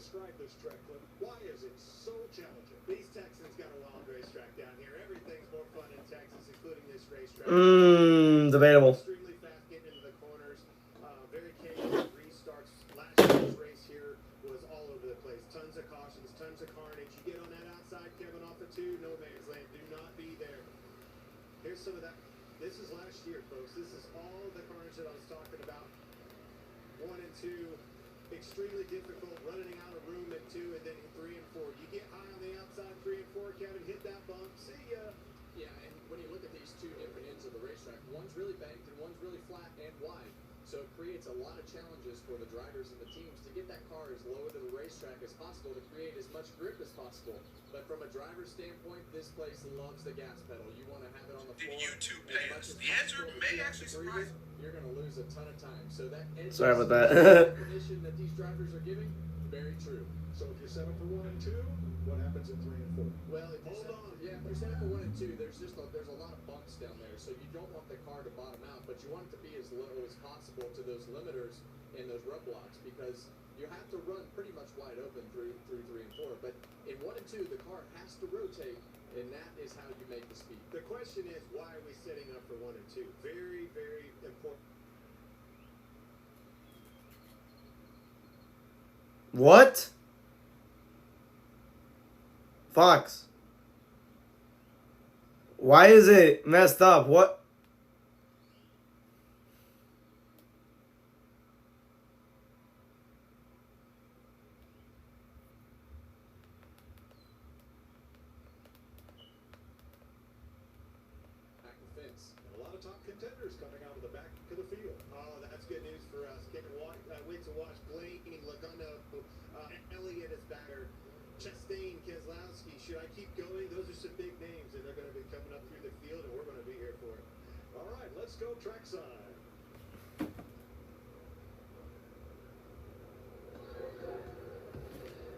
describe this track, Cliff? Why is it so challenging? These Texans got a wild racetrack down here. Everything's more fun in Texas, including this racetrack. Debatable. Extremely fast getting into the corners. Very capable restarts. Last year's race here was all over the place. Tons of cautions, tons of carnage. You get on that outside, Kevin, off the 2, no man's land. Do not be there. Here's some of that. This is last year, folks. This is all the carnage that I was talking about. 1 and 2, extremely difficult running out of room at 2, and then 3 and 4. You get high on the outside, 3 and 4, Kevin, hit that bump. See ya. Yeah, and when you look at these two different ends of the racetrack, one's really banked and one's really flat and wide. So it creates a lot of challenges for the drivers and the teams to get that car as low to the racetrack as possible to create as much grip as possible. But from a driver's standpoint, this place loves the gas pedal. You want to have it on the floor. Did YouTube pay us? The answer may actually surprise you. You're going to lose a ton of time. So that Sorry about that. definition that these drivers are giving, very true. So if you're set up for 1 and 2, what happens at 3 and 4? Well, if you're set up for 1 and 2, there's a lot of bumps down there, so you don't want the car to bottom out, but you want it to be as low as possible to those limiters and those rub blocks, because you have to run pretty much wide open through 3 and 4. But in 1 and 2, the car has to rotate, and that is how you make the speed. The question is, why are we setting up for 1 and 2? Very, very important. What? Fox. Why is it messed up? What? Back the fence. And a lot of top contenders coming out of the back of the field. Oh, that's good news for us. Can't wait to watch Blaney, Logano, Elliott is batter, Chastain, Keselowski. Should I keep going? Those are some big names, and they're going to be coming up through the field, and we're going to be here for it. All right, let's go trackside.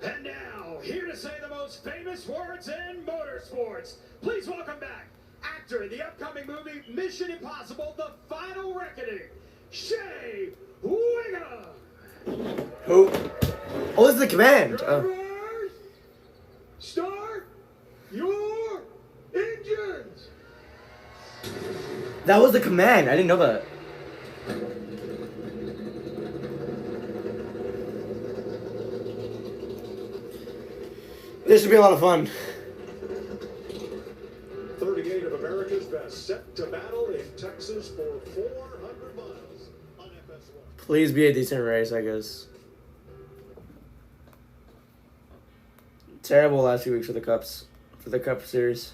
And now, here to say the most famous words in motorsports, please welcome back actor in the upcoming movie Mission Impossible: The Final Reckoning, Shea Wiggum. Who? Oh, this is the command. Drivers, start your engines. That was the command. I didn't know that. This should be a lot of fun. 38 of America's best set to battle in Texas for 400 miles on FS1. Please be a decent race, I guess. Terrible last few weeks for the Cups. For the Cup Series.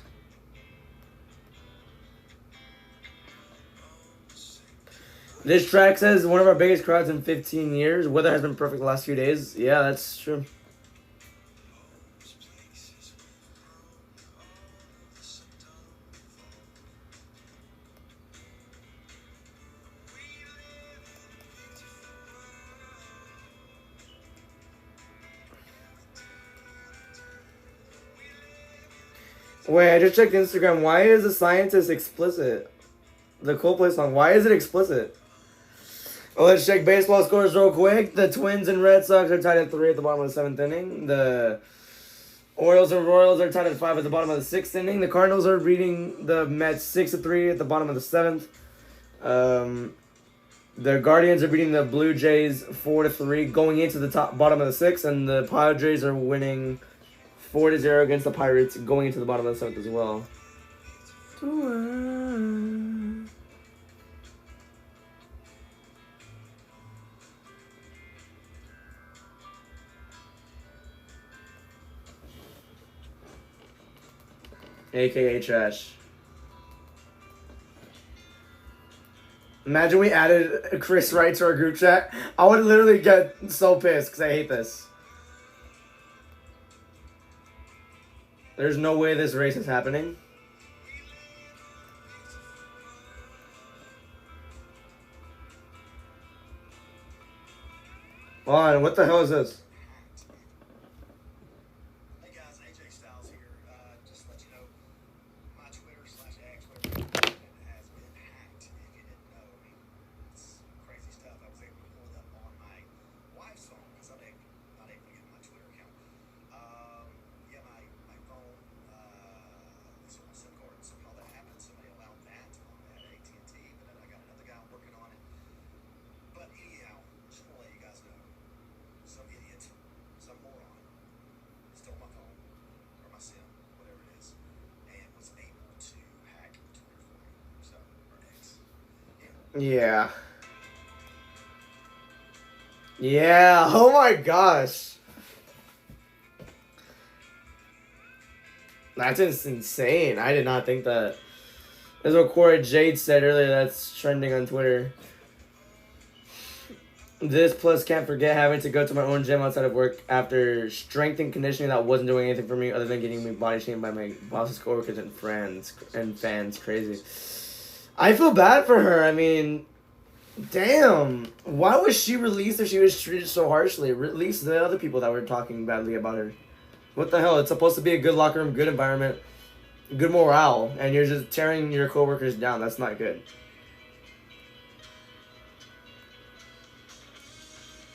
This track says one of our biggest crowds in 15 years. Weather has been perfect the last few days. Yeah, that's true. Wait, I just checked Instagram. Why is the scientist explicit? The Coldplay song. Why is it explicit? Oh, let's check baseball scores real quick. The Twins and Red Sox are tied at 3 at the bottom of the 7th inning. The Orioles and Royals are tied at 5 at the bottom of the 6th inning. The Cardinals are beating the Mets 6-3 at the bottom of the 7th. The Guardians are beating the Blue Jays 4-3 going into the bottom of the 6th. And the Padres are winning 4-0 against the Pirates going into the bottom of the 7th as well. AKA trash. Imagine we added Chris Wright to our group chat. I would literally get so pissed because I hate this. There's no way this race is happening. Hold on, what the hell is this? Hey guys, AJ Styles here. Just to let you know, my Twitter/X, whatever you call it, has been hacked. If you didn't know, I mean, it's crazy stuff. I was able to pull it up on my wife's phone because I'm not able to get my Twitter Yeah. Yeah. Oh my gosh. That's just insane. I did not think that. That's what Cora Jade said earlier. That's trending on Twitter. This plus can't forget having to go to my own gym outside of work after strength and conditioning that wasn't doing anything for me other than getting me body shamed by my boss's coworkers and friends and fans. Crazy. I feel bad for her. I mean, damn. Why was she released if she was treated so harshly? Release the other people that were talking badly about her. What the hell? It's supposed to be a good locker room, good environment, good morale, and you're just tearing your coworkers down. That's not good.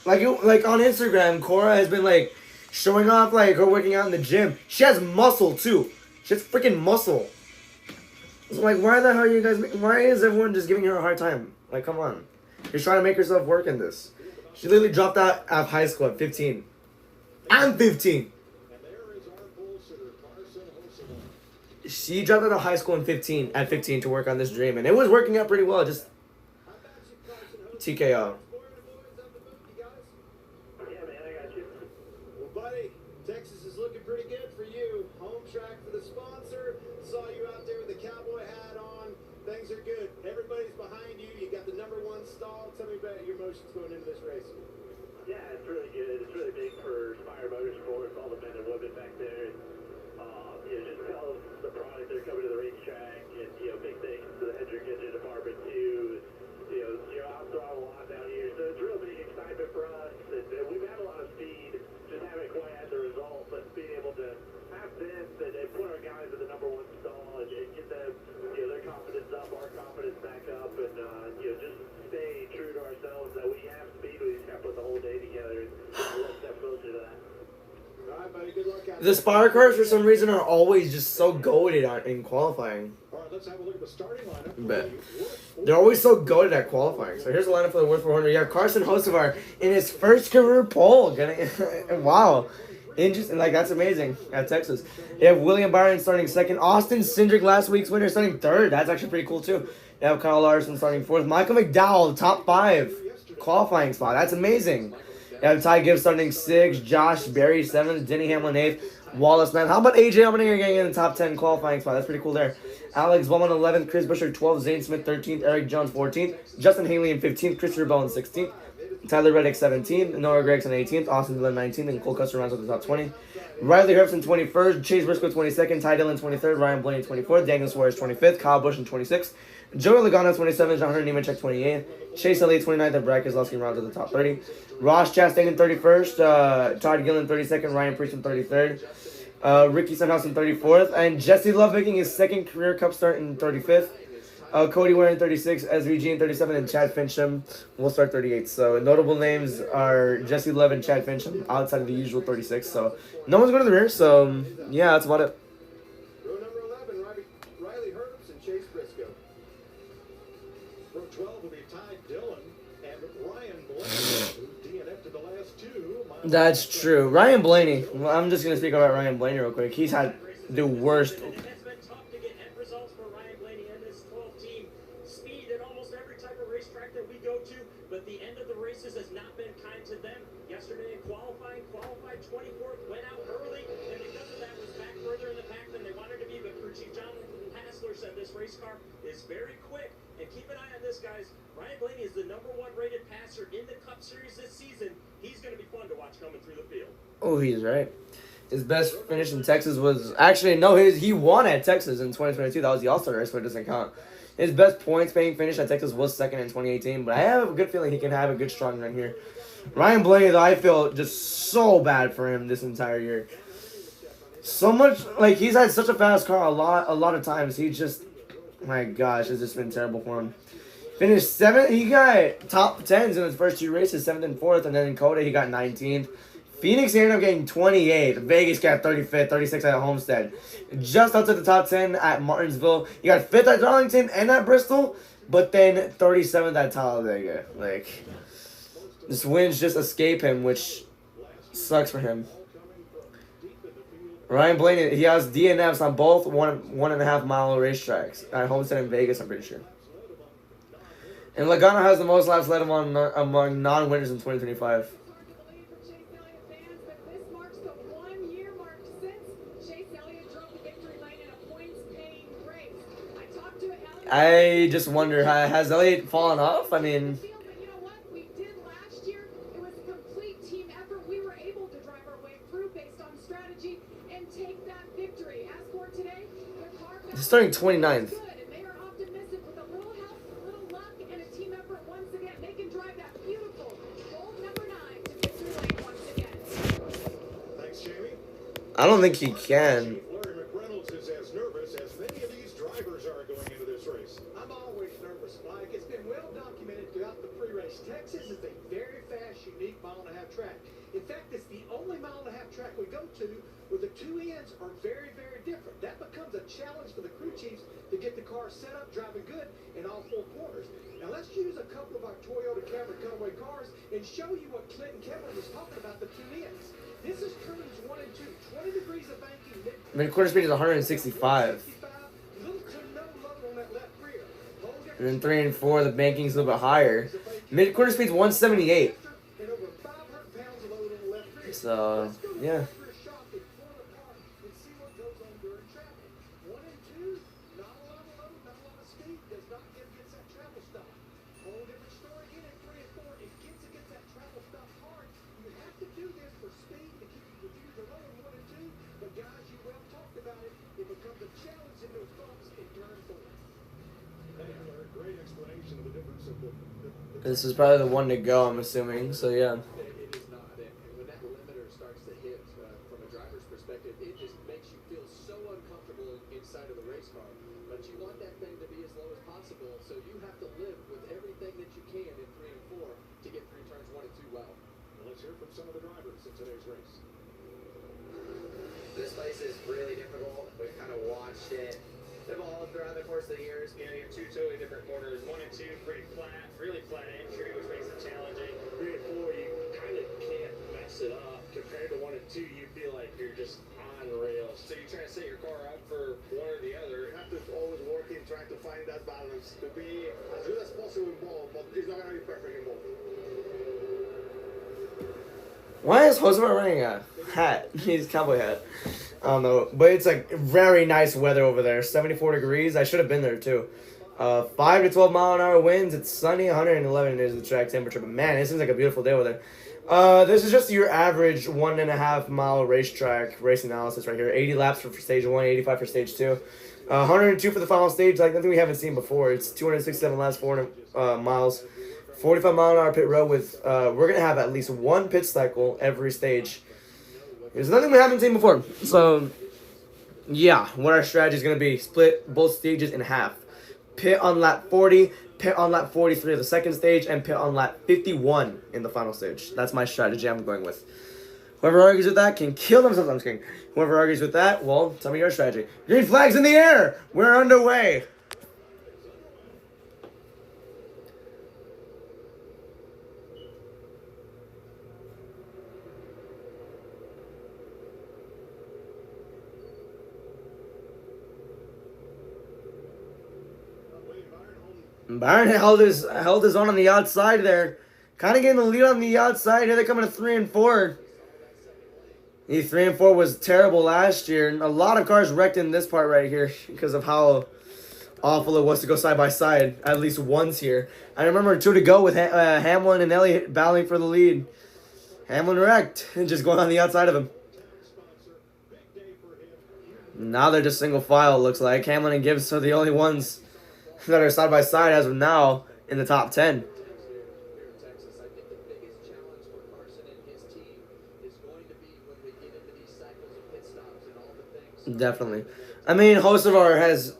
Like on Instagram, Cora has been like showing off like her working out in the gym. She has muscle too. She has freaking muscle. So like, why the hell are you guys? Why is everyone just giving her a hard time? Like, come on, you're trying to make herself work in this. She literally dropped out of high school at 15. I'm 15. She dropped out of high school at 15 to work on this dream, and it was working out pretty well. Just TKO. Texas is looking pretty good for you. Home track for the sponsor. Saw you out there with the cowboy hat on. Things are good. Everybody's behind you. You got the #1 stall. Tell me about your emotions going into this race. Yeah, it's really good. It's really big for Spire Motorsports, all the men and women back there. And, just tell the product they're coming to the racetrack. And, big things to the Hendrick engine department, too. You're out throttle a lot down here. So it's real big excitement for us. And we've had a lot of speed. Just haven't quite had the result, but being able to have this and put our guys in the #1 stall and get them, their confidence up, our confidence back up, and just stay true to ourselves that we have speed. We just got to put the whole day together and one step closer to that. All right, buddy. Good luck out The Spire cars for some reason are always just so goated in qualifying. All right, let's have a look at the starting lineup. But they're always so goated at qualifying. So here's the lineup for the Worth 400. You have Carson Hocevar in his first career pole. Wow. Interesting. Like, that's amazing at Texas. You have William Byron starting second. Austin Cindric, last week's winner, starting third. That's actually pretty cool, too. You have Kyle Larson starting fourth. Michael McDowell, top 5 qualifying spot. That's amazing. You have Ty Gibbs starting 6th. Josh Berry 7th. Denny Hamlin 8th. Wallace 9th. How about AJ Allmendinger getting in the top 10 qualifying spot? That's pretty cool there. Alex Bowman 11th. Chris Buescher 12th. Zane Smith 13th. Eric Jones 14th. Justin Haley in 15th. Christopher Bell in 16th. Tyler Reddick 17th. Noah Gregson 18th. Austin Dillon 19th. And Cole Custer rounds up the top 20. Riley Herbst in 21st. Chase Briscoe 22nd. Ty Dillon 23rd. Ryan Blaney 24th. Daniel Suarez 25th. Kyle Busch in 26th. Joey Logano 27th. John Hunter Nemechek 28th. Chase Elliott 29th. And Brad Keselowski rounds up the top 30. Ross Chastain in 31st. Todd Gillen 32nd. Ryan Preece in 33rd. Ricky Stenhouse in 34th. And Jesse Love making his second career Cup start in 35th. Cody Ware in 36th. SVG in 37th. And Chad Fincham will start 38th. So notable names are Jesse Love and Chad Fincham outside of the usual 36. So no one's going to the rear. So yeah, that's about it. Row number 11, Riley Herbst and Chase Briscoe. Row 12 will be Ty Dillon and Ryan Blaney, who DNF'd to the last 2. That's true. Ryan Blaney. Well, I'm just going to speak about Ryan Blaney real quick. He's had the worst. It has been tough to get end results for Ryan Blaney and this 12 team. Speed at almost every type of racetrack that we go to, but the end of the races has not been kind to them. Yesterday in qualified 24th, went out early, and because of that was back further in the pack than they wanted to be, but crew chief Jonathan Hassler said this race car is very quick, and keep an eye on this, guys. Ryan Blaney is the #1 rated passer in the Cup Series this season. He's going to be fun to watch coming through the field. Oh, he's right. His best finish in Texas was actually no. He won at Texas in 2022. That was the All-Star race, but it doesn't count. His best points-paying finish at Texas was second in 2018. But I have a good feeling he can have a good strong run here. Ryan Blaney, though, I feel just so bad for him this entire year. So much like he's had such a fast car a lot of times. He just, my gosh, it's just been terrible for him. Finished 7th. He got top 10s in his first 2 races, 7th and 4th, and then in Coda he got 19th. Phoenix he ended up getting 28th. Vegas got 35th, 36th at Homestead. Just outside the top 10 at Martinsville. He got 5th at Darlington and at Bristol, but then 37th at Talladega. Like, this wins just escape him, which sucks for him. Ryan Blaney, he has DNFs on both 1.5 mile racetracks at Homestead and Vegas, I'm pretty sure. And Logano has the most laps led among non-winners in 2025. It's hard to believe for Chase Elliott fans, but this marks the 1-year mark since Chase Elliott drove the victory lane in a points-paying race. I talked to Elliott. I just wonder, has Elliott fallen off? I mean, But you know what? We did last year. It was a complete team effort. We were able to drive our way through based on strategy and take that victory. As for today, the car he's starting 29th. good, and they are optimistic with a little help, a little luck, and a team effort once again. They can drive that beautiful gold number 9 to victory lane once again. Thanks, Jamie. I don't think he can. Larry McReynolds is as nervous as many of these drivers are going into this race. I'm always nervous, Mike. It's been well documented throughout the pre-race. Texas is a very fast, unique mile-and-a-half track. In fact, it's the only mile-and-a-half track we go to where the two ends are very, very different. That becomes a challenge for the crew chiefs to get the car set up, driving good in all 4 corners. Now let's use a couple of our Toyota Camry cutaway cars and show you what Clinton Kevin was talking about, the two ends. This is turns 1 and 2, 20 degrees of banking. Mid-quarter speed is 165. Little to no load on that left rear. Hold your And then 3 and 4, the banking's a little bit higher. Mid-quarter speed's 178. and over 500 pounds of load on the left rear. So, yeah. Great explanation of the difference of the This is probably the one to go, I'm assuming. So, yeah. It is not. And when that limiter starts to hit from a driver's perspective, it just makes you feel so uncomfortable inside of the race car. But you want that thing to be as low as possible, so you have to live with everything that you can in 3 and 4 to get through turns 1 and 2 well. Well, let's hear from some of the drivers in today's race. This place is really difficult. We've kind of watched it evolve throughout the course of the years. You know, you have 2 totally different corners. 1 and 2, pretty flat, really flat entry, which makes it challenging. 3 and 4, you kind of can't mess it up. Compared to 1 and 2, you feel like you're just on rails. So you try to set your car up for one or the other. You have to always work in trying to find that balance to be as good as possible in both, but it's not going to be perfect in both. Why is Joseph wearing a hat? He's a cowboy hat. I don't know. But it's like very nice weather over there. 74 degrees. I should have been there too. 5 to 12 mile an hour winds. It's sunny. 111 is the track temperature. But man, it seems like a beautiful day over there. This is just your average 1.5 mile racetrack race analysis right here. 80 laps for stage 1, 85 for stage 2. 102 for the final stage. Like nothing we haven't seen before. It's 267 laps, 400 miles. 45 mile an hour pit road with, we're going to have at least 1 pit cycle every stage. There's nothing we haven't seen before. So, yeah, what our strategy is going to be. Split both stages in half. Pit on lap 40, pit on lap 43 of the second stage, and pit on lap 51 in the final stage. That's my strategy I'm going with. Whoever argues with that can kill themselves. I'm just kidding. Whoever argues with that, well, tell me your strategy. Green flags in the air. We're underway. Byron held his own on the outside there. Kind of getting the lead on the outside. Here they come to 3 and 4. The 3 and 4 was terrible last year. And a lot of cars wrecked in this part right here because of how awful it was to go side by side at least once here. I remember 2 to go with Hamlin and Elliott battling for the lead. Hamlin wrecked and just going on the outside of him. Now they're just single file, it looks like. Hamlin and Gibbs are the only ones that are side by side as of now in the top 10. Here in Texas, I think the biggest challenge for Carson and his team is going to be when we get into these cycles of pit stops and all the things. Definitely. I mean, Hocevar has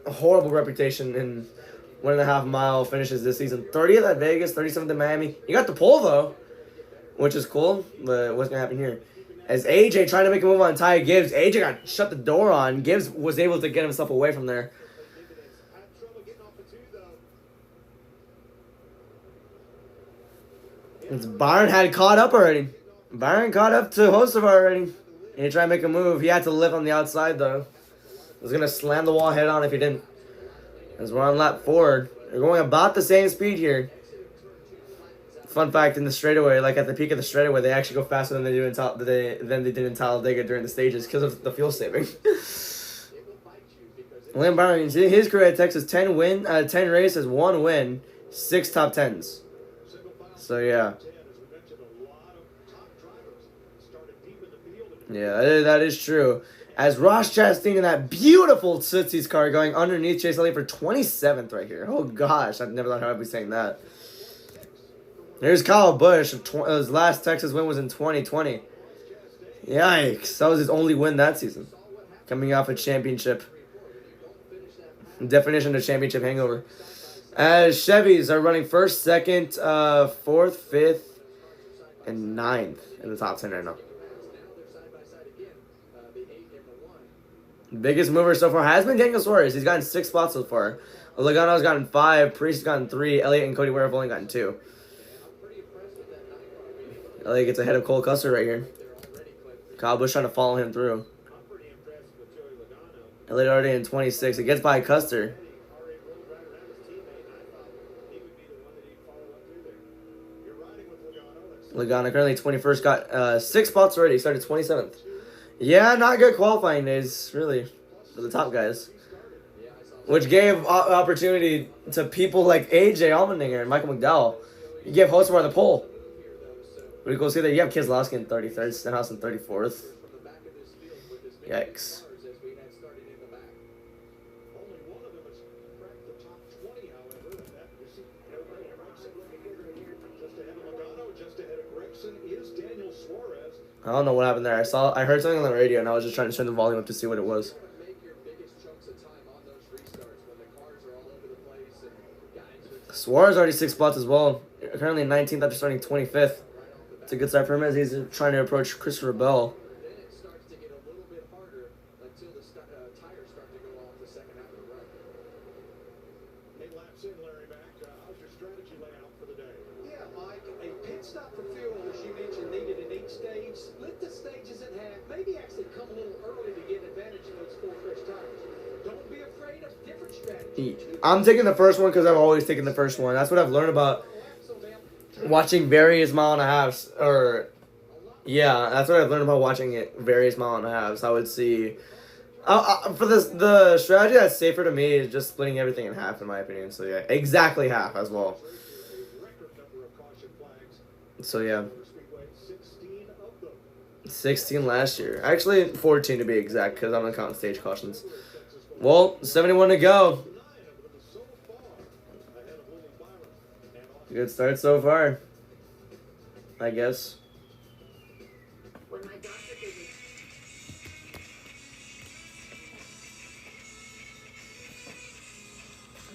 a horrible reputation in 1.5 mile finishes this season. 30th at Vegas, 37th at Miami. You got the pole though, which is cool, but what's going to happen here? As AJ trying to make a move on Ty Gibbs, AJ got shut the door on. Gibbs was able to get himself away from there. It's Byron had caught up already. Byron caught up to Hocevar already. He tried to make a move. He had to live on the outside though. Was gonna slam the wall head on if he didn't. As we're on lap 4. They're going about the same speed here. Fun fact, in the straightaway, like at the peak of the straightaway, they actually go faster than they did in Talladega during the stages because of the fuel saving. Lynn Byron, his career at Texas, 10 races, 1 win, 6 top 10s. So yeah. Yeah, that is true. As Ross Chastain in that beautiful Tootsie's car going underneath Chase Elliott for 27th right here. Oh gosh, I've never thought I'd be saying that. There's Kyle Busch. His last Texas win was in 2020. Yikes. That was his only win that season. Coming off a championship. Definition of championship hangover. As Chevys are running 1st, 2nd, 4th, 5th, and 9th in the top 10 right now. Biggest mover so far has been Daniel Suarez. He's gotten 6 spots so far. Logano's gotten 5. Priest has gotten 3. Elliott and Cody Ware have only gotten 2. Elliott gets ahead of Cole Custer right here. Kyle Busch trying to follow him through. Elliott already in 26. It gets by Custer. Logano currently 21st. Got 6 spots already. Started 27th. Yeah, not good qualifying days, really, for the top guys. Which gave opportunity to people like AJ Allmendinger and Michael McDowell. You give Hosmer the pole. But you go see that you have Keselowski in 33rd, Stenhouse in 34th. Yikes. I don't know what happened there. I heard something on the radio, and I was just trying to turn the volume up to see what it was. Suarez already 6 spots as well. Currently 19th after starting 25th. It's a good start for him as he's trying to approach Christopher Bell. I'm taking the first one because I've always taken the first one. That's what I've learned about watching various mile and a halves. Yeah, that's what I've learned about watching it various mile and a halves. I would see for the strategy that's safer to me is just splitting everything in half, in my opinion. So yeah, exactly half as well. So yeah, 16 last year. Actually, 14 to be exact because I'm gonna count stage cautions. Well, 71 to go. Good start so far, I guess.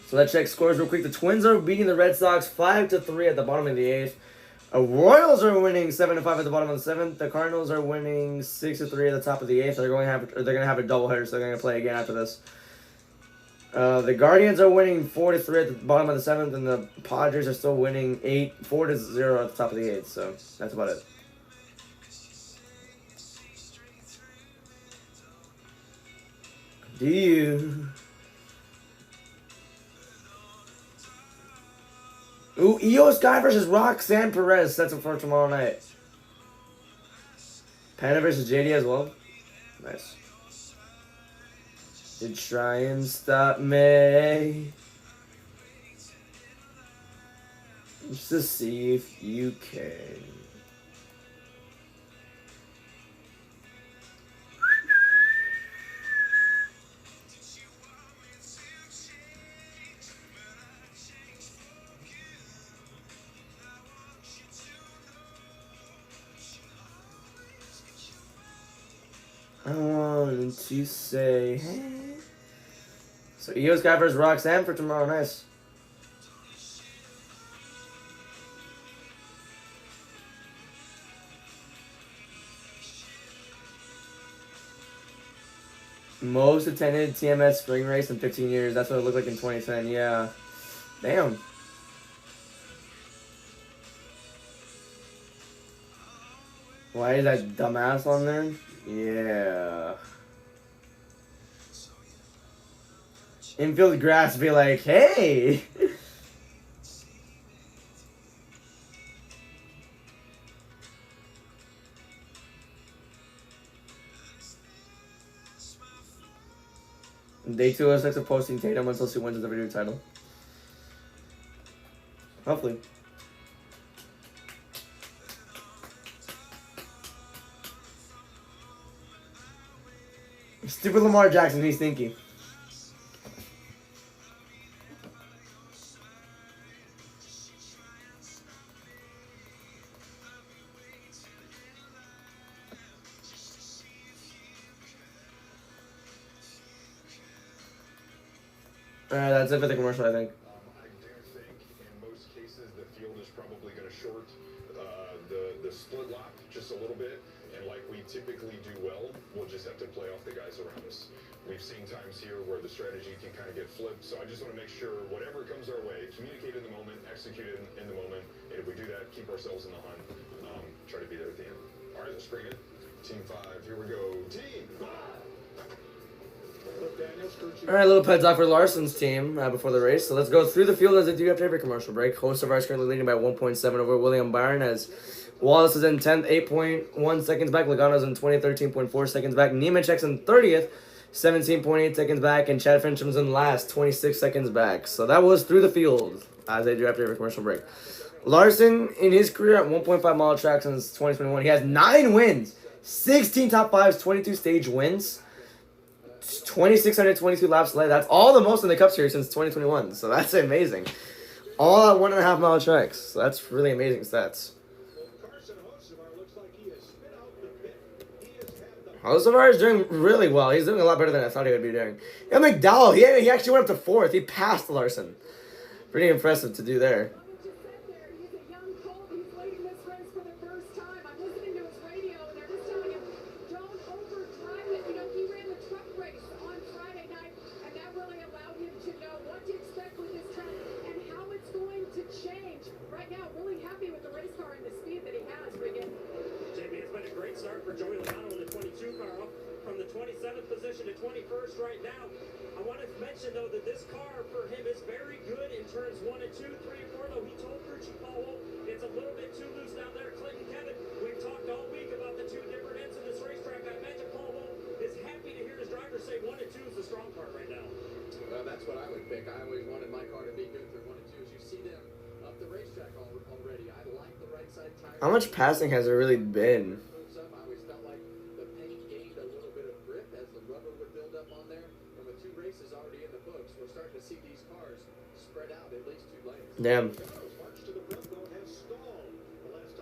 So let's check scores real quick. The Twins are beating the Red Sox 5-3 at the bottom of the 8th. Royals are winning 7-5 at the bottom of the 7th. The Cardinals are winning 6-3 at the top of the 8th. They're gonna have a doubleheader, so they're gonna play again after this. The Guardians are winning 4-3 at the bottom of the 7th, and the Padres are still winning 4-0 at the top of the 8th. So that's about it. Do you? Ooh, Io Sky versus Roxanne Perez sets up for tomorrow night. Panda versus JD as well. Nice. You try and stop me. Just to see if you can. I wanted to say, hey. So Io Sky versus Roxanne for tomorrow. Nice. Most attended TMS spring race in 15 years. That's what it looked like in 2010. Yeah. Damn. Why is that dumbass on there? Yeah. Infield grass be like, hey. Day 2 is next to posting Tatum until she wins the video title. Hopefully. Stupid Lamar Jackson, he's stinky. Alright, that's it for the commercial, I think. I do think in most cases the field is probably going to short the split lot just a little bit, and like we typically do well, we'll just have to play off the guys around us. We've seen times here where the strategy can kind of get flipped, so I just want to make sure whatever comes our way, communicate in the moment, execute in the moment, and if we do that, keep ourselves in the hunt, try to be there at the end. All right, let's bring it. Team 5, here we go. Team 5! Alright, little pet talk for Larson's team before the race. So let's go through the field as they do after every commercial break. Host of ours currently leading by 1.7 over William Byron, as Wallace is in 10th, 8.1 seconds back. Logano's in 20th, 13.4 seconds back. Nemechek's in 30th, 17.8 seconds back. And Chad Fincham's in last, 26 seconds back. So that was through the field as they do after every commercial break. Larson, in his career at 1.5 mile track since 2021, he has 9 wins, 16 top 5s, 22 stage wins. 2,622 laps led. That's all the most in the Cup Series since 2021. So that's amazing. All at 1.5 mile tracks. So that's really amazing stats. Hocevar is doing really well. He's doing a lot better than I thought he would be doing. Yeah, McDowell, he actually went up to 4th. He passed Larson. Pretty impressive to do there. Start for Joey Logano in the 22 car, up from the 27th position to 21st right now. I want to mention, though, that this car for him is very good in turns 1 and 2, 3 and 4, though he told Crucci Paul it's a little bit too loose down there. Clinton Kevin, we've talked all week about the 2 different ends of this racetrack. I imagine Paul is happy to hear his driver say 1 and 2 is the strong part right now. Well, that's what I would pick. I always wanted my car to be good through 1 and 2. As you see them up the racetrack already, I like the right side tire. How much passing has there really been? Damn.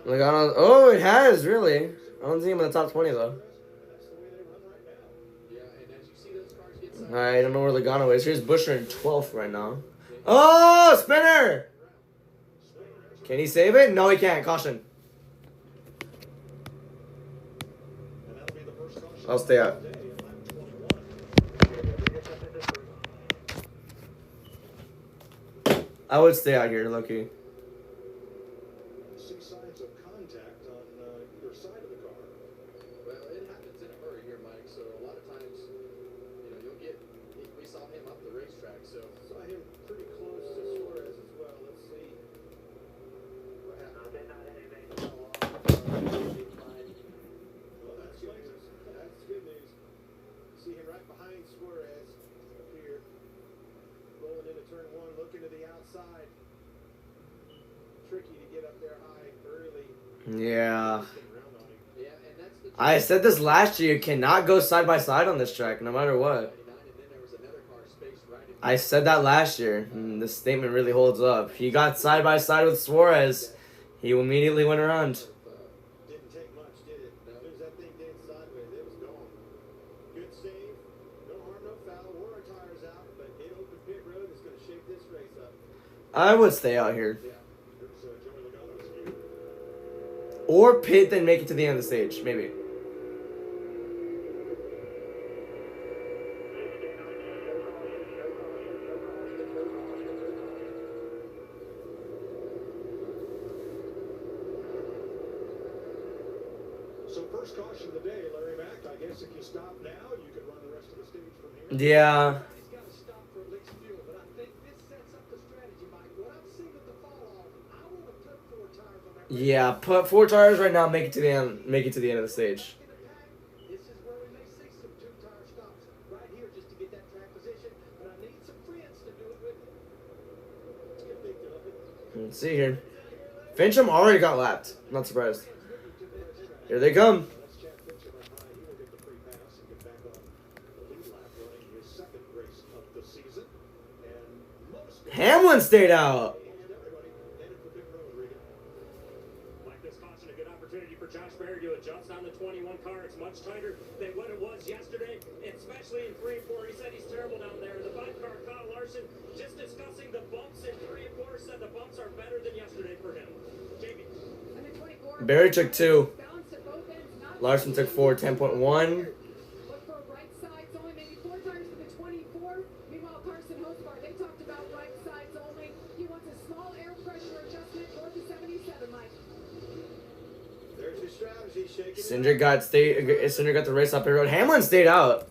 Logano. Oh, it has, really. I don't see him in the top 20, though. Alright, I don't know where Logano is. Here's Buescher in 12th right now. Oh, spinner! Can he save it? No, he can't. Caution. I'll stay out. I would stay out here, Loki. See signs of contact on either side of the car. Well, it happens in a hurry here, Mike. So a lot of times, you'll get. We saw him up the racetrack, so saw him pretty close to Suarez as well. Let's see. Well, that's good news. That's good news. See him right behind Suarez up here. Rolling into turn 1, looking to the outside. Tricky to get up there high early. Yeah. I said this last year. You cannot go side by side on this track, no matter what. I said that last year. And this statement really holds up. He got side by side with Suarez. He immediately went around. Didn't take much, did it? As soon as that thing did sideways, it was gone. Good save. No harm, no foul. Wore our tires out, but it open pit road is going to shake this race up. I would stay out here. Or pit, then make it to the end of the stage, maybe. So first caution of the day, Larry Mack. I guess if you stop now, you could run the rest of the stage from here. Yeah. He's got to stop for at least Yeah, put 4 tires right now. Make it to the end. Make it to the end of the stage. This is where we may see some two-tire stops right here just to get that track position. But I need some friends to do it with me. Get big, Duffy. Let's see here. Fincham already got lapped. Not surprised. Here they come. Let's chat Fincham up high. He will get the free pass and get back on the lead lap, running his second race of the season. And most Hamlin stayed out. everybody headed for pit road, Regan. Like this caution, a good opportunity for Josh Berry to adjust on the 21 car. It's much tighter than what it was yesterday, especially in 3 and 4. He said he's terrible down there. The 5 car, Kyle Larson, just discussing the bumps in 3 and 4, said the bumps are better than yesterday for him. JB. And the 24 Barry took 2. balanced at both ends, not Larson took 4, 10.1. Look for right sides only, maybe 4 tires for the 24. Meanwhile, Carson Hosbar, they talked about right sides only. He wants a small air pressure adjustment for the 77, Mike. There's his strategy shaking. Cinder got the race up the road. Hamlin stayed out.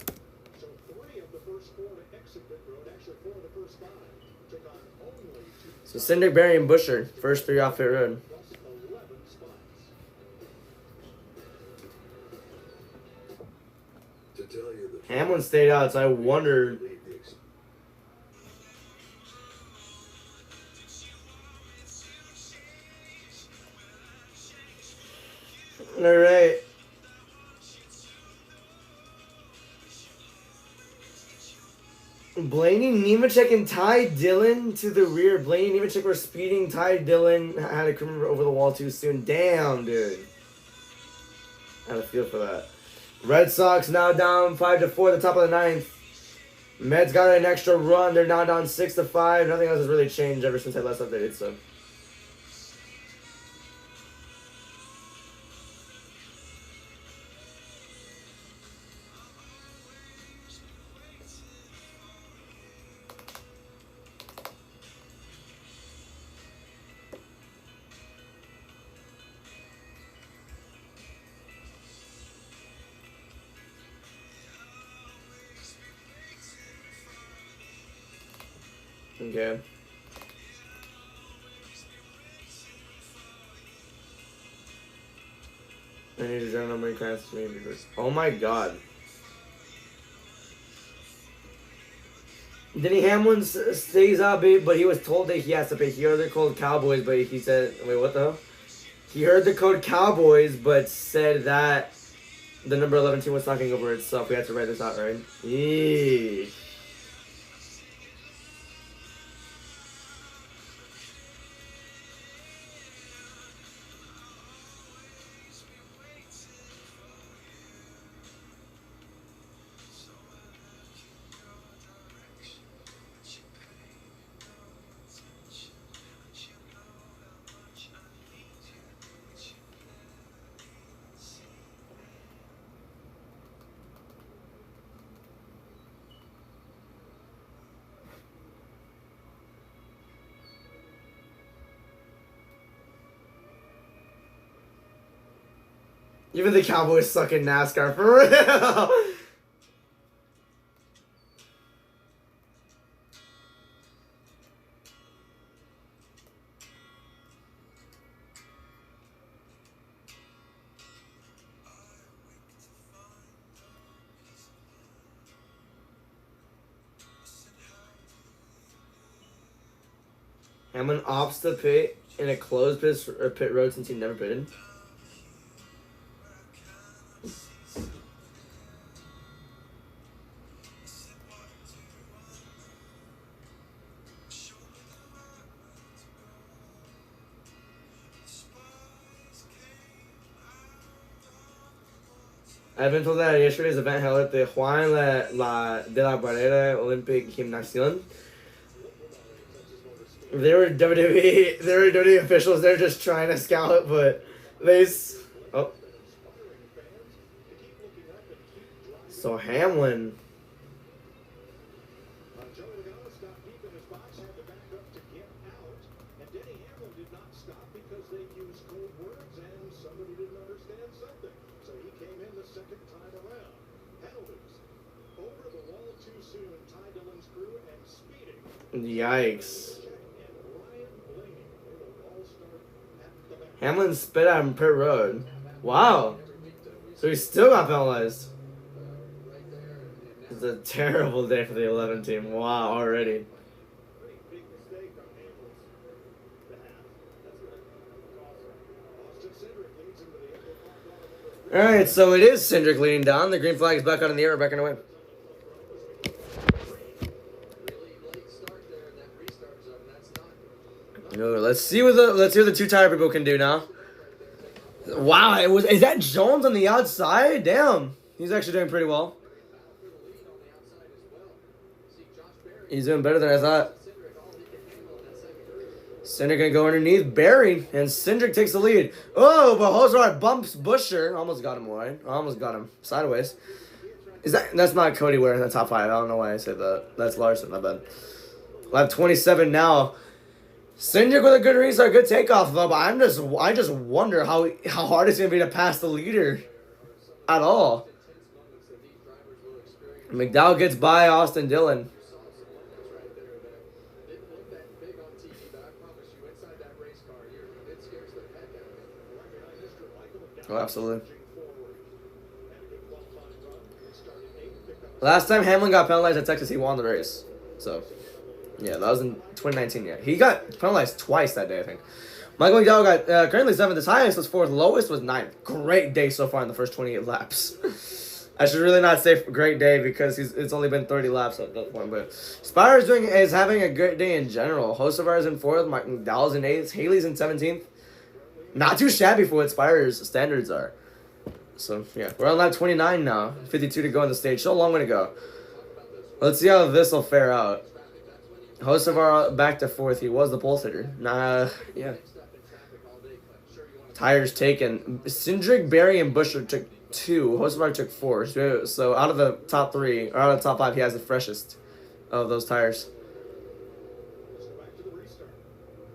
So 3 of the first 4 to exit pit road, actually 4 of the first 5, took on only 2 So Cinder, Barry, and Busher, first 3 off pit road. plus 11 spots. To tell you the truth, Hamlin stayed out, so I wonder. leave the ex- All right. Blaney, Nemechek, and Ty Dillon to the rear. Blaney and Nemechek were speeding. Ty Dillon had to come over the wall too soon. Damn, dude. I had a feel for that. Red Sox now down 5-4 at the top of the 9th. Mets got an extra run. They're now down 6-5. Nothing else has really changed ever since I last updated, so. Okay. I need to join on my class maybe. Oh my god. Denny Hamlin stays out, but he was told that he has to pay. He heard the code Cowboys, but he said, wait, what the hell? He heard the code Cowboys, but said that the number 11 team was talking over itself. We had to write this out, right? Yeesh. Even the Cowboys suck in NASCAR, for real. Hamlin opts the pit in a closed pit road since he never pitted. I've been told that at yesterday's event held at the Juan de la Barrera Olympic Gymnasium. There were WWE officials there just trying to scout, but oh. So Hamlin. Joey Logano stopped deep in his box, had to back up to get out. And Denny Hamlin did not stop because they used cold words and somebody didn't understand something. So he came in the second time around. Penalties. Over the wall too soon, Ty Dillon's crew and speeding. Yikes. Hamlin spit at him pit road. Wow. So he still got penalized. It's a terrible day for the 11 team. Wow, already. Pretty big mistake on Hamlin's behalf. That's what caused Austin Cindric leads into the upper car. Alright, so it is Cindric leading down. The green flag is back out in the air. We're back on the way. Really late start there in that restart zone. That's not. Let's see what the two tire people can do now. Wow, is that Jones on the outside? Damn. He's actually doing pretty well. He's doing better than I thought. Cindric gonna go underneath Barry, and Cindric takes the lead. Oh, but Hosvar bumps Busher. Almost got him wide. Almost got him sideways. That's not Cody wearing the top 5. I don't know why I said that. That's Larson, my bad. Lap 27 now. Cindric with a good restart, good takeoff though, but I just wonder how hard it's gonna be to pass the leader at all. McDowell gets by Austin Dillon. Oh, absolutely. Last time Hamlin got penalized at Texas, he won the race. So, yeah, that was in 2019. Yeah, he got penalized twice that day, I think. Michael McDowell got currently 7th. His highest was 4th. Lowest was 9th. Great day so far in the first 28 laps. I should really not say great day because it's only been 30 laps at that point. But Spire is having a great day in general. Hocevar is in 4th. Mike McDowell's in 8th. Haley's in 17th. Not too shabby for what Spire's standards are. So, yeah. We're on lap 29 now. 52 to go on the stage. So long way to go. Let's see how this will fare out. Hocevar back to 4th. He was the pole sitter. Yeah. Tires taken. Cindric, Barry, and Busher took 2. Hocevar took 4. So out of the top 3, or out of the top 5, he has the freshest of those tires. Let's go back to the restart.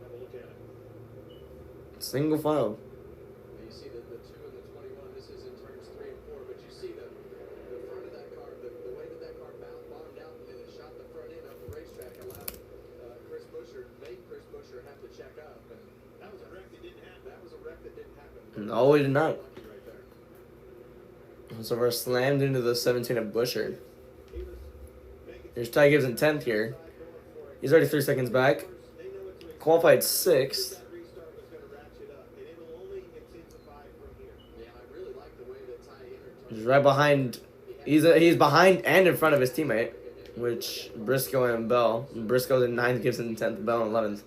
Have a look at it. Single file. You see the 2 and the 21. This is in turns 3 and 4, but you see the front of that car, the way that car bottomed out and it shot the front end of the racetrack allowed made Chris Busher have to check up, and that was a wreck that didn't happen. That was a wreck that didn't happen. No, he did not. So we're slammed into the 17 of Busher. Here's Ty Gibbs in 10th here. He's already 3 seconds back. Qualified 6th. He's right behind. He's behind and in front of his teammate, which Briscoe and Bell. Briscoe's in 9th, Gibbs in 10th, Bell in 11th.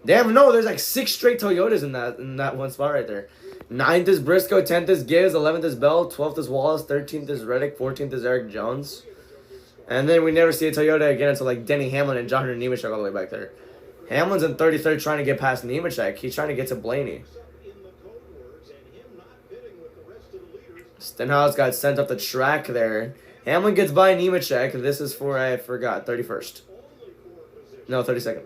Damn, no, there's like 6 straight Toyotas in that one spot right there. 9th is Briscoe, 10th is Gibbs, 11th is Bell, 12th is Wallace, 13th is Reddick, 14th is Eric Jones. And then we never see a Toyota again until like Denny Hamlin and John Nemechek all the way back there. Hamlin's in 33rd trying to get past Nemechek. He's trying to get to Blaney. Stenhouse got sent up the track there. Hamlin gets by Nemechek. This is for, I forgot, 31st. No, 32nd.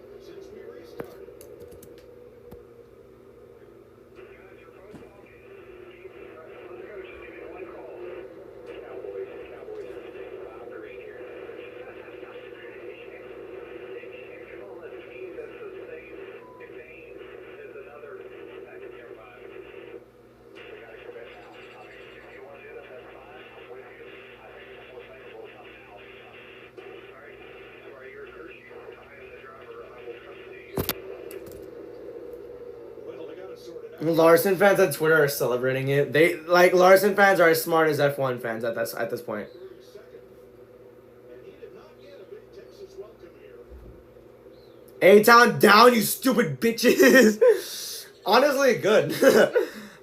Larson fans on Twitter are celebrating it. Larson fans are as smart as F1 fans at this point. A-Town down, you stupid bitches. Honestly, good.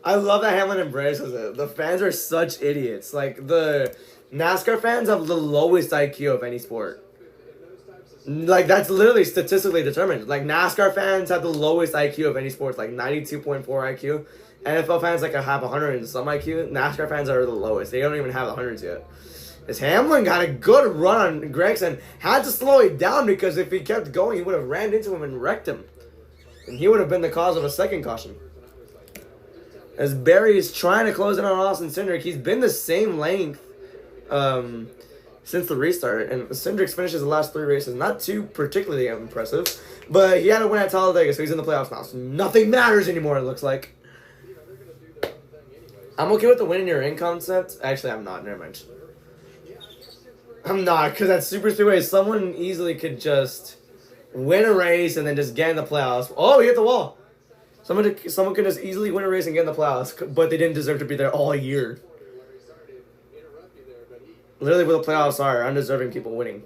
I love that Hamlin embraces it. The fans are such idiots. Like, the NASCAR fans have the lowest IQ of any sport. Like, that's literally statistically determined. Like, NASCAR fans have the lowest IQ of any sports, like 92.4 IQ. NFL fans, like, have 100 and some IQ. NASCAR fans are the lowest. They don't even have the hundreds yet. This Hamlin got a good run on Gregson. Had to slow it down because if he kept going, he would have ran into him and wrecked him. And he would have been the cause of a second caution. As Barry is trying to close in on Austin Cindric, he's been the same length since the restart. And Cindric finishes the last 3 races. Not too particularly impressive. But he had a win at Talladega, so he's in the playoffs now. So nothing matters anymore, it looks like. I'm okay with the win in your in concept. Actually, I'm not. Never mind. I'm not, because at Super Speedway, someone easily could just win a race and then just get in the playoffs. Oh, he hit the wall. Someone could just easily win a race and get in the playoffs, but they didn't deserve to be there all year. Literally, what the playoffs are, undeserving people winning.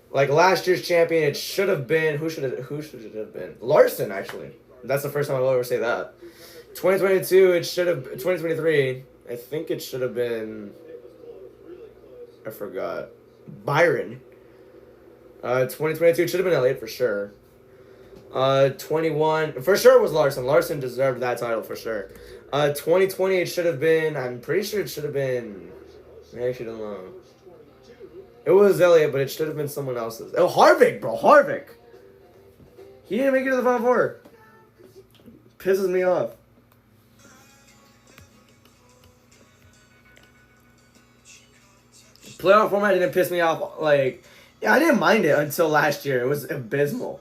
Like last year's champion, it should have been who should it have been? Larson, actually. That's the first time I'll ever say that. 2022, it should have 2023. I think it should have been. I forgot. Byron. 2022, it should have been Elliott for sure. 21, for sure it was Larson. Larson deserved that title for sure. 2020, it should have been. I'm pretty sure it should have been. I actually don't know. It was Elliott, but it should have been someone else's. Oh, Harvick, bro. Harvick. He didn't make it to the Final Four. Pisses me off. Playoff format didn't piss me off. Like, yeah, I didn't mind it until last year. It was abysmal.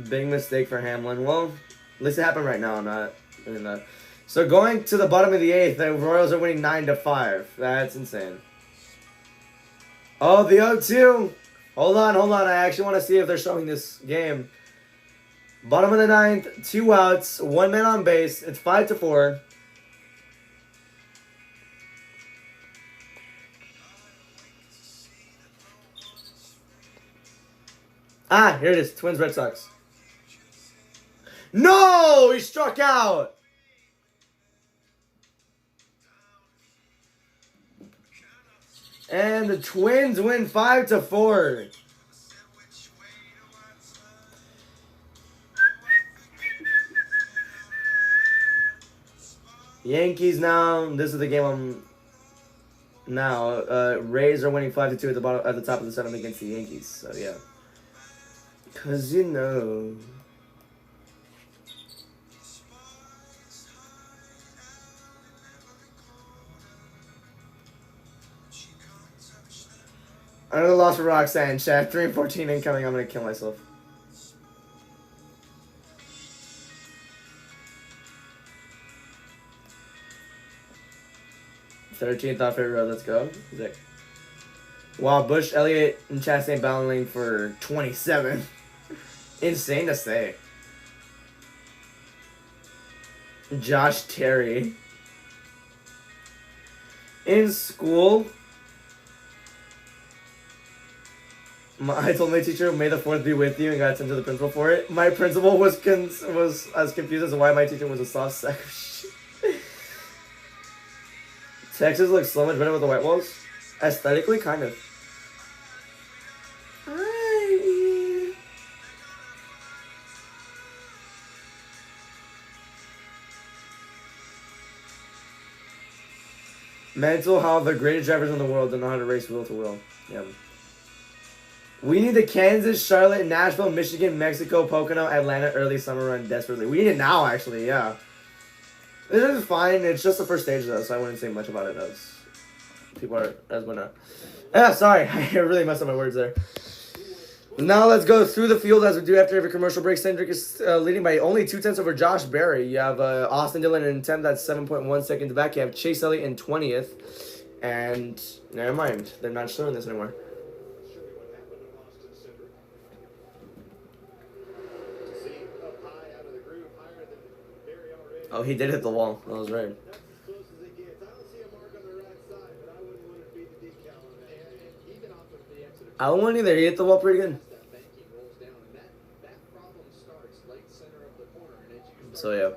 Big mistake for Hamlin. Well, at least it happened right now. I'm not doing that. So going to the bottom of the 8th, the Royals are winning 9-5. That's insane. Oh, the 0-2. Hold on. I actually want to see if they're showing this game. Bottom of the 9th, 2 outs, 1 man on base. It's 5-4. Ah, here it is. Twins, Red Sox. No! He struck out! And the Twins win 5-4. Yankees now. This is the game I'm now. Rays are winning 5-2 at the bottom, at the top of the 7th against the Yankees. So yeah. 'Cause you know. Another loss for Roxanne, chat. 3-14 incoming. I'm gonna kill myself. $13th off favorite road. Let's go. Sick. Wow, Bush, Elliott, and Chastain battling for 27. Insane to say. Josh Terry. In school, I told my teacher, "May the 4th be with you," and got sent to the principal for it. My principal was as confused as to why my teacher was a soft sack of shit. Texas looks so much better with the white walls. Aesthetically, kind of. Mental how the greatest drivers in the world don't know how to race wheel to wheel. Yeah. We need the Kansas, Charlotte, Nashville, Michigan, Mexico, Pocono, Atlanta early summer run desperately. We need it now, actually, yeah. This is fine. It's just the first stage, though, so I wouldn't say much about it as people are, as whatnot. Yeah, sorry. I really messed up my words there. Now let's go through the field as we do after every commercial break. Cedric is leading by only 2/10 over Josh Berry. You have Austin Dillon in 10th. That's 7.1 seconds back. You have Chase Elliott in 20th. And never mind. They're not showing this anymore. Oh, he did hit the wall. That was right. I wouldn't either. He hit the wall pretty good. So, yeah.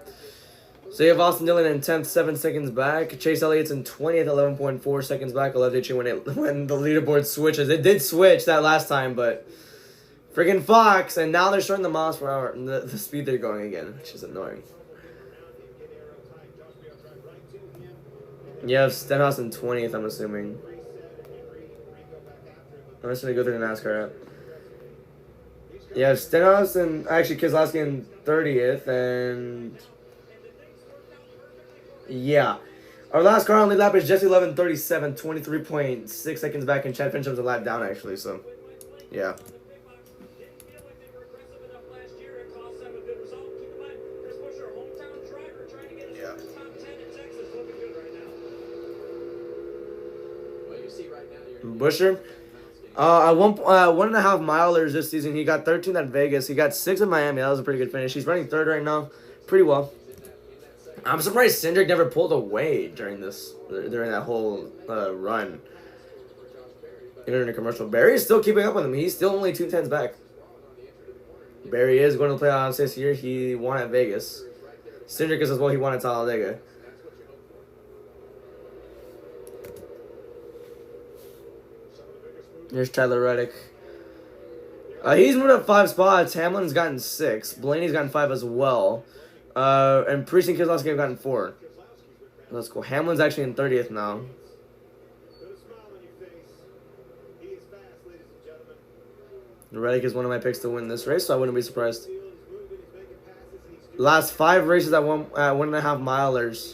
So, you have Austin Dillon in 10th, 7 seconds back. Chase Elliott's in 20th, 11.4 seconds back. I love it when the leaderboard switches. It did switch that last time, but friggin' Fox. And now they're showing the miles per hour and the speed they're going again, which is annoying. You have Stenhouse in 20th, I'm assuming. I'm just going to go through the NASCAR app. You have Stenhouse and actually Keselowski in 30th, and yeah. Our last car on lead lap is Jesse Love in 37, 23.6 seconds back, and Chad Finchem's a lap down, actually, so yeah. Busher. At 1.5 milers this season, he got 13 at Vegas. He got 6 in Miami. That was a pretty good finish. He's running third right now, pretty well. I'm surprised Cindric never pulled away during that whole run. Entering a commercial. Barry is still keeping up with him. He's still only 2 tenths back. Barry is going to play on this year. He won at Vegas. Cindric is as well. He won at Talladega. Here's Tyler Reddick. He's moved up 5 spots. Hamlin's gotten 6. Blaney's gotten 5 as well. And Priest and Keselowski have gotten 4. That's cool. Hamlin's actually in 30th now. Reddick is one of my picks to win this race, so I wouldn't be surprised. Last 5 races at 1.5 milers.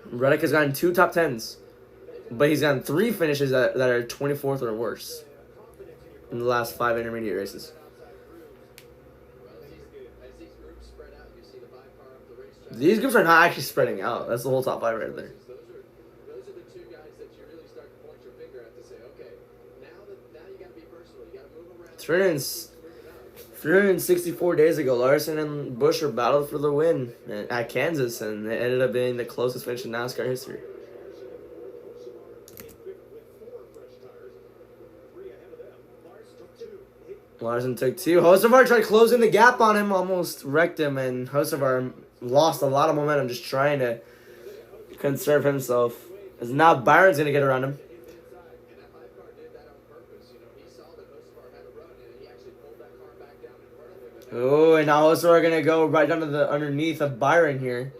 Reddick has gotten 2 top 10s. But he's gotten 3 finishes that are 24th or worse in the last 5 intermediate races. These groups are not actually spreading out. That's the whole top 5 right there. Those are the 2 guys that you really start to point your finger at to say, okay, now you got to be personal. You got to move around. 364 days ago, Larson and Busher battled for the win at Kansas, and it ended up being the closest finish in NASCAR history. Larson took 2. Hocevar tried closing the gap on him, almost wrecked him, and Hocevar lost a lot of momentum just trying to conserve himself. As now Byron's going to get around him. Oh, and now Hocevar going to go right down to the underneath of Byron here.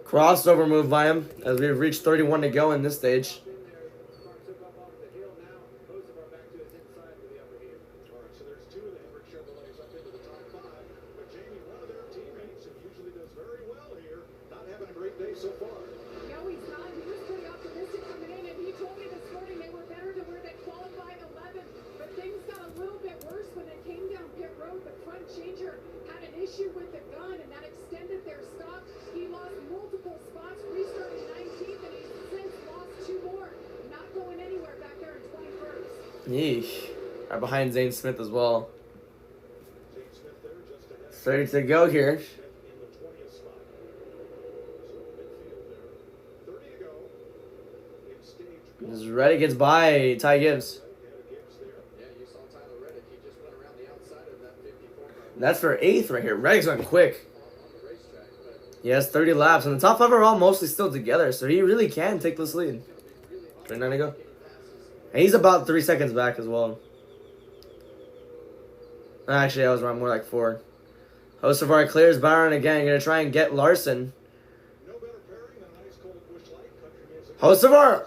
Crossover move by him as we've reached 31 to go in this stage. Yeesh. Right behind Zane Smith as well. 30 to go here. As Reddick gets by Ty Gibbs. That's for 8th right here. Reddick's going quick. He has 30 laps, and the top 5 are all mostly still together, so he really can take this lead. 39 to go. And he's about 3 seconds back as well. Actually, I was wrong. More like 4. Hocevar clears Byron again. Going to try and get Larson. Hocevar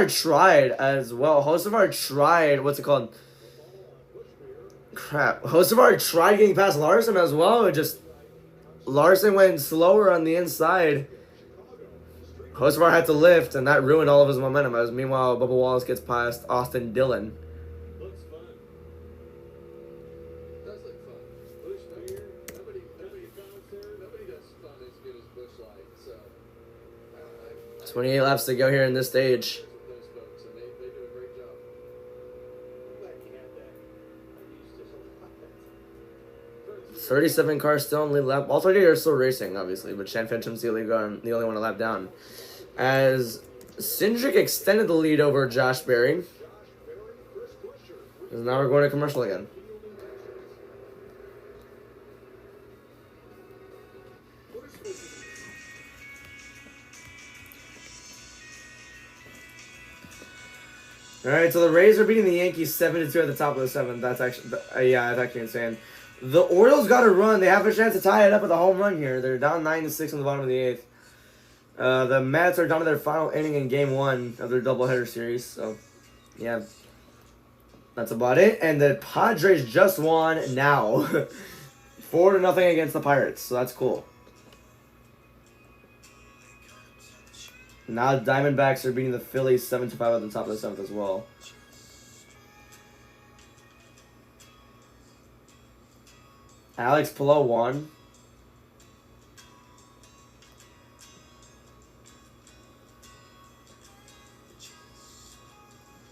tried as well. Hocevar tried. What's it called? Crap. Hocevar tried getting past Larson as well. It just Larson went slower on the inside. Hocevar had to lift, and that ruined all of his momentum. As meanwhile, Bubba Wallace gets past Austin Dillon. Looks fun. Does look fun. Bush here. Nobody does fun as good as Bush Light. So 28 laps to go here in this stage. those folks, and they do a great job. Glad you had that. I used to 37 cars still on lead lap. All 30 are still racing, obviously, but Shan Fenton's the only one a lap down. As Cindric extended the lead over Josh Berry. And now we're going to commercial again. Alright, so the Rays are beating the Yankees 7-2 at the top of the 7th. That's actually, that's actually insane. The Orioles got a run. They have a chance to tie it up with a home run here. They're down 9-6 on the bottom of the 8th. The Mets are down to their final inning in Game 1 of their doubleheader series. So, yeah. That's about it. And the Padres just won now. 4-0 against the Pirates. So, that's cool. Now, Diamondbacks are beating the Phillies 7-5 at the top of the 7th as well. Alex Pillow won.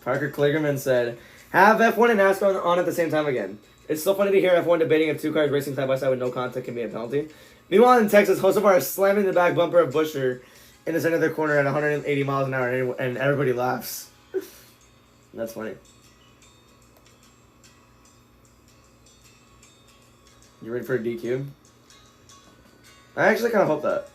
Parker Kligerman said, have F1 and NASCAR on at the same time again. It's so funny to hear F1 debating if two cars racing side by side with no contact can be a penalty. Meanwhile, in Texas, Hocevar is slamming the back bumper of Buescher in the center of the corner at 180 miles an hour, and everybody laughs. That's funny. You ready for a DQ? I actually kind of hope that.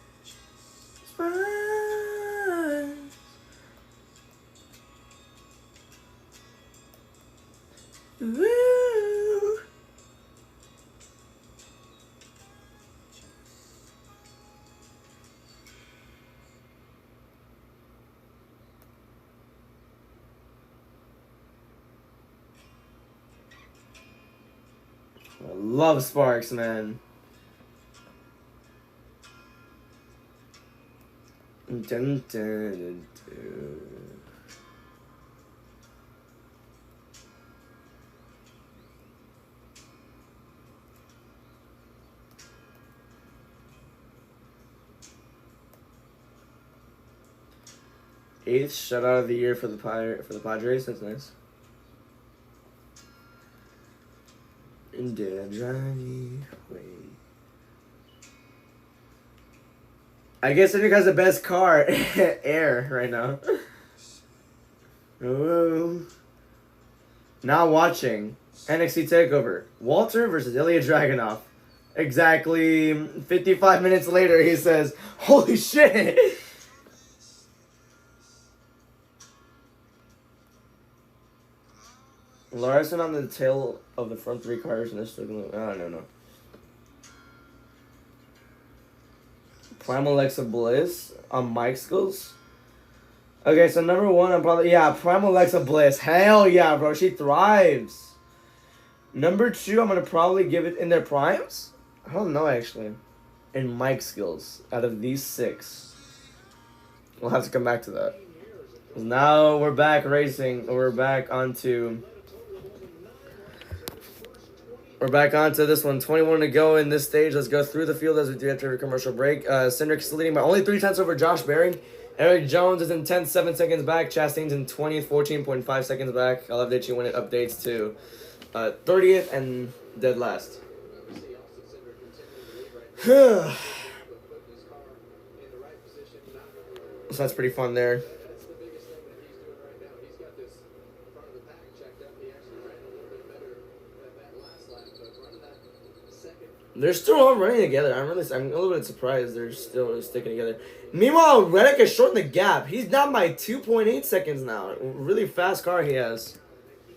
Woo. I love Sparks, man. Dun, dun, dun, dun. Eighth shutout of the year for the Padres. That's nice. In the driveway. I guess Cedric has the best car, air, right now. Ooh. Now watching NXT TakeOver. Walter versus Ilya Dragunov. Exactly 55 minutes later, he says, holy shit! Larson on the tail of the front three cars, and they're still gonna. I don't know. Prime Alexa Bliss on Mike Skills. Okay, so number one, I'm probably Prime Alexa Bliss. Hell yeah, bro, she thrives. Number two, I'm gonna probably give it in their primes. I don't know actually. In Mike Skills, out of these six, we'll have to come back to that. Now we're back racing. We're back onto this one. 21 to go in this stage. Let's go through the field as we do after a commercial break. Cindric's leading by only 3 tenths over Josh Berry. Eric Jones is in 10th, 7 seconds back. Chastain's in 20th, 14.5 seconds back. I'll update you when it updates to 30th and dead last. So that's pretty fun there. They're still all running together. I'm a little bit surprised they're still sticking together. Meanwhile, Reddick has shortened the gap. He's down by 2.8 seconds now. Really fast car he has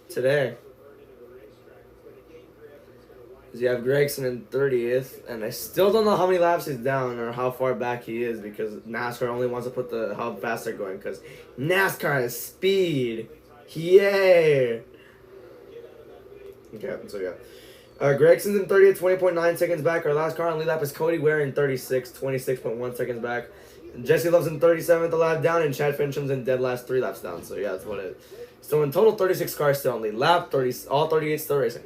today. You have Gregson in 30th, and I still don't know how many laps he's down or how far back he is because NASCAR only wants to put how fast they're going because NASCAR has speed. Yay! Okay, so yeah. Gregson's in 30th, 20.9 seconds back. Our last car on lead lap is Cody Ware in 36, 26.1 seconds back. Jesse Love's in 37th, a lap down, and Chad Fincham's in dead last 3 laps down. So yeah, that's what it is. So in total, 36 cars still on lead lap, all 38 still racing.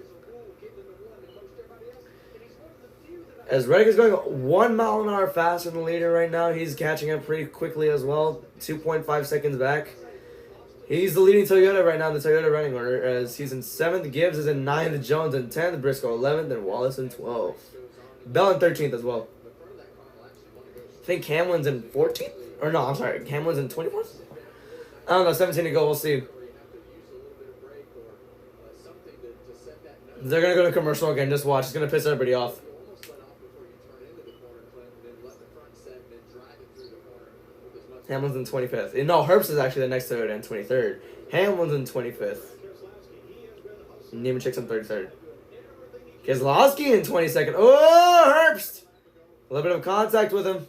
As Reddick is going 1 mile an hour faster than the leader right now, he's catching up pretty quickly as well, 2.5 seconds back. He's the leading Toyota right now in the Toyota running order, as he's in 7th, Gibbs is in 9th, Jones in 10th, Briscoe 11th, and Wallace in 12th. Bell in 13th as well. I think Hamlin's in 14th? Or no, I'm sorry, Hamlin's in 24th? I don't know, 17 to go, we'll see. They're going to go to commercial again, just watch, it's going to piss everybody off. Hamlin's in 25th. No, Herbst is actually the next Toyota in 23rd. Hamlin's in 25th. Nemechek's in 33rd. Keselowski in 22nd. Oh, Herbst! A little bit of contact with him.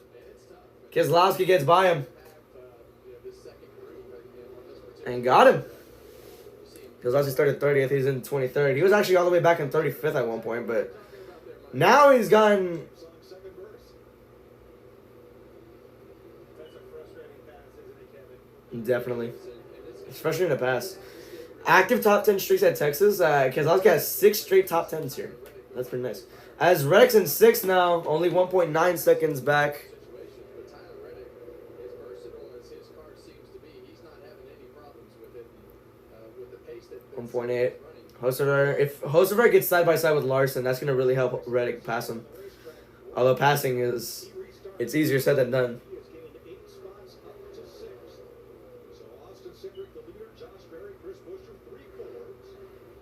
Keselowski gets by him. And got him. Keselowski started 30th. He's in 23rd. He was actually all the way back in 35th at one point, but now he's gotten... Definitely. Especially in the past. Active top 10 streaks at Texas. Keselowski has 6 straight top 10s here. That's pretty nice. As Reddick's in 6th now, only 1.9 seconds back. 1.8. Hocevar, if Hocevar gets side by side with Larson, that's gonna really help Reddick pass him. Although passing it's easier said than done. He has gained 8 spots up to 6th. So Austin Cindric, the leader, Josh Berry, Chris Buescher, 3 Fords,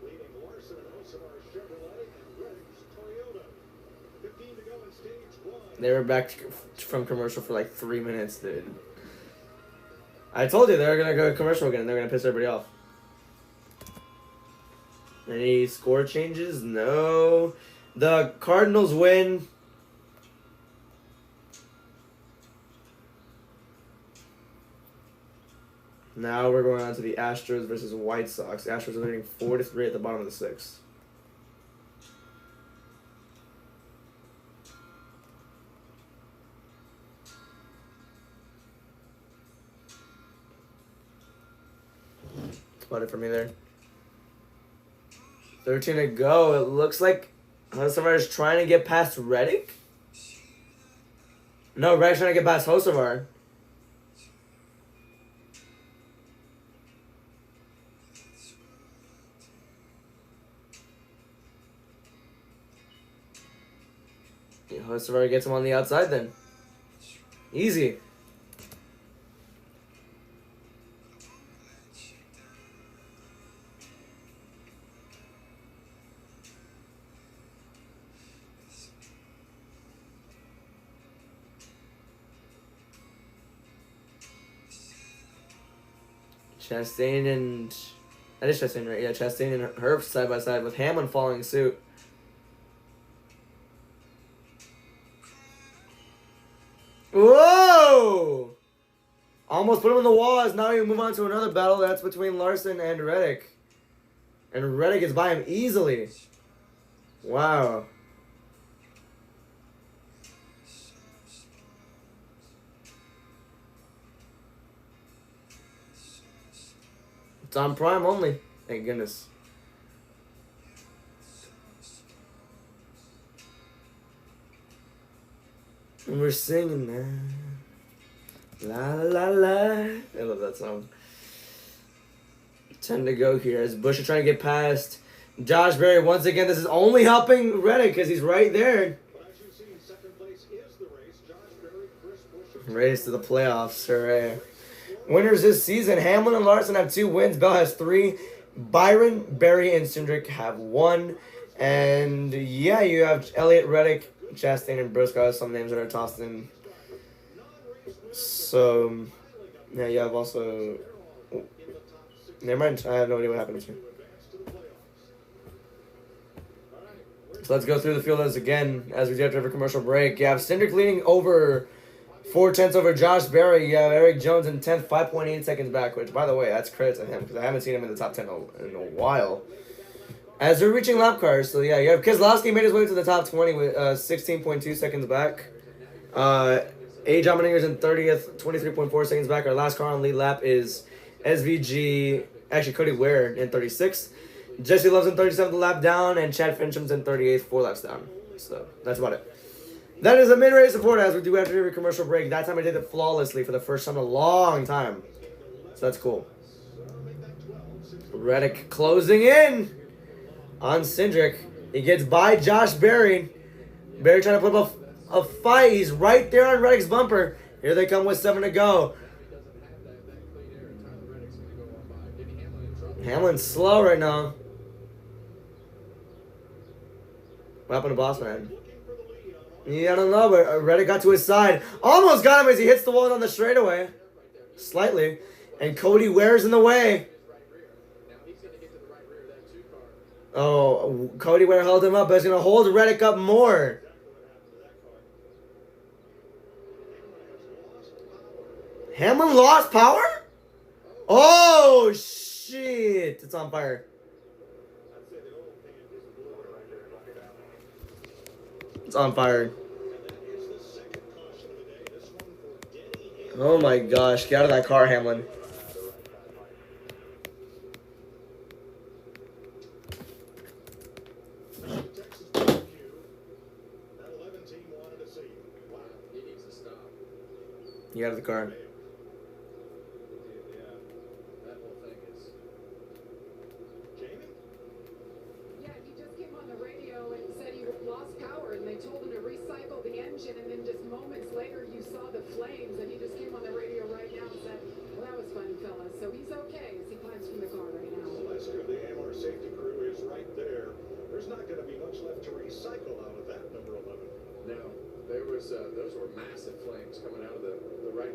leading Larson and Hocevar Chevrolet and Reddick's Toyota. 15 to go in stage 1. They were back from commercial for like 3 minutes, dude. I told you they were gonna go to commercial again. They're gonna piss everybody off. Any score changes? No. The Cardinals win. Now we're going on to the Astros versus White Sox. The Astros are winning 4-3 at the bottom of the 6th. That's about it for me there. 13 to go. It looks like Hocevar is trying to get past Reddick. No, Reddick's trying to get past Hocevar. Hocevar gets him on the outside then. Easy. Chastain and... That is Chastain, right? Yeah, Chastain and Herb side by side with Hamlin following suit. Whoa! Almost put him in the wall as now we move on to another battle that's between Larson and Reddick. And Reddick is by him easily. Wow. It's on Prime only. Thank goodness. And we're singing now. La la la. I love that song. 10 to go here as Bush is trying to get past Josh Berry. Once again, this is only helping Reddick because he's right there. Race to the playoffs. Hooray. Winners this season, Hamlin and Larson have 2 wins. Bell has 3. Byron, Berry, and Cindric have 1. And yeah, you have Elliott, Reddick, Chastain, and Briscoe. Some names that are tossed in. So, yeah, you have also... Oh, never mind. I have no idea what happened here. So let's go through the field again as we get after a commercial break. You have Cindric leading over 4/10 over Josh Berry. You have Eric Jones in 10th, 5.8 seconds back, which, by the way, that's credit to him because I haven't seen him in the top 10 in a while. As they're reaching lap cars, so yeah, you have Keselowski made his way to the top 20 with 16.2 seconds back. A. John Menninger's in 30th, 23.4 seconds back. Our last car on lead lap is SVG, actually Cody Ware in 36th. Jesse Love's in 37th lap down, and Chad Fincham's in 38th, 4 laps down. So that's about it. That is a mid-race report as we do after every commercial break. That time I did it flawlessly for the first time in a long time. So that's cool. Reddick closing in on Cindric. He gets by Josh Berry. Berry trying to put up a fight. He's right there on Reddick's bumper. Here they come with 7 to go. Hamlin's slow right now. What happened to Boss Man? Yeah, I don't know, but Reddick got to his side. Almost got him as he hits the wall on the straightaway. Slightly. And Cody Ware's in the way. Oh, Cody Ware held him up, but he's going to hold Reddick up more. Hamlin lost power? Oh, shit. It's on fire. It's on fire. Oh my gosh. Get out of that car, Hamlin. Get out of the car.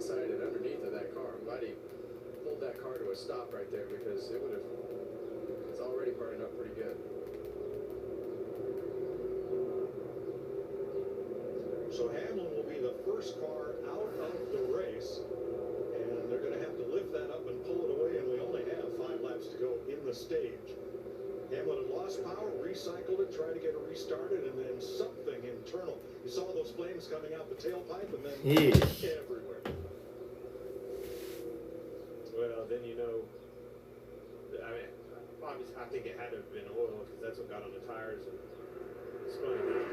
inside and underneath of that car. I'm glad he pulled that car to a stop right there because it would have. It's already burning up pretty good. So Hamlin will be the first car out of the race, and they're going to have to lift that up and pull it away, and we only have 5 laps to go in the stage. Hamlin had lost power, recycled it, tried to get it restarted, and then something internal. You saw those flames coming out the tailpipe, and then everywhere. Well, then you know, I mean, obviously, I think it had to have been oil because that's what got on the tires and spun it out.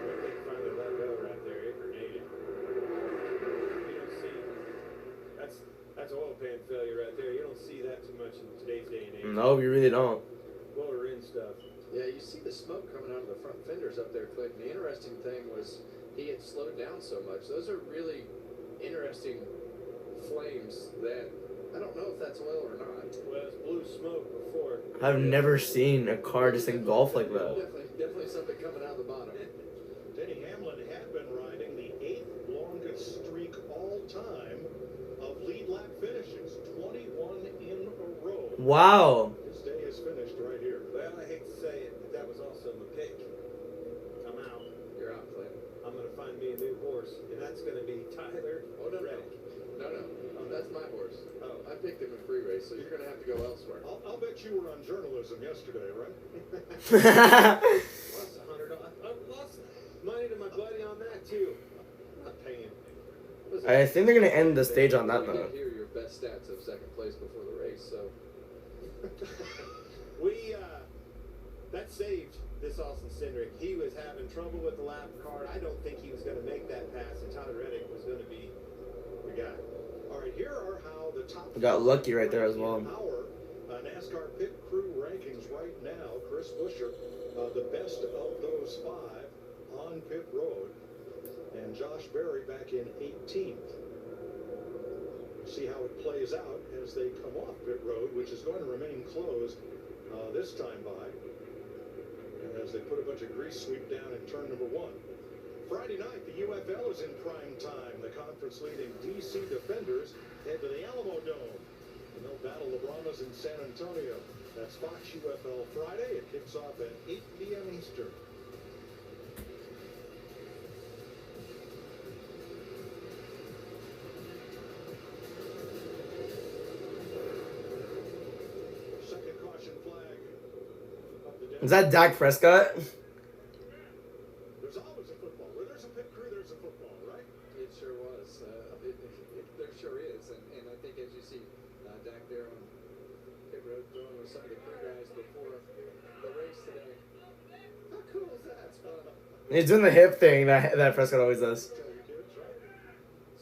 When they finally let go right there, it grenaded. You don't see, that's oil pan failure right there. You don't see that too much in today's day and age. No, you really don't. Blower in stuff. Yeah, you see the smoke coming out of the front fenders up there, Clint. And the interesting thing was he had slowed down so much. Those are really interesting flames that I don't know if that's oil or not. Well, it's blue smoke before. I've never seen a car just engulf like that. Definitely something coming out of the bottom. Denny Hamlin had been riding the 8th longest streak all time of lead lap finishes, 21 in a row. Wow. His day is finished right here. Well, I hate to say it, but that was also my pick. I'm out. You're out, Clint. I'm going to find me a new horse, and that's going to be Tyler Reddick. No. That's my horse. Oh, I picked him in free race, so you're going to have to go elsewhere. I'll bet you were on journalism yesterday, right? Lost $100. I lost money to my buddy on that, too. I'm not paying. Listen, I think they're gonna end the stage on that We note. did hear your best stats of second place before the race, so. That saved this Austin Cindric. He was having trouble with the lap card. I don't think he was going to make that pass, and Tyler Reddick was going to be the guy. All right, here are how the top. Got lucky right there as well. Our NASCAR pit crew rankings right now. Chris Buescher, the best of those 5 on pit road, and Josh Berry back in 18th. See how it plays out as they come off pit road, which is going to remain closed this time by, as they put a bunch of grease sweep down in turn number 1. Friday night, the UFL is in prime time. The conference-leading DC Defenders head to the Alamo Dome, and they'll battle the Brahmas in San Antonio. That's Fox UFL Friday. It kicks off at 8 p.m. Eastern. Second caution flag. Is that Dak Prescott? There's always a football. Where there's a pit crew, there's a football, right? It sure was. There sure is. And I think as you see Dak there on pit road throwing with some of the crew guys before the race today. How cool is that? He's doing the hip thing that Prescott always does.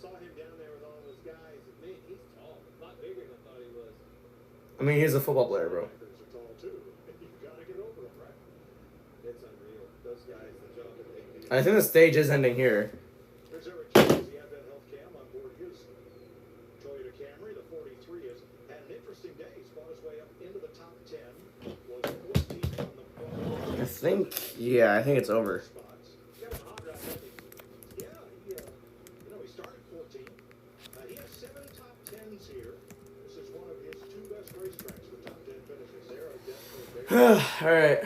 Saw him down there with all those guys. Man, he's tall. A lot bigger than I thought he was. I mean, he's a football player, bro. Are tall too. You gotta get over them, right? It's unreal. Those guys, the job that they do. I think the stage is ending here. There's Eric Jones. He had that health cam on board his Toyota Camry. The 43 has had an interesting day. He's fought his way up into the top 10. Was 14th on the I think it's over. spots. Yeah, he started 14th. He has 7 top 10s here. This is one of his 2 best racetracks for top 10 finishes. There are definitely very All right.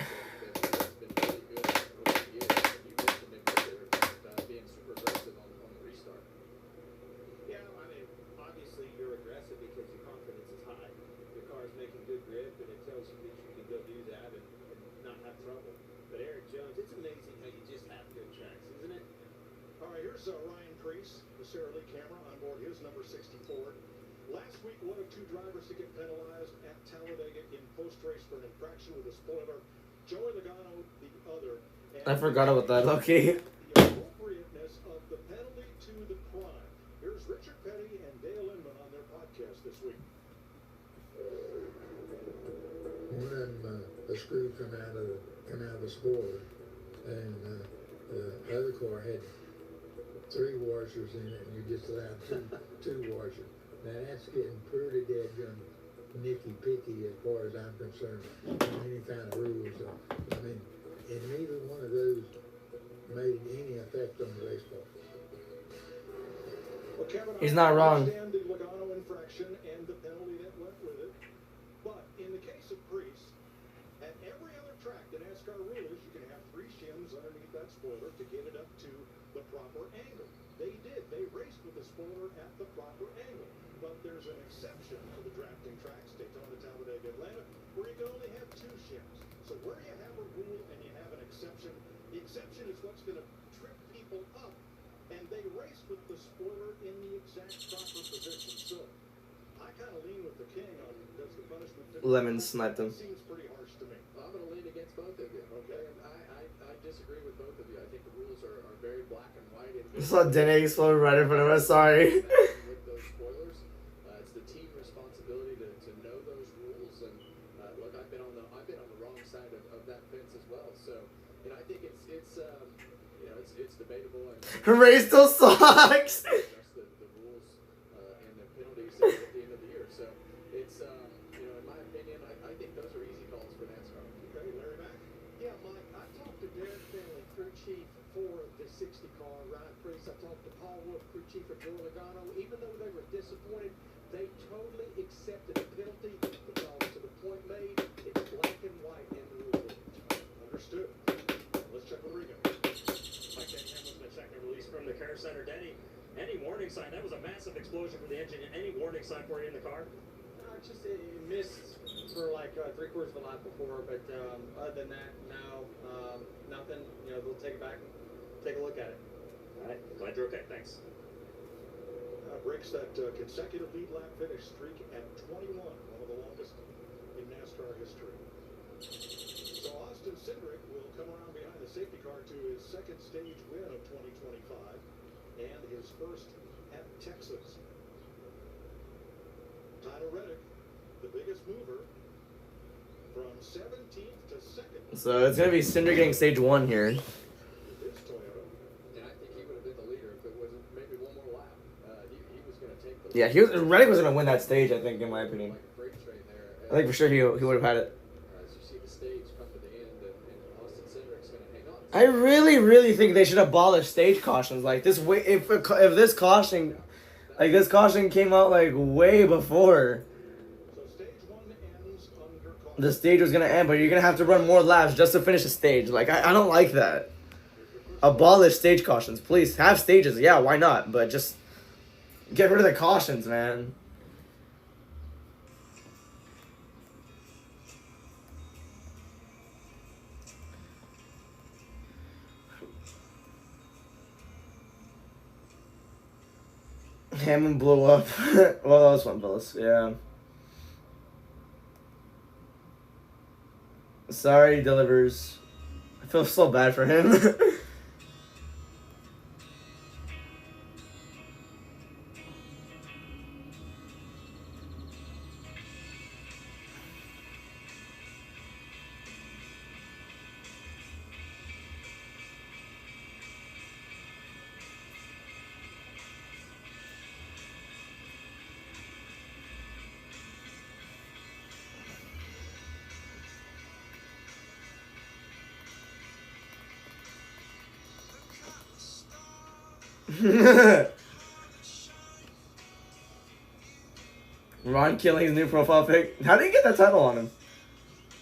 been really good over the years. You mentioned it there, being super aggressive on the restart. Yeah, I mean, obviously you're aggressive because your confidence is high. Your car's making good grip, and it tells you that you can go do that and not have trouble. But Eric Jones, it's amazing how you just have good tracks, isn't it? All right, here's Ryan Preece, the Sara Lee camera on board his number 64. Last week, one of 2 drivers to get penalized at Talladega in post-race for an infraction with a spoiler. Joey Logano, the other. And I forgot about that. Okay. the appropriateness of the penalty to the crime. Here's Richard Petty and Dale Inman on their podcast this week. One of them, a screw come out of the spoiler, and the other car had 3 washers in it, and you just allowed two washers. Now that's getting pretty dead gun nicky-picky as far as I'm concerned, on any kind of rules. I mean, and neither one of those made any effect on the baseball. Well, Kevin, He's not wrong. I understand the Logano infraction and the penalty that went with it. But in the case of Priest, at every other track, the NASCAR rule is you can have 3 shims underneath that spoiler to get it up to the proper angle. They did. They raced with the spoiler at the proper angle. But there's an exception to the drafting tracks, Daytona, Talladega, Atlanta, where you can only have 2 shims. So where you have a rule and you have an exception, the exception is what's going to trip people up. And they raced with the spoiler in the exact proper position. So I kind of lean with the king on does the punishment fit? Lemon sniped him. Seems pretty harsh to me. I'm going to lean against both of you. Okay, I disagree with both of you. I think the rules are very black and white. I saw Denny explode right in front of us. Sorry. With those spoilers, it's the team responsibility to know those rules. And look, I've been on the wrong side of that fence as well. So I think it's debatable. And Ray still sucks. the rules and the penalties at the end of the year. So it's in my opinion, I think those are easy calls for NASCAR. Okay, Larry Mack. Yeah, Mike, I talked to Derek Finley, crew chief for the 60 car, Ryan Priest. I talked to Paul Wolf, crew chief for Joe Logano. Even though they were disappointed, they totally accepted the penalty because to the point made, it's black and white in the rule book. Understood. Let's check with Rigo. Mike Denny Hamilton, a check and release from the care center. Denny, any warning sign? That was a massive explosion for the engine. Any warning sign for you in the car? Just it missed for like 3/4 of a lap before, but other than that, no, nothing. They'll take it back and take a look at it. All right, glad you're okay. Thanks. Breaks that consecutive lead lap finish streak at 21, one of the longest in NASCAR history. So Austin Cindric will come around behind the safety car to his second stage win of 2025 and his first at Texas. Tyler Reddick, the biggest mover, from 17th to 2nd. So it's gonna be Cinder getting stage 1 here. With his Toyota. And I think he would have been the leader if it wasn't maybe one more lap. He was going to take the Yeah, Reddick was gonna win that stage, I think, in my opinion. like a freight train there. I think for sure he would have had it. As you see the stage come to the end, and Austin Cindric's going to hang on. I really think they should abolish stage cautions. Like this way, if this caution, like this caution came out like way before So stage 1 ends under caution. the stage was gonna end, but you're gonna have to run more laps just to finish a stage. Like I don't like that. Abolish stage cautions, please. Have stages, yeah, why not? But just get rid of the cautions, man. Hammond blew up. Well, that was fun, fellas. Yeah. Sorry, delivers. I feel so bad for him. Ron Killing's new profile pic. How did he get that title on him?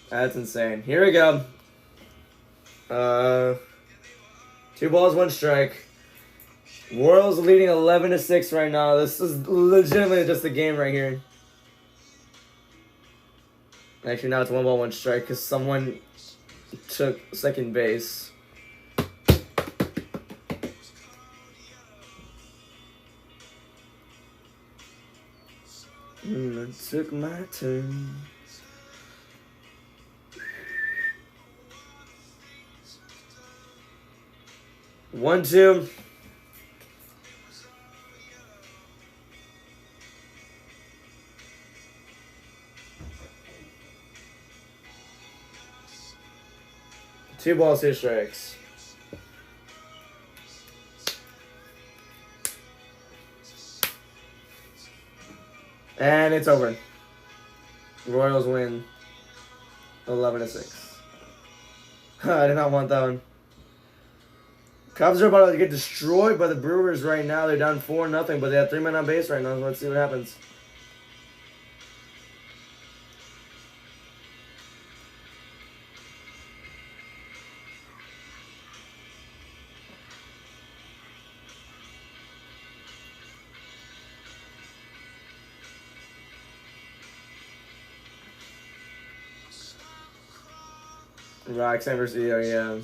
That's insane. Here we go. 2 balls, 1 strike. Royals leading 11-6 right now. This is legitimately just a game right here. Actually, now it's 1 ball, 1 strike because someone took second base. I took my turn. One, two. Two balls, 2 strikes. And it's over. Royals win 11-6. I did not want that one. Cubs are about to get destroyed by the Brewers right now. They're down 4-0, but they have 3 men on base right now. Let's see what happens. Roxanne versus EO, yeah.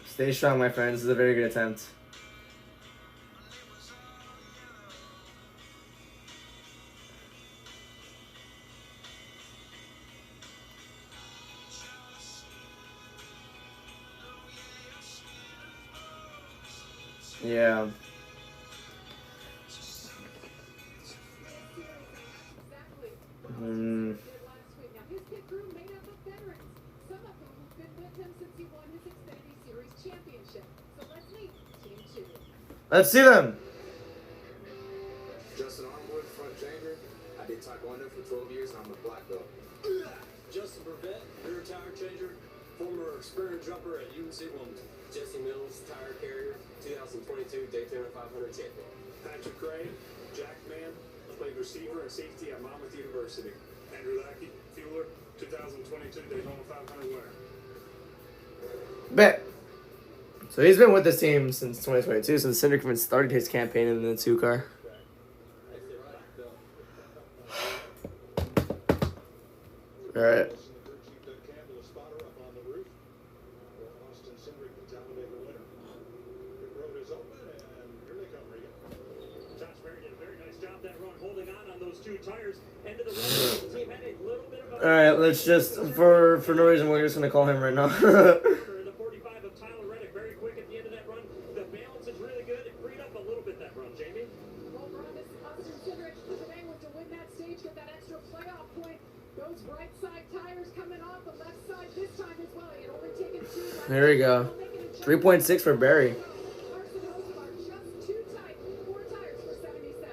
Stay strong, my friends. This is a very good attempt. Yeah. Exactly. Mm. Did last week. Now his pit crew made up of veterans, some of whom have been with him since he won his Xfinity Series championship. So let's meet Team 2. Let's see them. Justin Armwood, front changer. I did Taekwondo for 12 years and I'm a black belt. Justin Burvett, rear tire changer, former sprinter jumper at UNC Wilmington. Jesse Mills, tire carrier, 2022 Daytona 500 champion. Patrick Gray, Jackman, played receiver and safety at Monmouth University. Andrew Lackey, fueler, 2022 Daytona 500 winner. Bet. So he's been with this team since 2022, so the Syndicate started his campaign in the 2 car. All right. All right, let's just for no reason we're just gonna call him right now. The 45 of Tyler Reddick, very quick at the end of that run. The balance is really good. It freed up a little bit that run, Jamie. Well, Brandis, Austin Cindric today was to win that stage, get that extra playoff point. Those right side tires coming off the left side this time as well. It only taken 2 laps. There we go. 3.6 for Barry. Carson Hocevar just too tight. 4 tires for 77.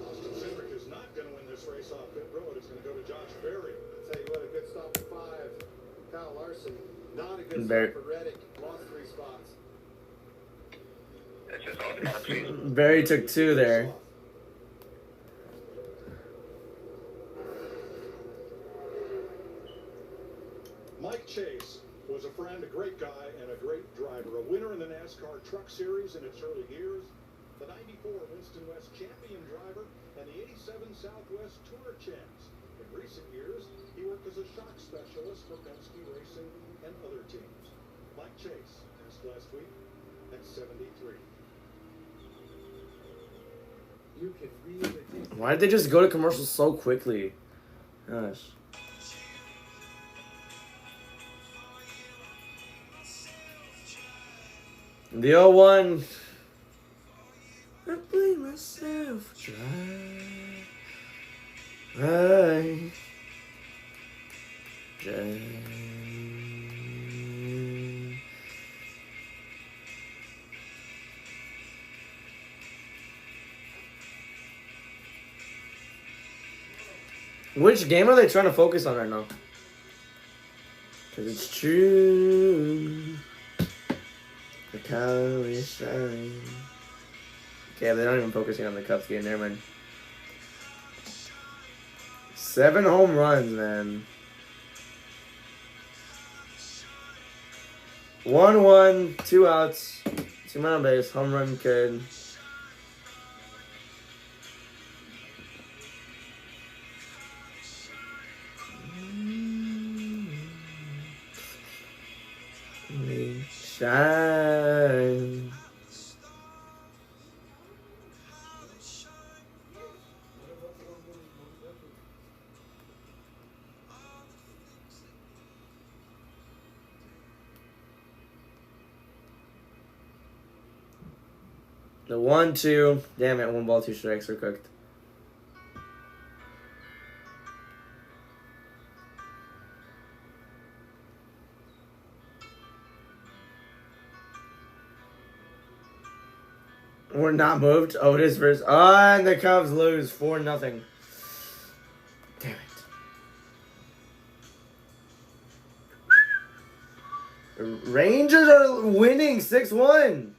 Austin Cindric is not going to win this race off pit road. It's going to go to Josh Berry. Tell you what, a good stop for 5. Kyle Larson, not a good Barry. stop for Reddick. Lost 3 spots. Barry took 2 there. Mike Chase was a friend, a great guy, and a great driver. A winner in the NASCAR Truck Series in its early years, the 94 Winston West champion driver, and the 87 Southwest Tour champs. In recent years, he worked as a shock specialist for Penske Racing and other teams. Mike Chase passed last week at 73. You can really take Why did they just go to commercials so quickly? Gosh. The 01. I blame myself. Drive. Which game are they trying to focus on right now? Cause it's true. The color is shine. Okay, they're not even focusing on the Cubs game. Never mind. 7 home runs, man. 1-1, 2 outs, 2 men on base, home run kid. Shine. The 1-2. Damn it, 1 ball, 2 strikes are cooked. We're not moved. Otis versus. Oh, and the Cubs lose 4-0. Damn it. Rangers are winning 6-1.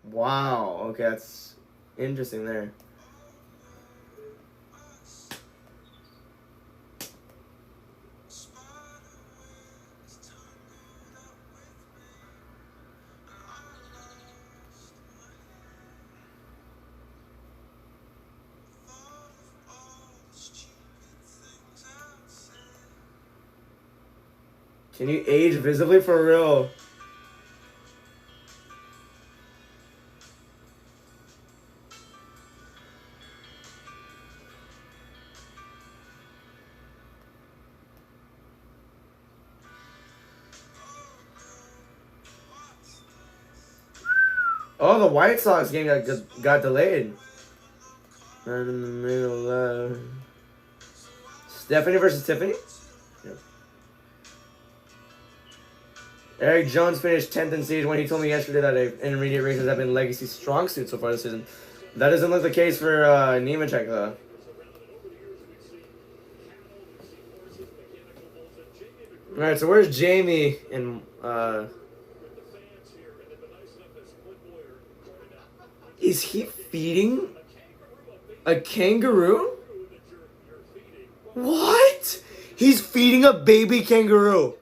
Wow. Okay, that's interesting there. Can you age visibly for real? Oh, the White Sox game got delayed. Right in the middle. Stephanie versus Tiffany? Yep. Eric Jones finished 10th in seed when he told me yesterday that intermediate races have been Legacy's strong suit so far this season. That doesn't look the case for Nemechek, though. Alright, so where's Jamie and is he feeding a kangaroo? What? He's feeding a baby kangaroo.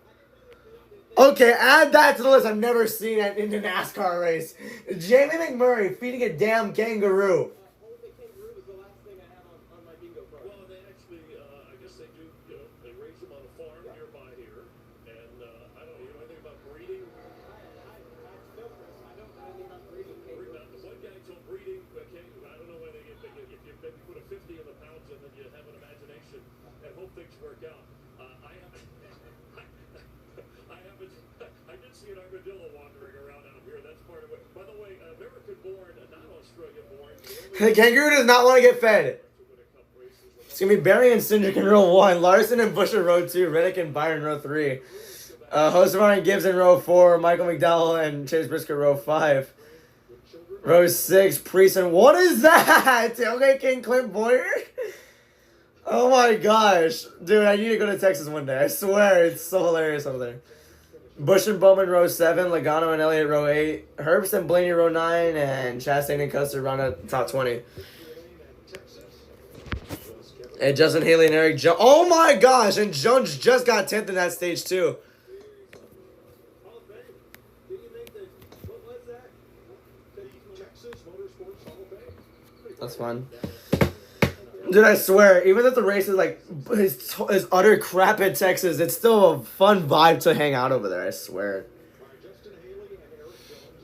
Okay, add that to the list. I've never seen it in a NASCAR race. Jamie McMurray feeding a damn kangaroo. Well, they actually, I guess they do, they raise them on a farm nearby here. And I don't know, you know anything about breeding? I don't know anything about breeding. The one guy told breeding, I don't know when they get, if you maybe put a 50 in the pounds and then you have an imagination and hope things work out. I did see an armadillo wandering around out here. That's part of it. By the way, American-born, not Australian-born. The kangaroo does not want to get fed. It's going to be Barry and Cindric in row 1. Larson and Bush in row 2. Reddick and Byron row 3. Hosevar and Gibbs in row 4. Michael McDowell and Chase Briscoe row 5. Row 6. Priest and... What is that? Tailgate King Clint Boyer? Oh my gosh. Dude, I need to go to Texas one day. I swear, it's so hilarious over there. Bush and Bowman row 7, Logano and Elliott row 8, Herbst and Blaney row 9, and Chastain and Custer round out top 20. And Justin Haley and Eric Jones. Oh my gosh! And Jones just got 10th in that stage too. That's fun. Dude, I swear, even if the race is like is utter crap in Texas, it's still a fun vibe to hang out over there. I swear.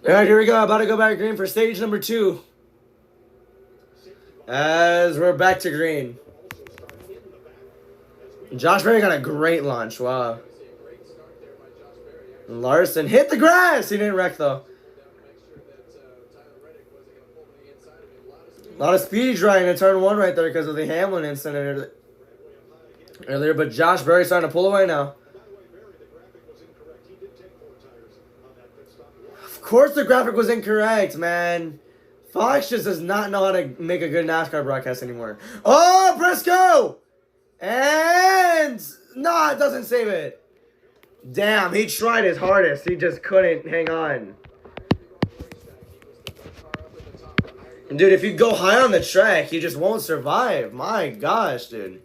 All right, here we go. About to go back green for stage number 2. As we're back to green. Josh Berry got a great launch. Wow. Larson hit the grass. He didn't wreck though. A lot of speed drying in turn 1 right there because of the Hamlin incident earlier. But Josh Berry starting to pull away now. Of course the graphic was incorrect, man. Fox just does not know how to make a good NASCAR broadcast anymore. Oh, Briscoe! And... Nah, it doesn't save it. Damn, he tried his hardest. He just couldn't hang on. Dude, if you go high on the track, you just won't survive. My gosh, dude.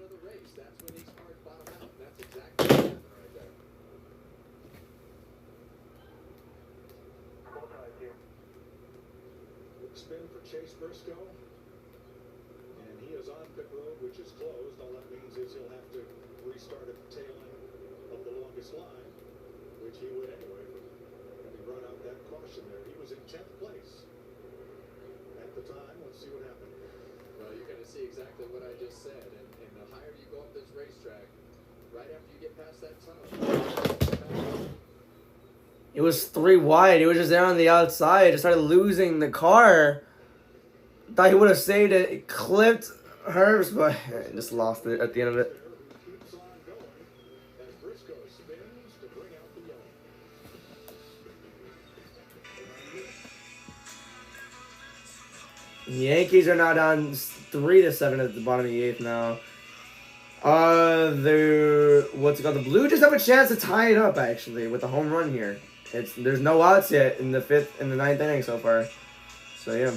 Spin for Chase Briscoe. And he is on pit road, which is closed. All that means is he'll have to restart at the tail end of the longest line, which he would anyway, having run out that caution there. He was in 10th place. At the time, let's see what happened. Well, you're going to see exactly what I just said. And the higher you go up this racetrack, right after you get past that tunnel. It was 3 wide. He was just there on the outside. Just started losing the car. Thought he would have saved it. It clipped Herbst, but just lost it at the end of it. Keeps on going as Briscoe spins to bring out the yellow. Yankees are now down 3-7 at the bottom of the 8th now. What's it called? The Blue Jays have a chance to tie it up actually with a home run here. There's no outs yet in the 5th and the 9th inning so far. So yeah.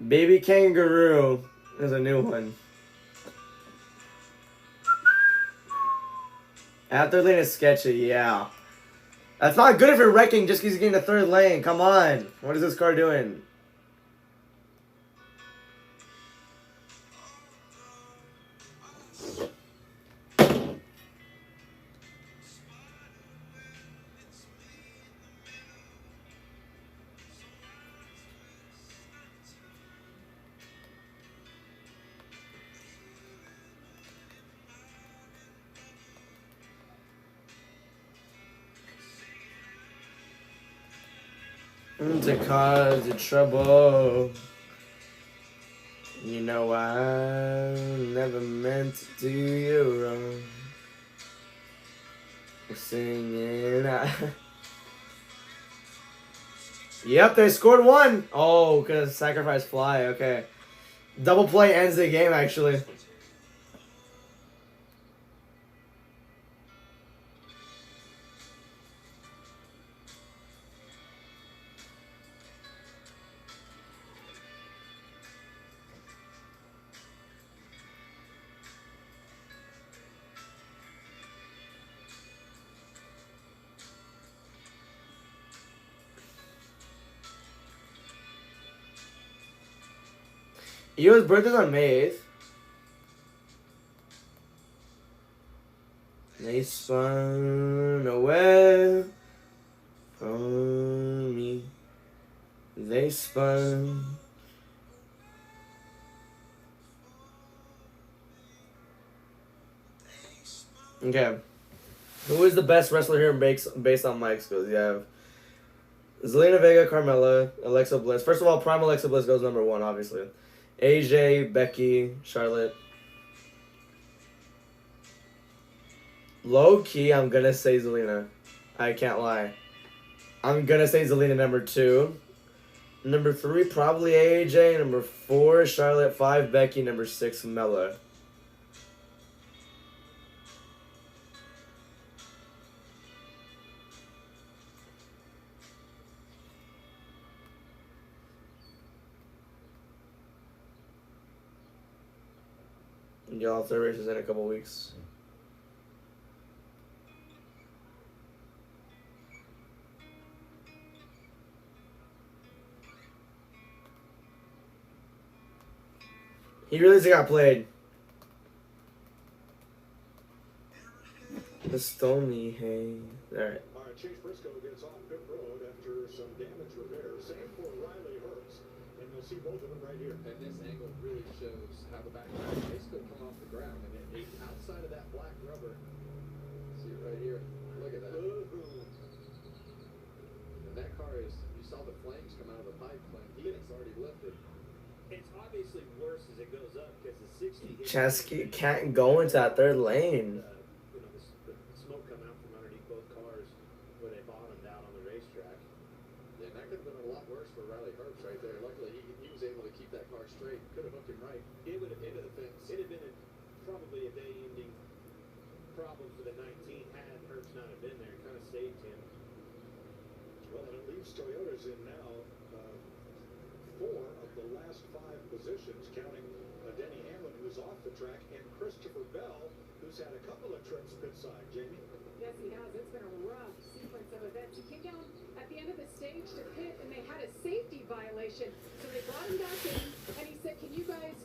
Baby Kangaroo is a new one. At third lane is sketchy, yeah. That's not good if you're wrecking just because he's getting the third lane. Come on. What is this car doing? To cause the trouble. You know I never meant to do you wrong. Singing. Yep, they scored one. Oh, because sacrifice fly. Okay. Double play ends the game, actually. Eo's birthday's on May 8th. They spun away from me. They spun. Okay. Who is the best wrestler here based on Mike's skills? You have Zelina Vega, Carmella, Alexa Bliss. First of all, Prime Alexa Bliss goes number 1, obviously. AJ, Becky, Charlotte. Low key, I'm gonna say Zelina. I can't lie. I'm gonna say Zelina number 2. Number 3, probably AJ. Number 4, Charlotte. 5, Becky. Number 6, Mella. Y'all, third race is in a couple weeks. He really got played. The Stony, hey. Alright. All right, Chase Briscoe gets off pit road after some damage repair. Same for Riley Hurts. And you'll see both of them right here. And this angle really shows how the back tire basically come off the ground. And outside of that black rubber, see it right here. Look at that. And that car is, you saw the flames come out of the pipe when it's already lifted. It's obviously worse as it goes up because the 60 Chesky can't go into that third lane. The smoke coming out from underneath both cars where they bottomed out on the racetrack. Yeah, and that could have been a lot worse for Riley Herbst right there. Luckily, he was able to keep that car straight. Could have hooked him right into the fence. It'd have been probably a day-ending problem for the 19 had Herbst not have been there. It kind of saved him. Well, and it leaves Toyota's in now 4 of the last 5 positions, counting Denny Hamlin, who's off the track, and Christopher Bell, who's had a couple of trips pit side. Jamie? Yes, he has. It's been a rough sequence of events. He came down at the end of the stage to pit, and they had a safety violation. So they brought him back in, and he said, can you guys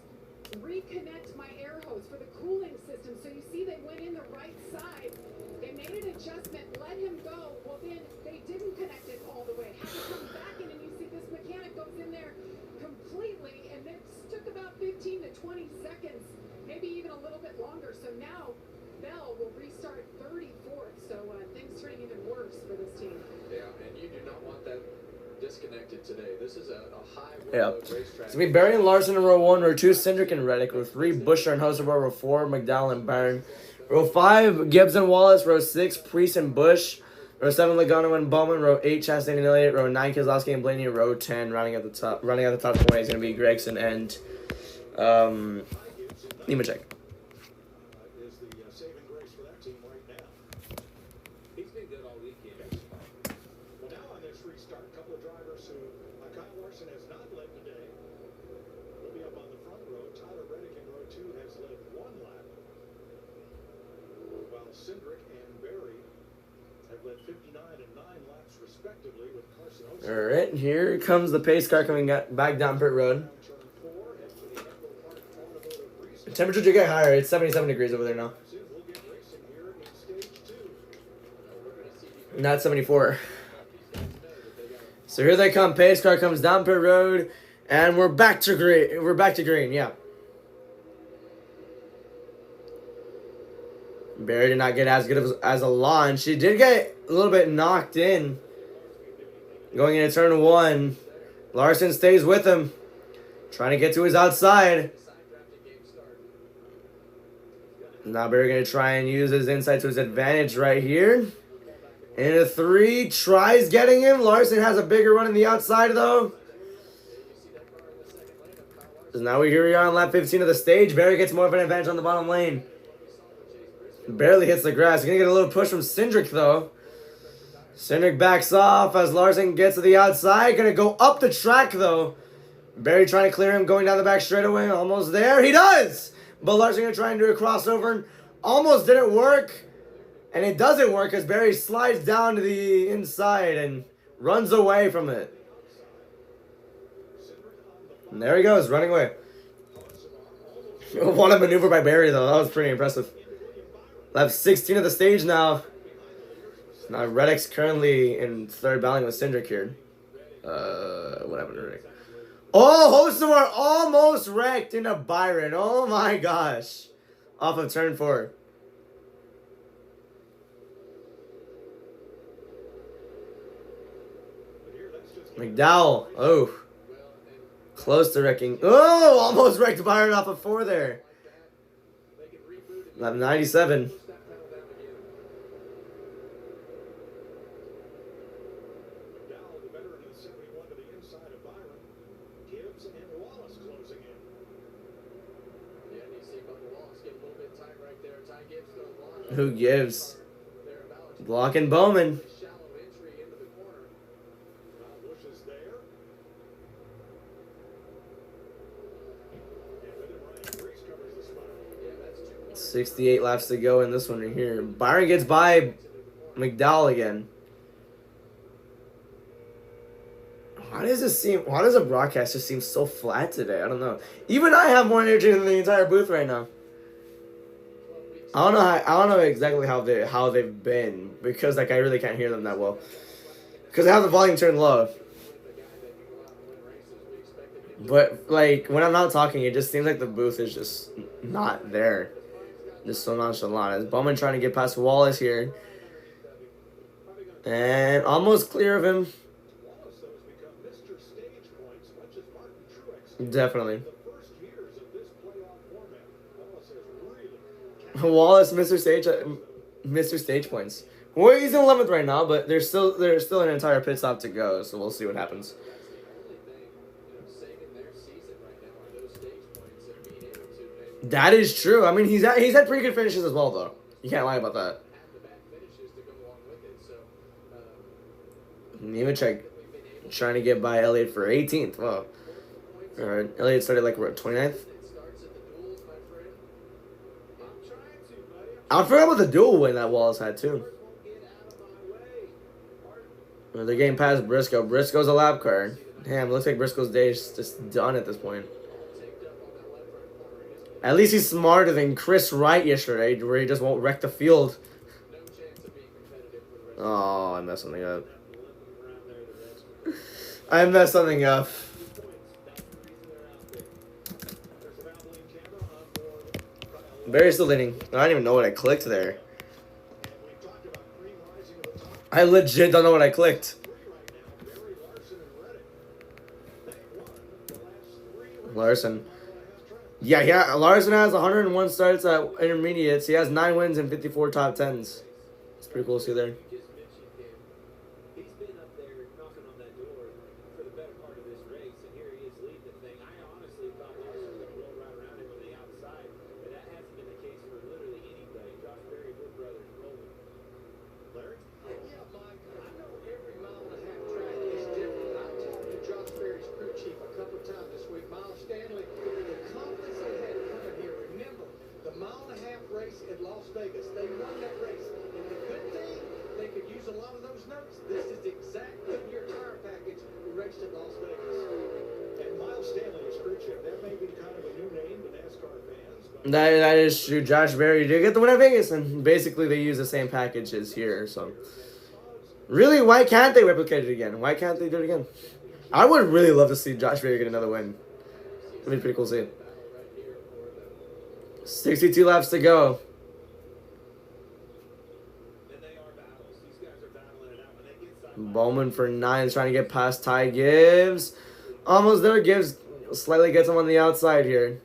reconnect my air hose for the cooling system? So you see they went in the right side. They made an adjustment, let him go. Well, then they didn't connect it all the way. Had to come back in, and you see this mechanic goes in there completely, and it took about 15 to 20 seconds, maybe even a little bit longer. So now Bell will restart 34th. So things turning even worse for this team. Yeah, and you do not want that disconnected today. This is a high Yeah. workload racetrack. It's going to be Barry and Larson in row 1, row 2, Cindric and Reddick, row 3, Busher and Hoser, row 4, McDowell and Byrne, Row 5, Gibbs and Wallace. Row 6, Priest and Bush. Row 7, Logano and Bowman. Row 8, Chastain and Elliott. Row 9, Keselowski and Blaney. Row 10, running at the top 20 is going to be Gregson and Nemechek. Is the saving grace for that team right now. He's been good all weekend. Well, now on this restart, a couple of drivers who Kyle Larson has not led today. He'll be up on the front row. Tyler Reddick in row 2 has led 1 lap, while Cindric and Berry have led 59 and 9 laps respectively, with Carson Hosen. All right, here comes the pace car coming back down pit road. The temperature did get higher. It's 77 degrees over there now. Not 74. So here they come. Pace car comes down pit road, and we're back to green. We're back to green. Yeah. Barry did not get as good as a launch. She did get a little bit knocked in going into turn 1. Larson stays with him, trying to get to his outside. Now Barry going to try and use his inside to his advantage right here. Into 3, tries getting him. Larson has a bigger run in the outside though. So now here we are on lap 15 of the stage. Barry gets more of an advantage on the bottom lane. Barely hits the grass. He's going to get a little push from Cindric though. Cindric backs off as Larson gets to the outside. Going to go up the track though. Barry trying to clear him, going down the back straightaway. Almost there. He does! But Larson going to try and do a crossover. Almost didn't work. And it doesn't work as Barry slides down to the inside and runs away from it. And there he goes, running away. What a maneuver by Barry, though. That was pretty impressive. Lap 16 of the stage now. Now Reddick's currently in third, battling with Cindric here. What happened to Reddick? Oh, Hocevar almost wrecked into Byron. Oh my gosh. Off of turn 4. McDowell. Oh. Close to wrecking. Oh, almost wrecked Byron off of 4 there. Lap 97. Who gives? Blocking Bowman. Bush is there. 68 laps to go in this one right here. Byron gets by McDowell again. Why does the broadcast just seem so flat today? I don't know. Even I have more energy than the entire booth right now. I don't know exactly how they've been, because like I really can't hear them that well. Because I have the volume turned low. But like when I'm not talking, it just seems like the booth is just not there. Just so nonchalant. As Bowman trying to get past Wallace here. And almost clear of him. Definitely. Wallace, Mr. Stage points. Well, he's in 11th right now, but there's still an entire pit stop to go, so we'll see what happens. That is true. I mean, he's had pretty good finishes as well, though. You can't lie about that. Nemechek trying to get by Elliott for 18th. Wow. Alright, Elliott started like what, 29th? I forgot about the dual win that Wallace had too. They're getting past Briscoe. Briscoe's a lap car. Damn, looks like Briscoe's day is just done at this point. At least he's smarter than Chris Wright yesterday, where he just won't wreck the field. Oh, I messed something up. I messed something up. Barry's still leading. I don't even know what I clicked there. I legit don't know what I clicked. Larson. Yeah. Larson has 101 starts at intermediates. He has 9 wins and 54 top 10s. It's pretty cool to see there. You just mentioned him. He's been up there knocking on that door for the better part of this race, and here he is leading the thing. I honestly thought Larson was going to roll right around him on the outside, but that hasn't been the case for literally anybody. Josh Berry, good brother, rolling. Larry? Yeah, Mike, I know every mile-and-a-half track is different. I talked to Josh Berry's crew chief a couple times this week, Miles Stanley. The confidence they had coming here. Remember, the mile-and-a-half race at Las Vegas, they won that race. And the good thing, they could use a lot of those notes. This is exactly your tire package we raced at Las Vegas. And Miles Stanley is crew chief. That may be kind of a new name to NASCAR fans, but That is true. Josh Berry did get the win at Vegas, and basically they use the same packages here. So, really, why can't they replicate it again? Why can't they do it again? I would really love to see Josh Berry get another win. That'd be pretty cool to see. 62 laps to go. And they are battles. These guys are battling it out. When they get side Bowman for 9 is trying to get past Ty Gibbs. Almost there. Gibbs slightly gets him on the outside here.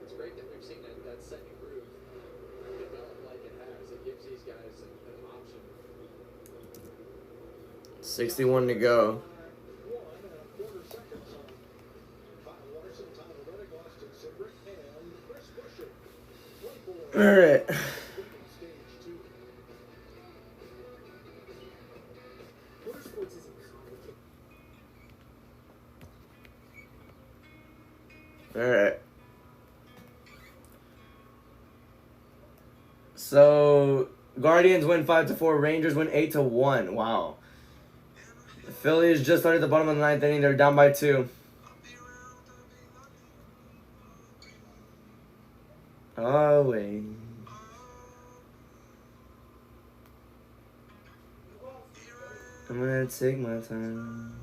It's great that we've seen that second groove develop like it has. It gives these guys an option. 61 to go. 1.25 seconds on Kyle Larson, Tyler Reddick, Austin Cindric, and Chris Buescher. 24 All right. stage 2. Motorsports isn't complicated. All right. So Guardians win 5-4. Rangers win 8-1. Wow. The Phillies just started the bottom of the 9th inning. They're down by 2. Oh wait. I'm gonna take my time.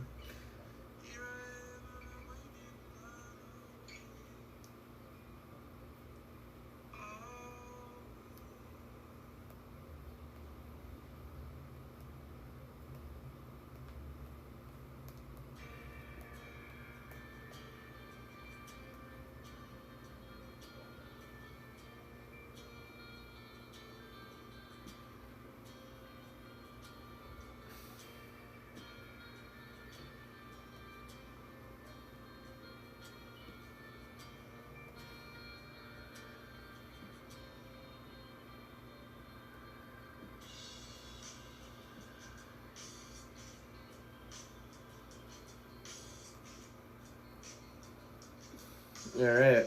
All right.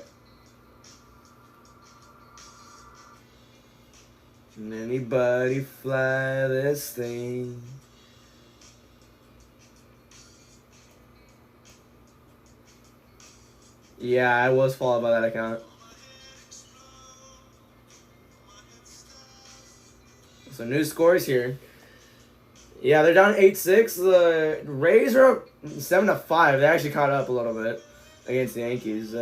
Can anybody fly this thing? Yeah, I was followed by that account. So new scores here. Yeah, they're down 8-6. The Rays are up 7-5. They actually caught up a little bit against the Yankees.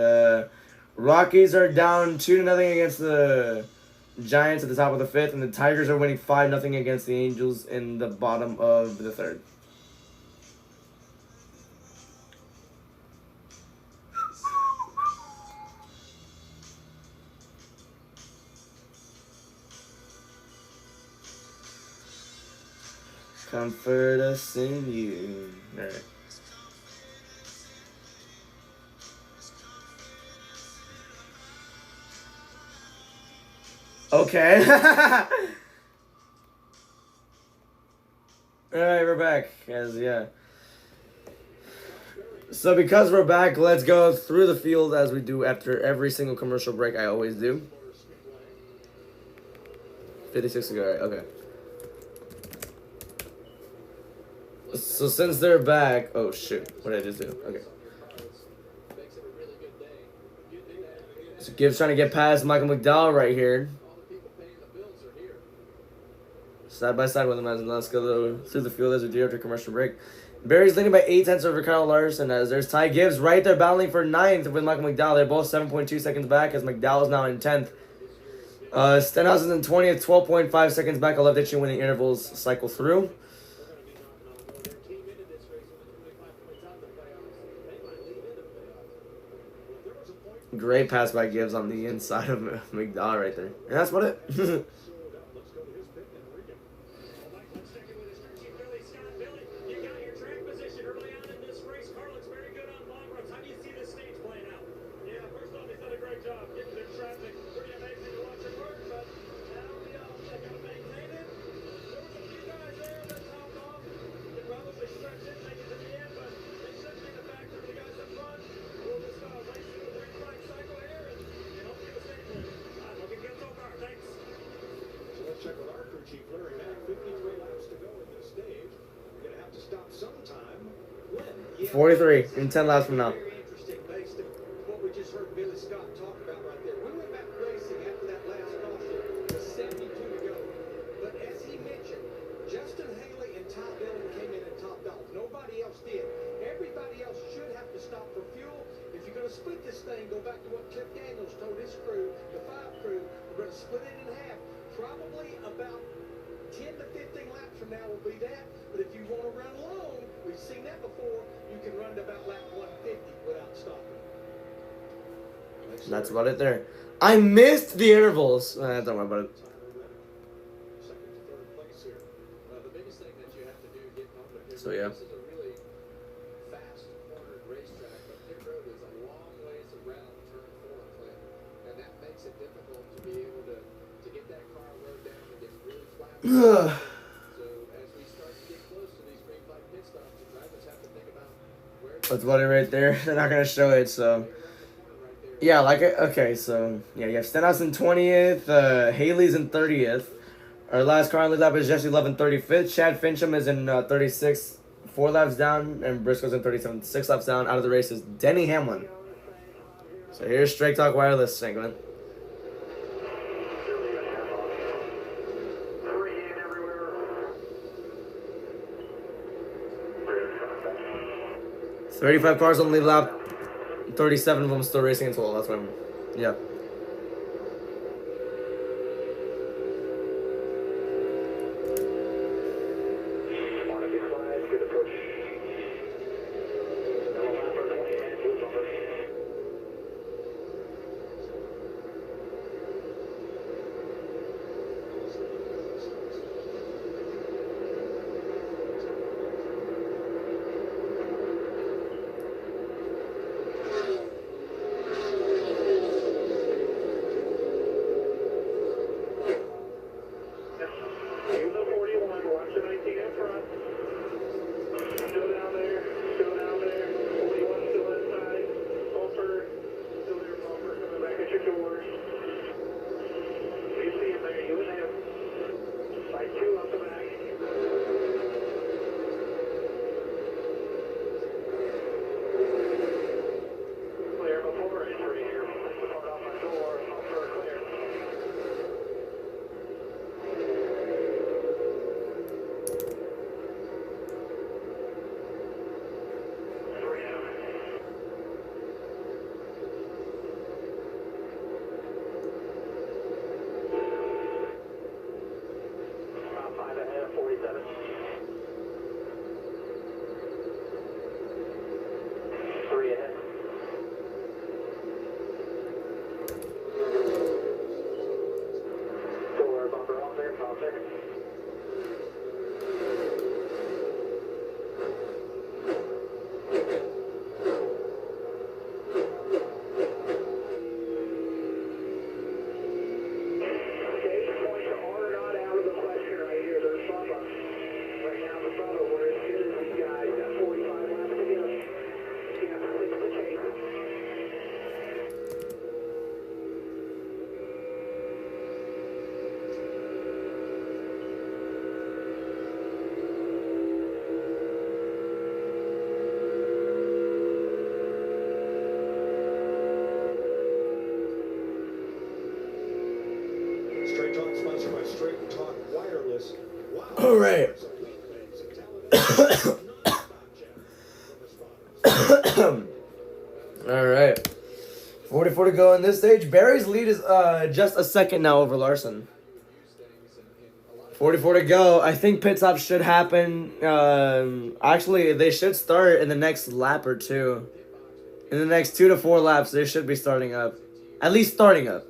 Rockies are down 2-0 against the Giants at the top of the 5th, and the Tigers are winning 5-0 against the Angels in the bottom of the 3rd. Comfort us in you. All right. Okay. Alright, we're back. Yeah. So because we're back, let's go through the field as we do after every single commercial break. I always do. 56 to go, right? Okay. So since they're back, oh shoot, what did I just do? Okay. So Gibbs trying to get past Michael McDowell right here. Side by side with him as let's go through the field as we do after commercial break. Barry's leading by 8 tenths over Kyle Larson as there's Ty Gibbs right there battling for 9th with Michael McDowell. They're both 7.2 seconds back as McDowell is now in 10th. Stenhousen's in 20th, 12.5 seconds back. I'll let that you winning intervals cycle through. Great pass by Gibbs on the inside of McDowell right there. And that's about it. Let's go to his pick and read it. Well, Mike, let's check in with his crew chief, Billy Scott. Billy, you got your track position early on in this race. Car looks very good on long runs. How do you see this stage playing out? Yeah, first off, he's done a great job getting through traffic. Pretty amazing to watch him work, but now they gotta maintain it. There was a few guys there that held off. They probably stretch it, make it to the end, but they shouldn't be the factor for the guys up front. We'll just race through the green flag cycle here and hope to get a stage win. Looking good so far. Thanks. So let's check with our crew chief, Larry Mack. 53 laps to go in this stage. We're going to have to stop sometime. When? 43 in 10 laps from now. Very interesting based on what we just heard Billy Scott talk about right there. We went back racing after that last caution with 72 to go. But as he mentioned, Justin Haley and Ty Dillon came in and topped off. Nobody else did. Everybody else should have to stop for fuel. If you're going to split this thing, go back to what Cliff Daniels told his crew, the 5 crew. We're going to split it in half. Probably about 10 to 15 laps from now will be that. But if you want to run long, we've seen that before, you can run to about lap 150 without stopping. That's about it there. I missed the intervals. Don't worry about it. Second to third place here. The biggest thing that you have to do getting on the pit So, road, yeah. this is a really fast cornered racetrack, but pit road is a long ways around turn 4, Clint, and that makes it difficult to be able to get that car rode down and get really flat. So as we start to get close to these green flag pit stops, the drivers have to think about where That's about it right there. They're not gonna show it, so yeah, okay, so yeah, you have Stenhouse in 20th, Haley's in 30th. Our last car on the lap is Jesse Love in 35th. Chad Fincham is in 36th, 4 laps down, and Briscoe's in 37th, 6 laps down. Out of the race is Denny Hamlin. So here's Straight Talk Wireless segment. $35 cars on the lead lap. 37 of them still racing in total. That's what I'm. Yeah. Straight Talk sponsored by Straight Talk Wireless. Wow. All right. All right. 44 to go in this stage. Barry's lead is just a second now over Larson. 44 to go. I think pit stops should happen. Actually, they should start in the next lap or two. In the next 2 to 4 laps, they should be starting up. At least starting up.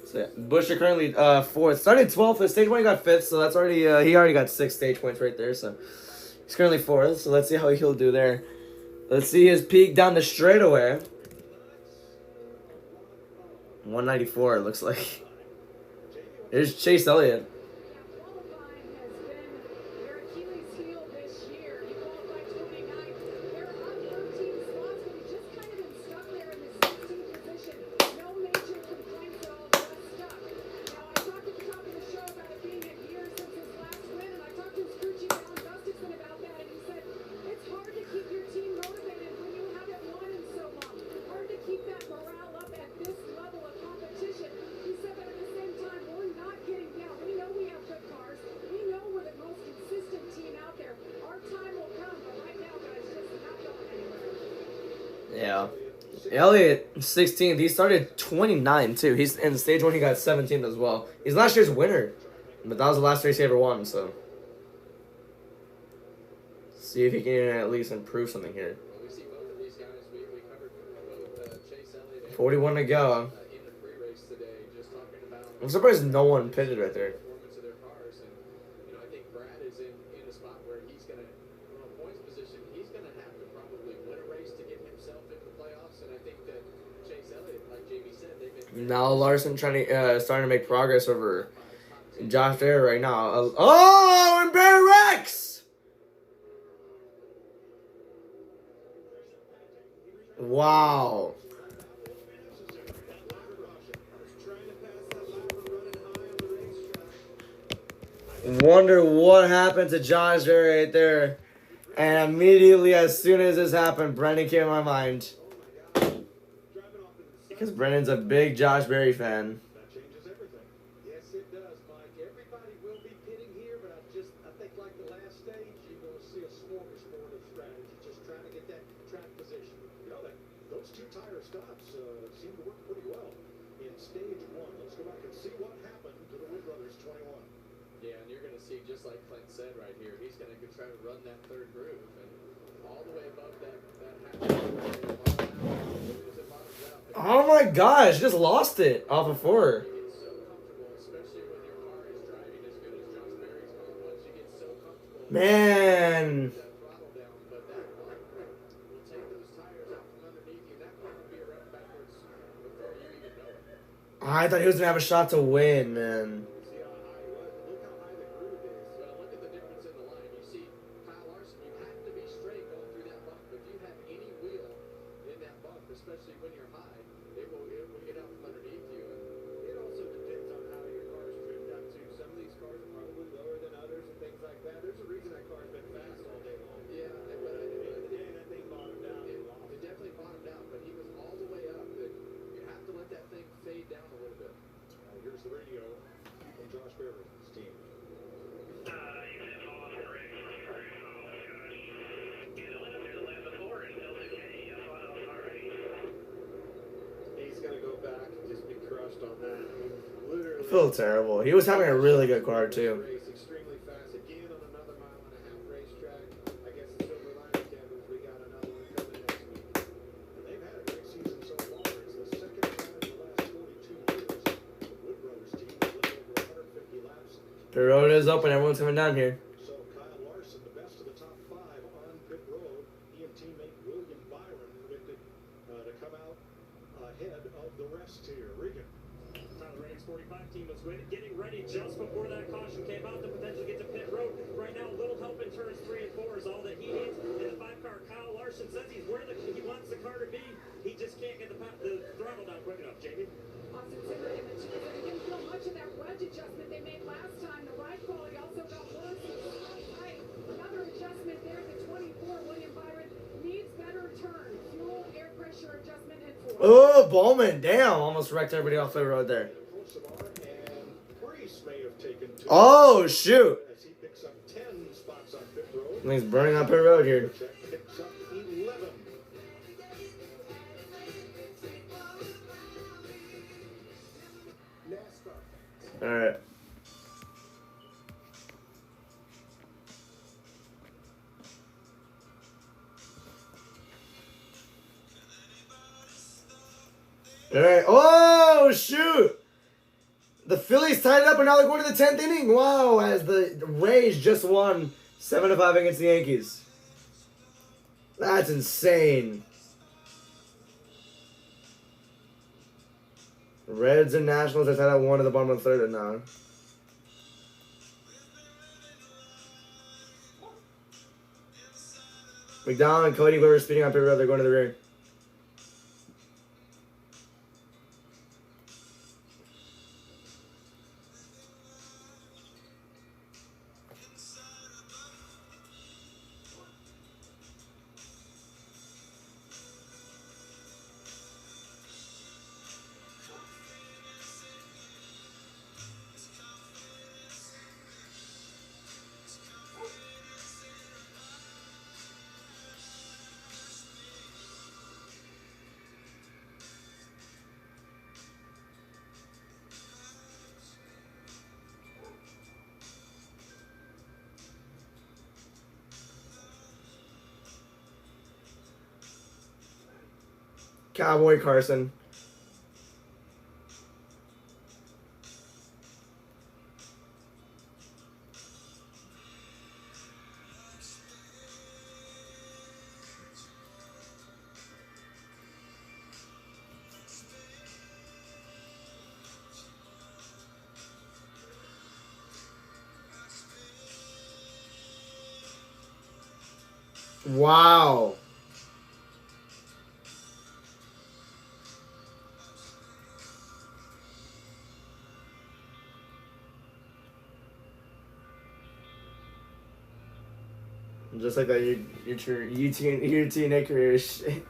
So yeah, Busher currently 4th. Started 12th. At stage 1 he got 5th, so that's already he already got 6 stage points right there. So he's currently 4th. So let's see how he'll do there. Let's see his peak down the straightaway. 194 it looks like. There's Chase Elliott. Yeah. Elliott, 16th. He started 29 too. He's in stage 1. He got 17th as well. He's last year's winner, but that was the last race he ever won. So, see if he can at least improve something here. 41 to go. I'm surprised no one pitted right there. Now Larson trying to starting to make progress over Josh Bear right now. Oh, and Bear Rex! Wow. Wonder what happened to Josh Bear right there. And immediately, as soon as this happened, Brendan came to my mind. Because Brendan's a big Josh Berry fan. That changes everything. Yes, it does, Mike. Everybody will be pitting here, but I think like the last stage, you're going to see a smorgasbord of strategy, just trying to get that track position. You know, those 2 tire stops seem to work pretty well in stage 1. Let's go back and see what happened to the Wood Brothers 21. Yeah, and you're going to see, just like Clint said right here, he's going to try to run that 3rd groove, and all the way above that Oh my gosh, just lost it off of 4. Man. I thought he was going to have a shot to win, man. Especially when you're high, it will get out from underneath you. And it also depends on how your car is trimmed up too. Some of these cars are probably lower than others and things like that. There's a reason that car's been fast all day long. Yeah, but at the end of the day, that thing bottomed out. It definitely bottomed out, but he was all the way up. And you have to let that thing fade down a little bit. Here's the radio from Josh Berry's team. You did fall off the race. Oh, gosh. You know, the lap before and still did I thought I was already. He's going to go back and just be crushed on that. Literally. I feel terrible. He was having a really good car, too. Extremely fast again on another 1.5 mile racetrack. I guess the silver lining, Kevin, is we got another one coming next week. And they've had a great season so far. It's the 2nd time in the last 42 years. The Wood Brothers team has lived over 150 laps. The road is open. Everyone's coming down here. So Kyle Larson, the best of the top 5 on pit road. He and teammate William Byron predicted to come out ahead of the rest here. Regan. The Ratings 45 team was getting ready just before that caution came out to potentially get to pit road. Right now, a little help in turns 3 and 4 is all that he needs. And the 5-car, Kyle Larson, says he's where he wants the car to be. He just can't get the throttle down quick enough, Jamie. Austin Zimmer and the Chiefs, they didn't feel much of that wedge adjustment they made last time. The ride quality also got worse. Another adjustment there, the 24, William Byron, needs better turn. Fuel, air pressure adjustment, and 4. Oh, Bowman. Damn. Almost wrecked everybody off the road there. Oh, shoot. He's burning up pit road here. All right. All right. Oh, shoot. The Phillies tied it up, and now they're going to the 10th inning. Wow, as the Rays just won 7-5 against the Yankees. That's insane. Reds and Nationals are tied at 1 at the bottom of the 3rd now. McDonald and Cody Weber speeding on paper. They're going to the rear. Cowboy Carson. Wow. Just like that, your TNA career is shit.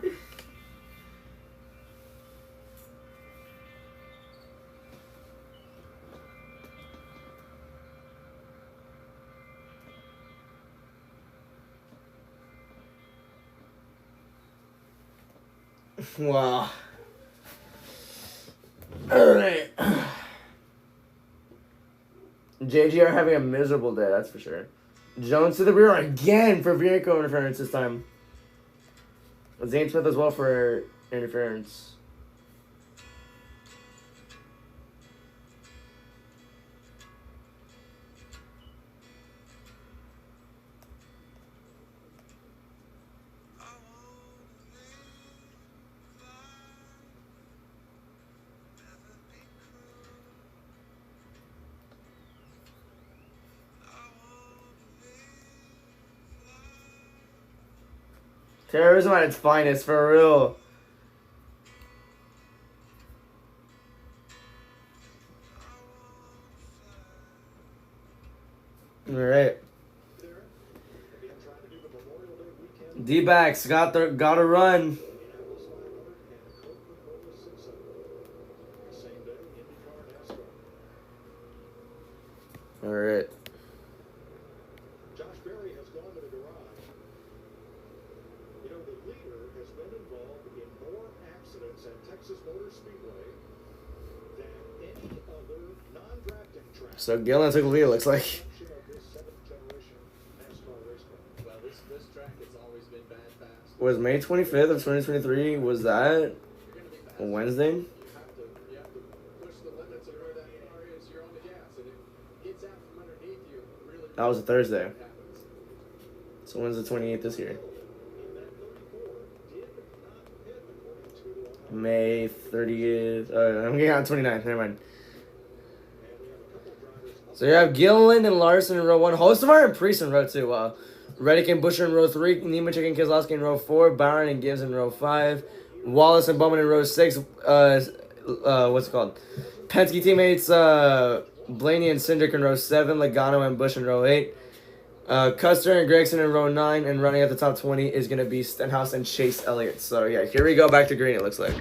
Wow. Alright. JGR having a miserable day, that's for sure. Jones to the rear again for vehicle interference this time. Zane Smith as well for interference. Terrorism at its finest, for real. Alright. D-backs got a run. Alright. Josh Berry has gone to the garage. You know, the leader has been involved in more accidents at Texas Motor Speedway than any other non-drafting track. So Gillen took the lead, it looks like. Well, this track has always been bad fast. Was May 25th of 2023, was that a Wednesday? You have to push the limits of where that car is. You're on the gas, and it gets out from underneath you. Really, That was a Thursday. happens. So when's the 28th this year? May 30th. I'm getting on 29th. Never mind. So you have Gilliland and Larson in row 1. Hostevar and Priest in row 2. Reddick and Busher in row 3. Nemechek and Keselowski in row 4. Byron and Gibbs in row 5. Wallace and Bowman in row 6. What's it called? Penske teammates Blaney and Cindric in row 7. Logano and Bush in row 8. Custer and Gregson in row 9, and running at the top 20 is going to be Stenhouse and Chase Elliott. So, yeah, here we go back to green, it looks like.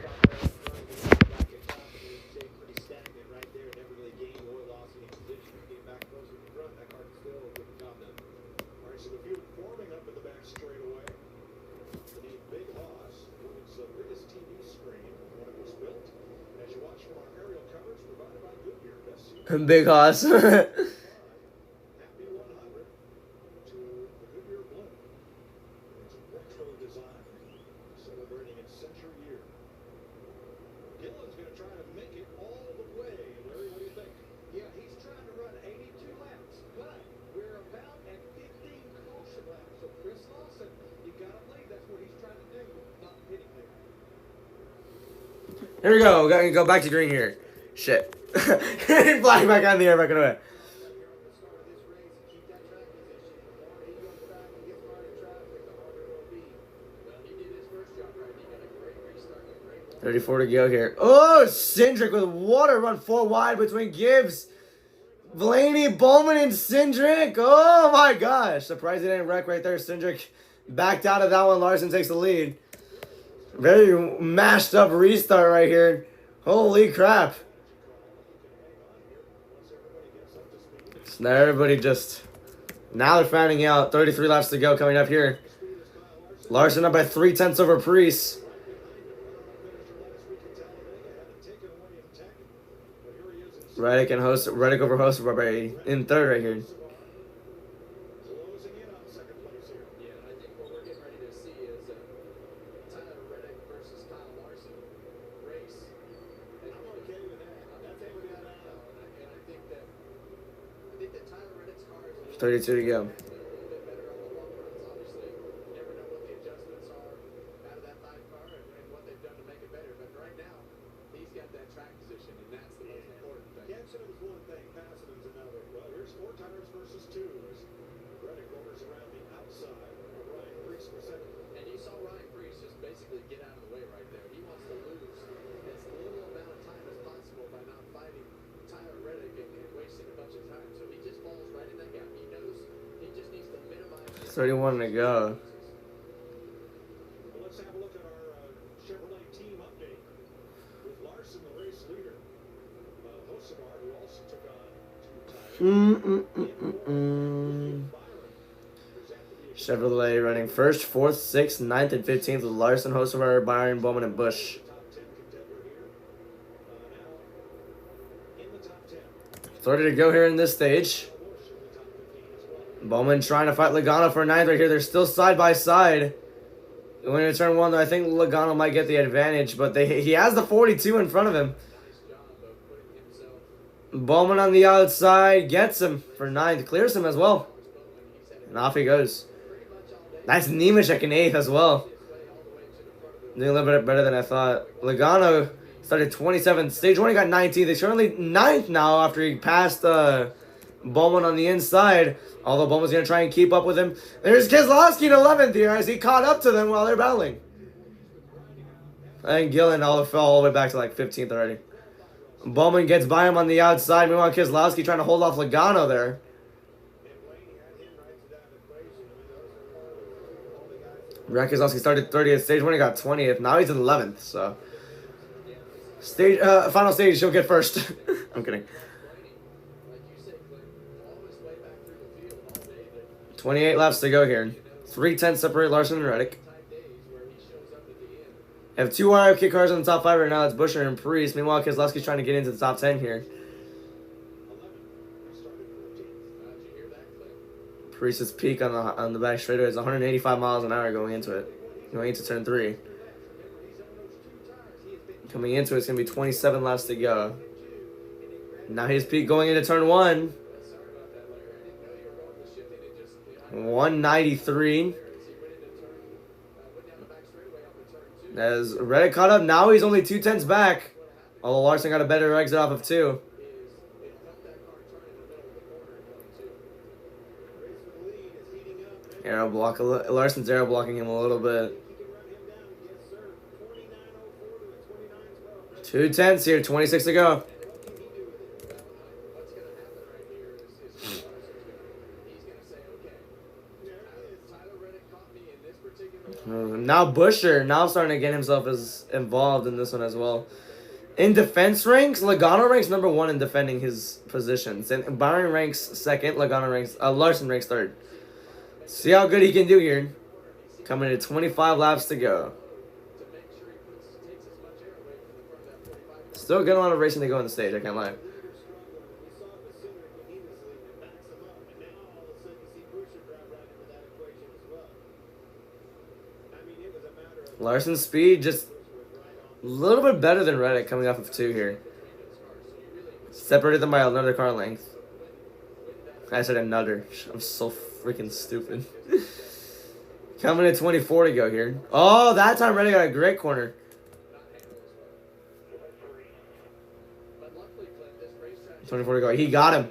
Big Hoss. Here we go. Go back to green here. Shit. Flying back on the air, back away. Well, he did his first job right. He got a great restart, a great 34 to go here. Oh, Cindric with water run 4 wide between Gibbs, Blaney, Bowman, and Cindric. Oh my gosh. Surprised he didn't wreck right there. Cindric backed out of that one. Larson takes the lead. Very mashed up restart right here. Holy crap. So now everybody just... Now they're finding out. 33 laps to go coming up here. Larson up by 3/10 over Priest. Reddick over Host in third right here. Yeah, I think what we're getting ready to see is Tyler Reddick versus Kyle Larson race. I'm okay with that. I'm okay with that. And I think that Tyler Reddick's car is 32 to go. a little bit better on the long runs. Obviously, you never know what the adjustments are out of that 5 car and what they've done to make it better. But right now, he's got that track position, and that's the most important thing. Jensen was one thing, Passman's another. Well, here's 4 tires versus 2s. Reddick rolls around the outside. Ryan Priest for second. And you saw Ryan Priest just basically get out of the way right there. He wants to lose as little amount of time as possible by not fighting Tyler Reddick and wasting a bunch of time. So he just falls right in that gap. He knows he just needs to minimize. 31 to go. Well, let's have a look at our Chevrolet team update. With Larson, the race leader. Hocevar, who also took on 2 tires. Chevrolet running first, 4th, 6th, 9th, and 15th with Larson, Hocevar, Byron, Bowman, and Busch. Top 10 contender here. Now, in the top 10. 30 to go here in this stage. Busch in the top 15 as well. Bowman trying to fight Logano for 9th right here. They're still side by side. Going into turn 1, though, I think Logano might get the advantage, but he has the 42 in front of him. Bowman on the outside gets him for 9th, clears him as well. And off he goes. That's Nemechek in 8th as well. Doing a little bit better than I thought. Logano started 27th. Stage 1 he got 19th. He's currently 9th now after he passed Bowman on the inside. Although Bowman's going to try and keep up with him. There's Keselowski in 11th here as he caught up to them while they're battling. And Gillen fell all the way back to like 15th already. Bowman gets by him on the outside. Meanwhile, Keselowski trying to hold off Logano there. Keselowski started 30th. Stage 1 he got 20th. Now he's in 11th. So final stage he'll get first. I'm kidding. 28 laps to go here. 3/10 separate Larson and Reddick. Have 2 RFK cars on the top 5 right now. It's Buescher and Priest. Meanwhile, Keselowski's trying to get into the top 10 here. Priest's peak on the back straightaway is 185 miles an hour going into it. Going into turn 3. Coming into it, it's going to be 27 laps to go. Now his peak going into turn 1. 193. As Reddick caught up, now he's only 2/10 back. Although Larson got a better exit off of 2. Aero block. Larson's aero blocking him a little bit. 2/10 here, 26 to go. Now Buescher, now starting to get himself involved in this one as well. In defense ranks, Logano ranks number 1 in defending his positions. And Byron ranks 2nd, Larson ranks 3rd. See how good he can do here. Coming to 25 laps to go. Still a good amount of racing to go on the stage, I can't lie. Larson's speed just a little bit better than Reddick coming off of 2 here. Separated them by another car length. I said another. I'm so freaking stupid. Coming to 24 to go here. Oh, that time Reddick got a great corner. 24 to go. He got him.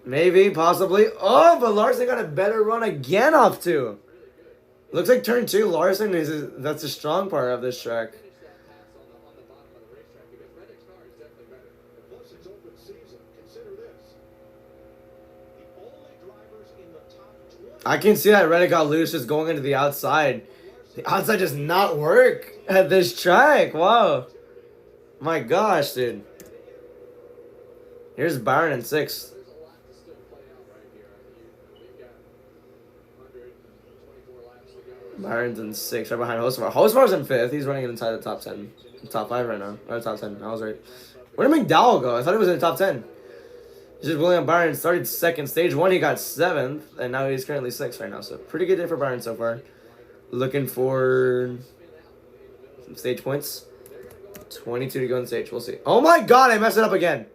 Maybe, possibly. Oh, but Larson got a better run again off 2. Looks like turn 2, Larson that's the strong part of this track. Plus, it's open season. Consider this. The only drivers in the top 20. I can see that Reddick got loose just going into the outside. The outside does not work at this track. Wow. My gosh, dude. Here's Byron in 6th. Byron's in 6th, right behind Hosvar. Hosvar's in 5th. He's running inside the top 10. Top 5 right now. Or top 10. I was right. Where did McDowell go? I thought he was in the top 10. It's just William Byron started 2nd. Stage 1, he got 7th. And now he's currently 6th right now. So pretty good day for Byron so far. Looking for some stage points. 22 to go on stage. We'll see. Oh my god, I messed it up again.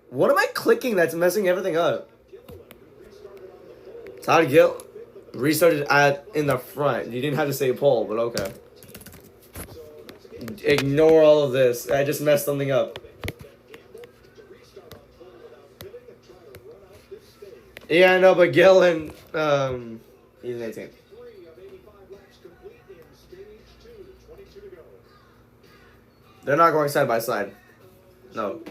What am I clicking that's messing everything up? Todd Gill restarted in the front. You didn't have to say pole, but okay. Ignore all of this. I just messed something up. Yeah, I know, but Gill and he's an 18th. They're not going side by side. No.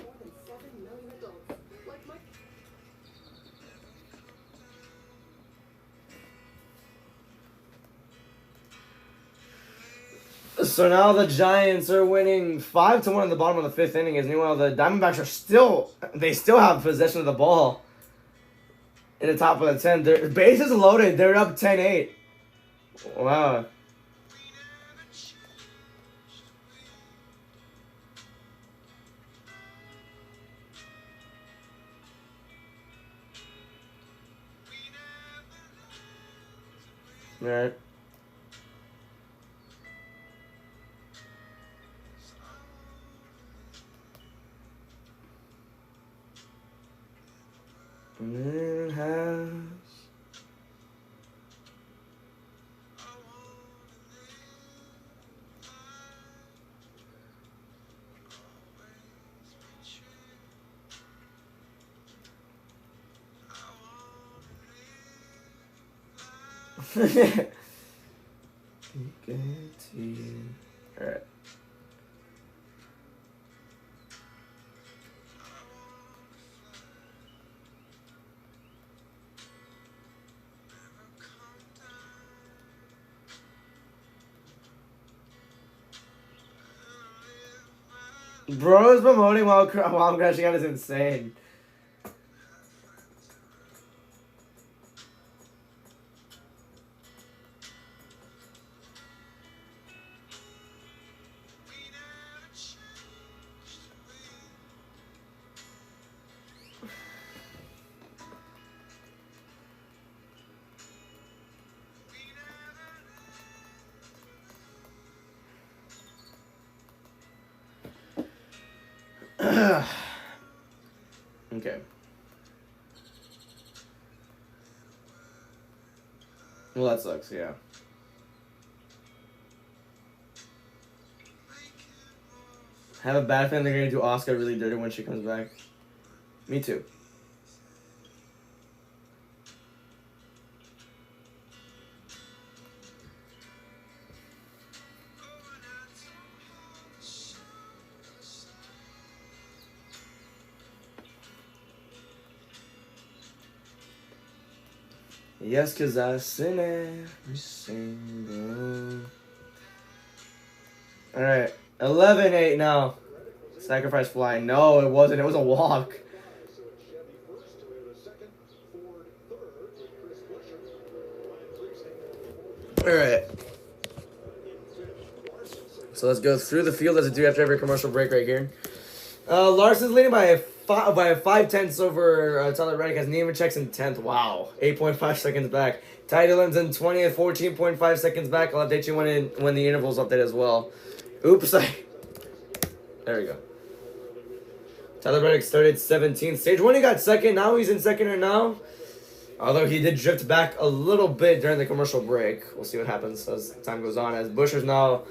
So now the Giants are winning 5-1 in the bottom of the 5th inning. As meanwhile the Diamondbacks are still have possession of the ball in the top of the 10. Their bases loaded. They're up 10-8. Wow. All right. All right. Bro is promoting while I'm crashing out is insane. Okay. Well, that sucks, yeah. I have a bad feeling they're going to do Oscar really dirty when she comes back. Me too. Yes, 'cause I sin every single. Alright, 11-8 now. Sacrifice fly. No, it wasn't. It was a walk. Alright. So let's go through the field as I do after every commercial break right here. Larson's leading by a 5/10 over Tyler Reddick as Nemechek's in 10th. Wow. 8.5 seconds back. Ty Dillon's in 20th, 14.5 seconds back. I'll update you when the intervals update as well. Oops. There we go. Tyler Reddick started 17th. Stage 1 he got 2nd. Now he's in 2nd right now. Although he did drift back a little bit during the commercial break. We'll see what happens as time goes on. As Buscher's now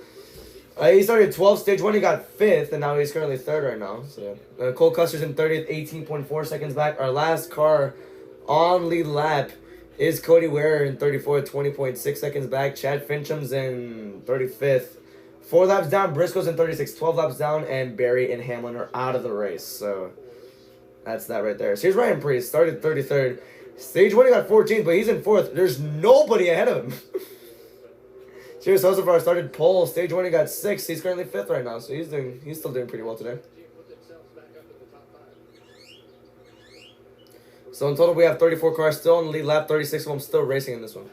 He started 12th, stage 1, he got 5th, and now he's currently 3rd right now. So Cole Custer's in 30th, 18.4 seconds back. Our last car on lead lap is Cody Ware in 34th, 20.6 seconds back. Chad Fincham's in 35th. 4 laps down, Briscoe's in 36th, 12 laps down, and Barry and Hamlin are out of the race. So that's that right there. So here's Ryan Priest, started 33rd. Stage 1, he got 14th, but he's in 4th. There's nobody ahead of him. Cheers, Hosevar started pole. Stage 1, he got 6th. He's currently 5th right now, so he's still doing pretty well today. So in total, we have 34 cars still on the lead lap. 36 of them still racing in this one.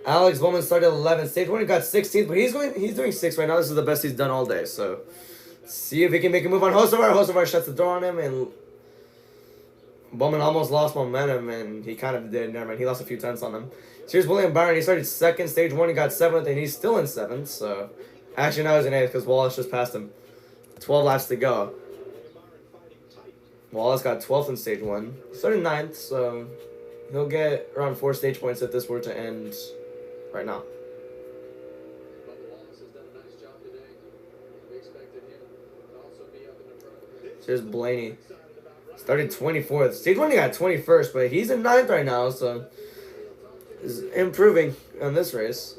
Alex Bowman started 11th. Stage 1, he got 16th, but he's doing 6th right now. This is the best he's done all day. So see if he can make a move on Hosevar. Hosevar shuts the door on him, and Bowman almost lost momentum, and he kind of did. Never mind, he lost a few tenths on him. Here's William Byron. He started 2nd, stage 1, he got 7th, and he's still in 7th. So actually now he's in 8th because Wallace just passed him. 12 laps to go. Wallace got 12th in stage 1. He started 9th, so he'll get around 4 stage points if this were to end right now. Here's Blaney. Started 24th. Stage 1, he got 21st, but he's in 9th right now, so is improving on this race.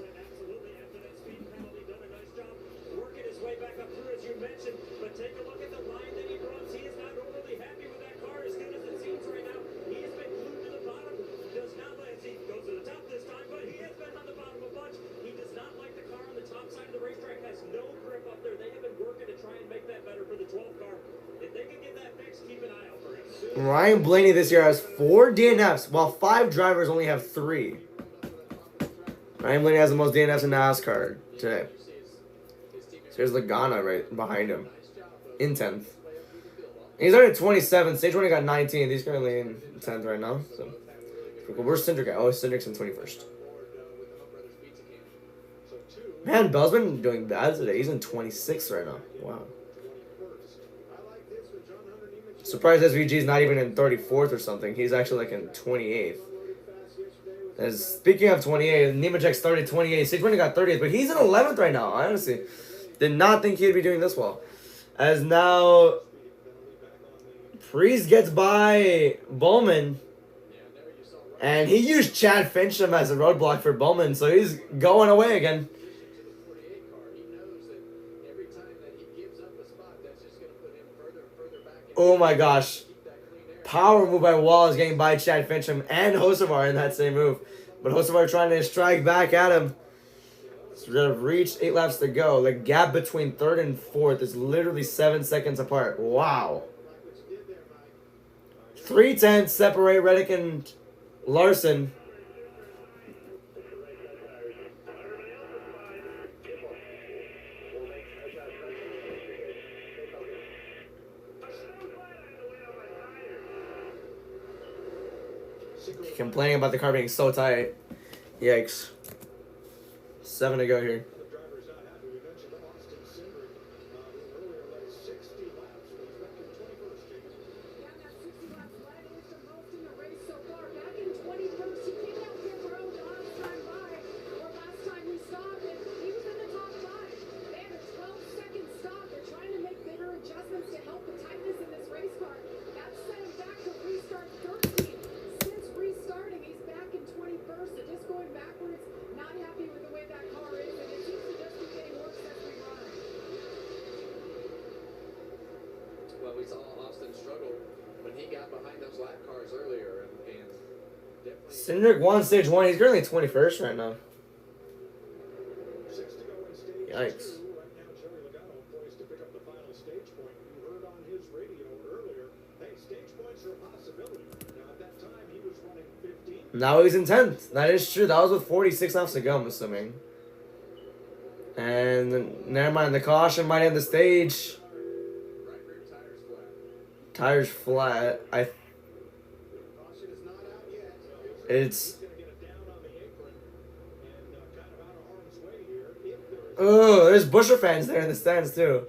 Ryan Blaney this year has 4 DNFs, while 5 drivers only have 3. Ryan Blaney has the most DNFs in NASCAR today. So here's Lagana right behind him in 10th. He's already 27th. Stage 1, he got 19th. He's currently in 10th right now. So where's Cindric at? Oh, Cindric's in 21st. Man, Bell's been doing bad today. He's in 26th right now. Wow. Surprised SVG's not even in 34th or something. He's actually like in 28th. As speaking of 28th, Nemechek started 28th. Stage 1 got 30th, but he's in 11th right now. I honestly did not think he'd be doing this well. As now Priest gets by Bowman, and he used Chad Fincham as a roadblock for Bowman, so he's going away again. Oh my gosh. Power move by Wallace getting by Chad Fincham and Hosevar in that same move. But Hosevar trying to strike back at him. So we have reached 8 laps to go. The gap between 3rd and 4th is literally 7 seconds apart. Wow. 3 tenths separate Reddick and Larson. Complaining about the car being so tight. Yikes. 7 to go here. Cindric won stage 1. He's currently 21st right now. Yikes. Now he's in 10th. That is true. That was with 46 laps to go, I'm assuming. And never mind. The caution might end the stage. Tires flat. Oh, there's Busher fans there in the stands too.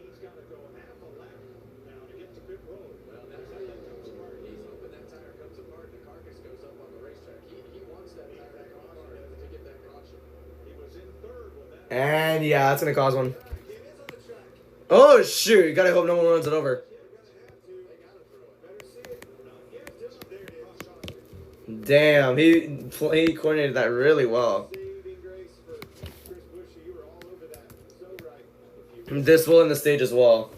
And yeah, that's gonna cause one. Oh shoot! You gotta hope no one runs it over. Damn, he coordinated that really well. This will in the stage as well.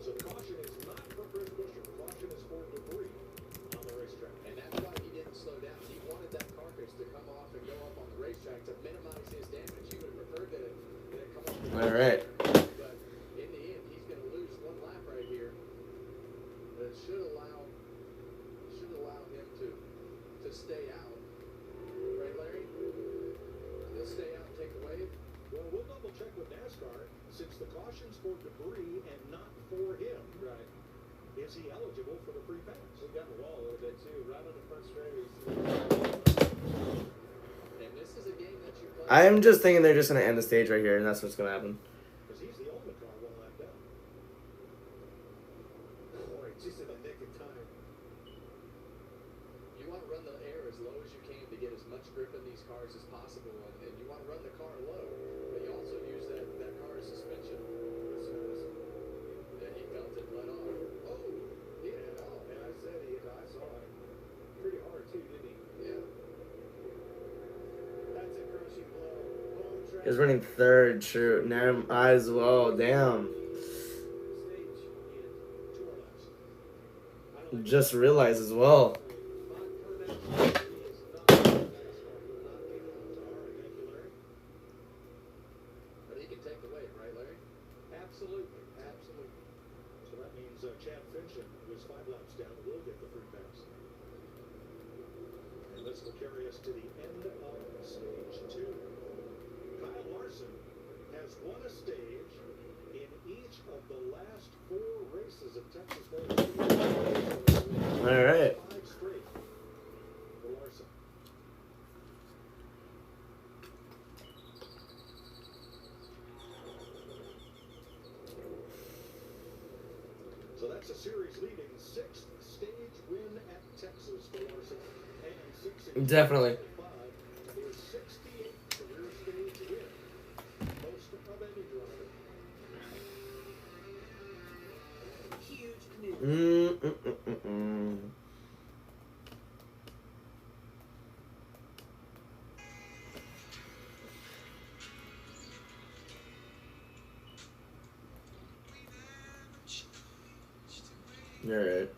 So caution is not for Chris Buescher. Caution is for debris on the racetrack. And that's why he didn't slow down. He wanted that carcass to come off and go up on the racetrack to minimize his damage. He would have preferred that it come off the All right. But in the end, he's going to lose one lap right here. But it should allow him to stay out. Right, Larry? He'll stay out and take the wave. Well, we'll double check with NASCAR since the caution's for debris and not for him. Right. Is he eligible for the free pass? We got in the wall a little bit too. Right on the front straight. And this is a game that you play. I'm just thinking they're just gonna end the stage right here, and that's what's gonna happen. Because he's the only car one lap down. Boy, just in the nick of time. You want to run the air as low as you can to get as much grip in these cars as possible, and you want to run the car low, but you also use that car as suspension. And he felt it let off. Oh, he hit it off. And I said I saw it pretty hard too, didn't he? Yeah. That's a crushing blow. Home track. He's running third, true. Now as well. Damn. Just realized as well. But he can take the weight, right, Larry? Absolutely, absolutely. So that means Chad Fincham, who's 5 laps down, will get the free pass. And this will carry us to the end of stage 2. Kyle Larson has won a stage in each of the last 4 races of Texas Motor Speedway. All right. 5 straight for Larson. So that's a series-leading 6th stage win at Texas for Larson, and 6 in Definitely. 5 is 68th career stage win, most of any driver. Huge news. All right.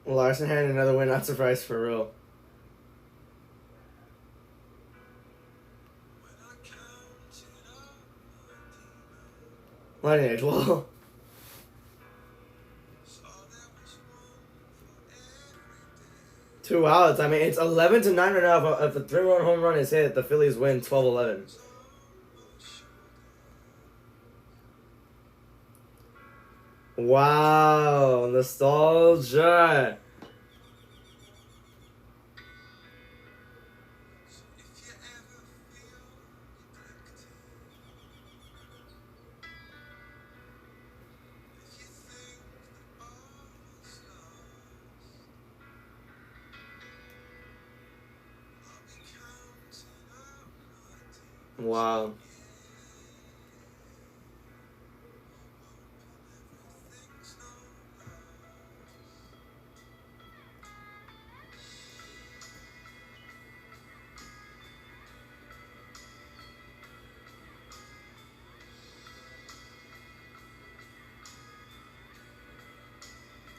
Larson had another win, not surprised for real. Lineage, well. 2 outs. I mean, it's 11-9 right now. If a 3-run home run is hit, the Phillies win 12-11. Wow, nostalgia. Wow.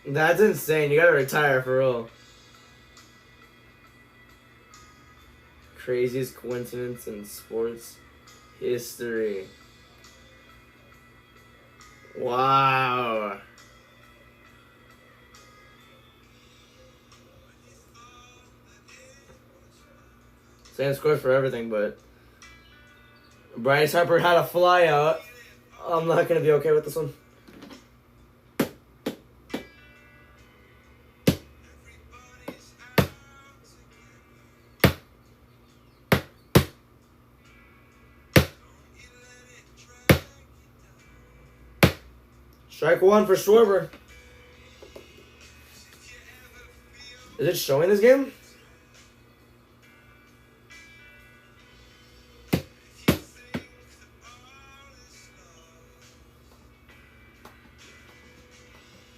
That's insane. You gotta retire for real. Craziest coincidence in sports history. Wow. Same scores for everything, but Bryce Harper had a fly out. I'm not gonna be okay with this one. Strike one for Schwarber. Is it showing this game?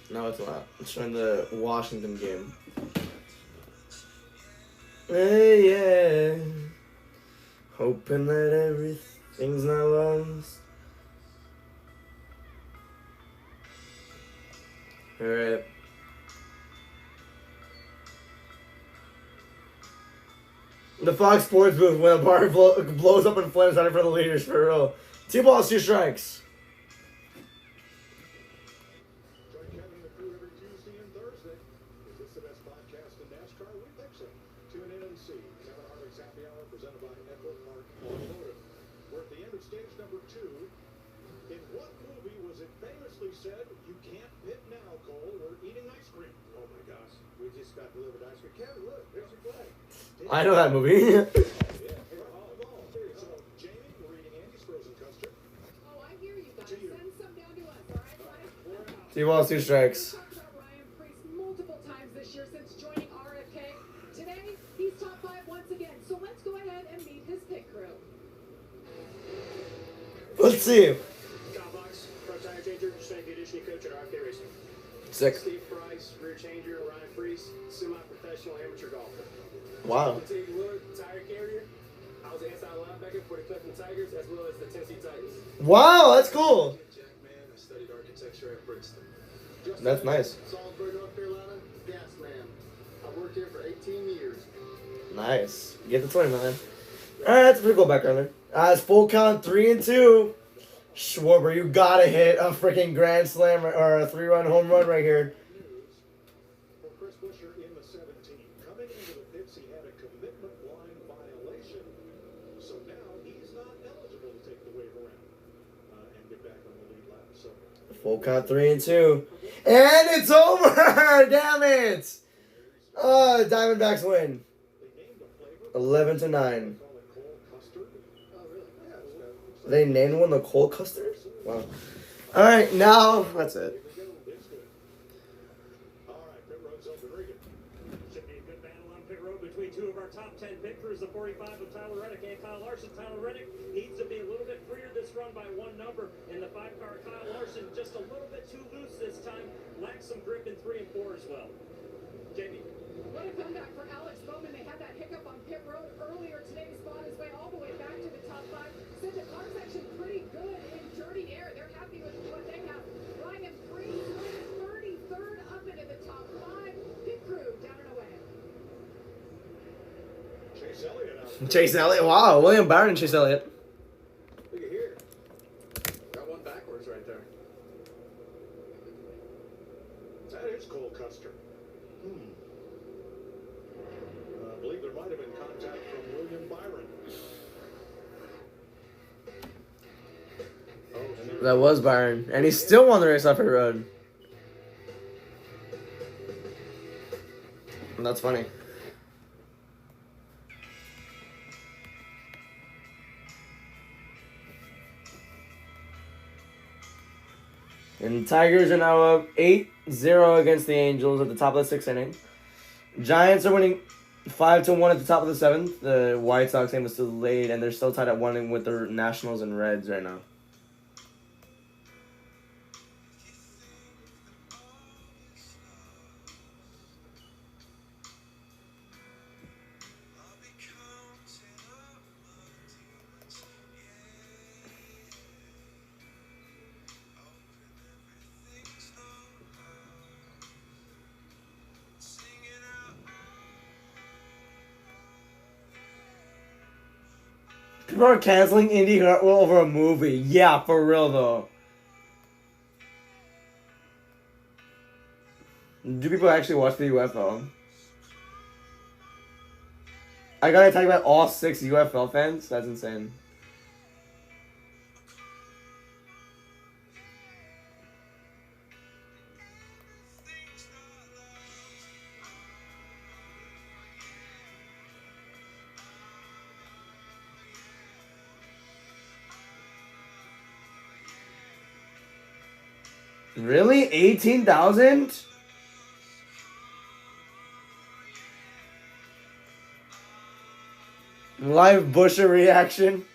No, it's not. It's showing the Washington game. Hey, yeah. Hoping that everything's not lost. Alright. The Fox Sports booth when a bar blows up in flames running for the leaders for real. 2 balls, 2 strikes. Join Kevin and the crew every Tuesday and Thursday. Is this the best podcast in NASCAR? We think so. Tune in and see. Kevin Harvick's Happy Hour presented by Echo Park Automotive. We're at the end of stage number 2. In what movie was it famously said, you can't pit now, Cole, we're eating ice cream? Oh my gosh, we just got delivered ice cream. Kevin, look, there's your flag. I know that movie. Yeah, so, Jamie, we're eating Andy's frozen custard. Oh, I hear you guys. Send some down to us, all right, Ryan? 2 balls, 2 strikes. We've talked about Ryan Priest multiple times this year since joining RFK. Today, he's top 5 once again. So let's go ahead and meet his pit crew. Let's see. Kyle Box, pro tire changer, strength conditioning coach at RFK Racing. Sick. Steve Price, rear changer, Ryan Priest, semi-professional amateur golfer. Wow. Steve Wood, tire carrier. I was the inside linebacker for the Clifton Tigers as well as the Tennessee Titans. Wow, that's cool. Jack Man, I studied architecture at Princeton. That's nice. Salisbury, North Carolina, gas man. I worked here for 18 years. Nice. Get the 20, man. Alright, that's a pretty cool background there. It's full count 3-2. Schwarber, you gotta hit a freaking grand slam or a 3-run home run right here. For Chris Buescher in the 17. Coming into the pits, he had a commitment line violation. So now he's not eligible to take the wave around and get back on the lead lap. So Full count 3-2. And it's over! Damn it! Oh, Diamondbacks win. 11-9. They named one the Cole Custard? Wow. Alright, now that's it. Should be a good battle on pit road between 2 of our top 10 pit crews, the 45 of Tyler Reddick and Kyle Larson. Tyler Reddick needs to be a little bit freer this run by 1 number. In the 5-car, Kyle Larson just a little bit too loose this time. Lacks some grip in 3 and 4 as well. Jamie. What a comeback for Alex Bowman. They had that hiccup on pit road earlier today. He's fought his way all the way back to the top 5. Said the car's actually pretty good in dirty air. They're happy with what they have. Ryan Priest wins 33rd up into the top 5. Pit crew down and away. Chase Elliott. Chase Elliott. Wow, William Byron and Chase Elliott. Look at here. Got one backwards right there. That is Cole Custer. I believe there might have been contact from William Byron. That was Byron. And he still won the race off pit road. And that's funny. And Tigers are now up 8-0 against the Angels at the top of the 6th inning. Giants are winning 5-1 at the top of the 7th. The White Sox game was still late, and they're still tied at 1 with the Nationals and Reds right now. People are canceling Indy Hartwell over a movie. Yeah, for real though. Do people actually watch the UFL? I gotta talk about all 6 UFL fans? That's insane. Really? 18,000? Live Busher reaction.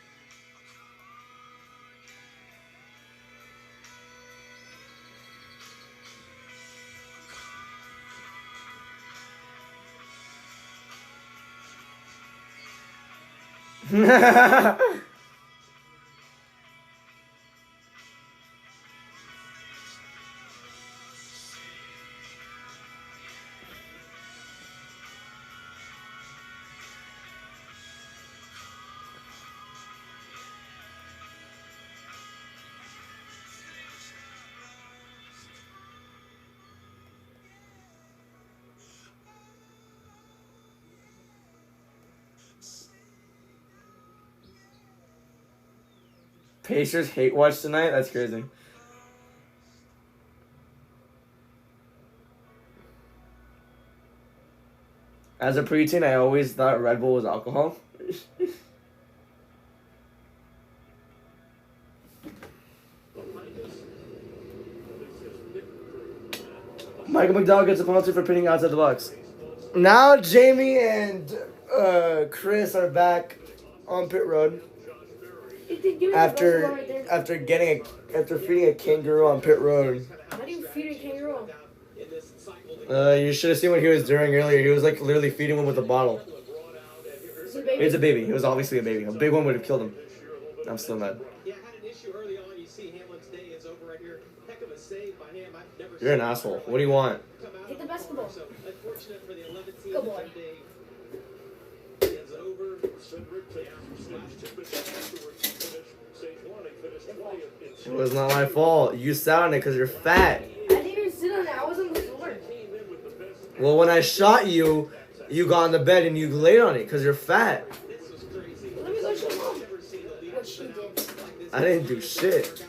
Pacers hate watch tonight? That's crazy. As a preteen, I always thought Red Bull was alcohol. Michael McDowell gets a penalty for pitting outside the box. Now Jamie and Chris are back on pit road after feeding a kangaroo on pit road. How do you feed a kangaroo? You should have seen what he was doing earlier. He was like literally feeding him with a bottle. It's a baby. It was obviously a baby. A big one would have killed him. I'm still mad. Yeah, had an issue early on. You see Hamlin's day is over right here. Heck of a save by him. I've never You're an asshole. What do you want? Get the basketball. So unfortunate for the 11th team. Good boy. Is over. It was not my fault. You sat on it because you're fat. I didn't even sit on it. I was on the floor. Well, when I shot you, you got on the bed and you laid on it because you're fat. Let me go show mom what she did. I didn't do shit.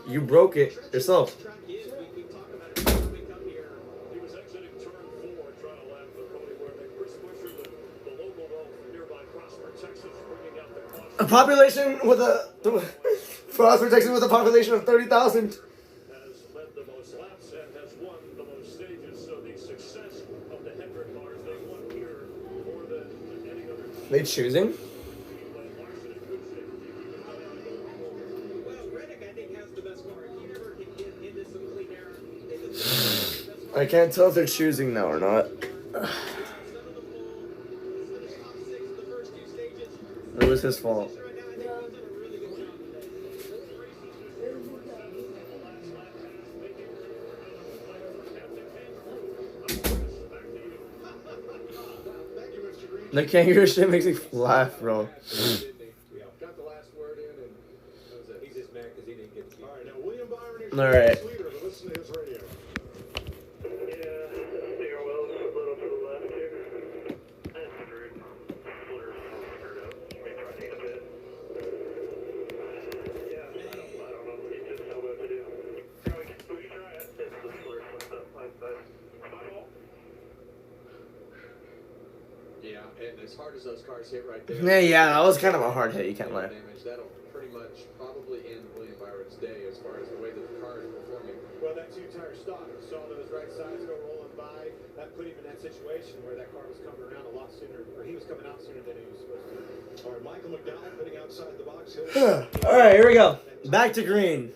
You broke it yourself. A population with a Frost protection with a population of 30,000. They choosing? I can't tell if they're choosing now or not. It was his fault. The kangaroo shit makes me laugh, bro. Got the last word in, and he's just mad because he didn't get the. All right, now William Byron is Alright. leader, but listen to his radio. Steer wheels a little to the left here. That's screwed. Splitter's screwed up. You may try to get a bit. Yeah, I don't know. You just know what to do. We can try it. It's the splitter slipped up. My fault. Yeah, and as hard as those cars hit right there. Yeah, that was kind of a hard hit. You can't lie. Damage, that'll pretty much probably end William Byron's day as far as the way that the car is performing. Well, that two-tire stock, saw those right sides go rolling by. That put him in that situation where that car was coming around a lot sooner, or he was coming out sooner than he was supposed to. All right, Michael McDowell putting outside the box. All right, here we go. Back to green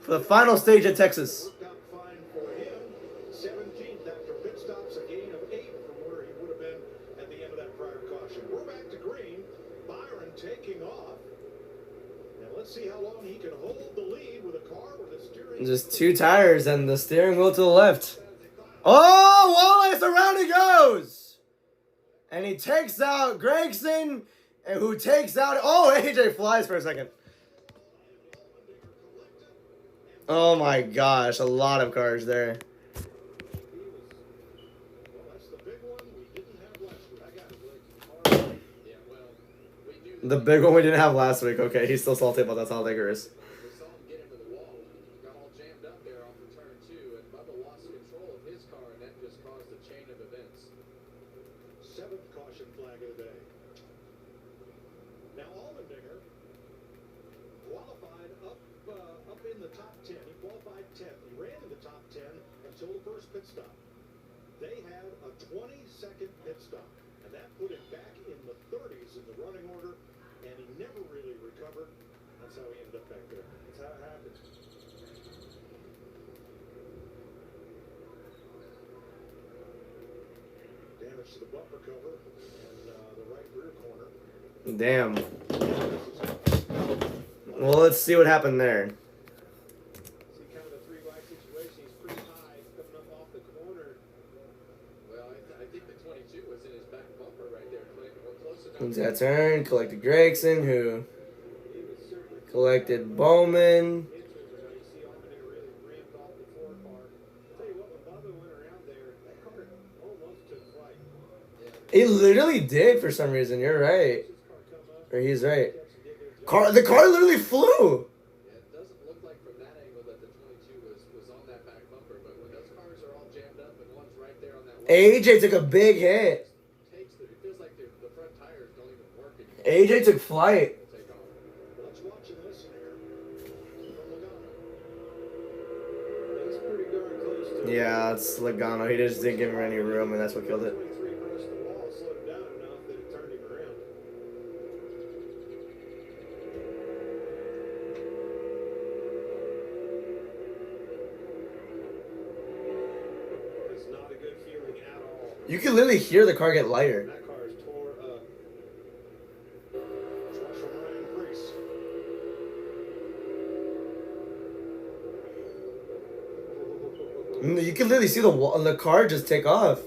for the final stage at Texas. Worked out fine for him. 17th after pit stops, a gain of 8 from where he would have been at the end of that prior caution. We're back to green. Byron taking off. And let's see how long he can hold the lead with a car with a steering. Just two tires and the steering wheel to the left. Oh, Wallace, around he goes. And he takes out Gregson, and who takes out... Oh, AJ flies for a second. Oh my gosh, a lot of cars there. The big one we didn't have last week. Okay, he's still salty about that. That's how vigorous. We saw him get into the wall. Got all jammed up there off of turn 2, and Bubba lost control of his car, and that just caused a chain of events. 7th caution flag of the day. Now Allmendinger qualified up in the top 10. 10th. He ran in the top 10 until the first pit stop. They had a 20-second pit stop, and that put him back in the 30s in the running order, and he never really recovered. That's how he ended up back there. That's how it happened. Damage to the bumper cover and the right rear corner. Damn. Well, let's see what happened there. See kind of the three-wide situation. He's pretty high coming up off the corner. Well, I think the 22 was in his back bumper right there, Clint. We're close enough. Who's that turn? Collected Gregson, who He was certainly collected Bowman. into it, but you see Allmendinger really ramped off the 4 car. Tell you what, when Bubba went around there, that car almost took flight. It literally did for some reason. You're right. His car come up, Or he's right. catch and did their job. The car literally flew. Yeah, it doesn't look like from that angle that the 22 was on that back bumper, but when those cars are all jammed up and one's right there on that AJ took a big hit. it feels like the front tires don't even work anymore. AJ took flight. Take off. Let's watch and listen here from Logano. He's pretty darn close to it. Yeah, it's Logano. He just didn't give him any room, and that's what killed it. 23 pressed the wall, slowed him down enough that it turned him around. It's not a good feeling at all. You can literally hear the car get lighter. That car is tore up. Let's watch from Ryan Preece. You can literally see the car just take off. It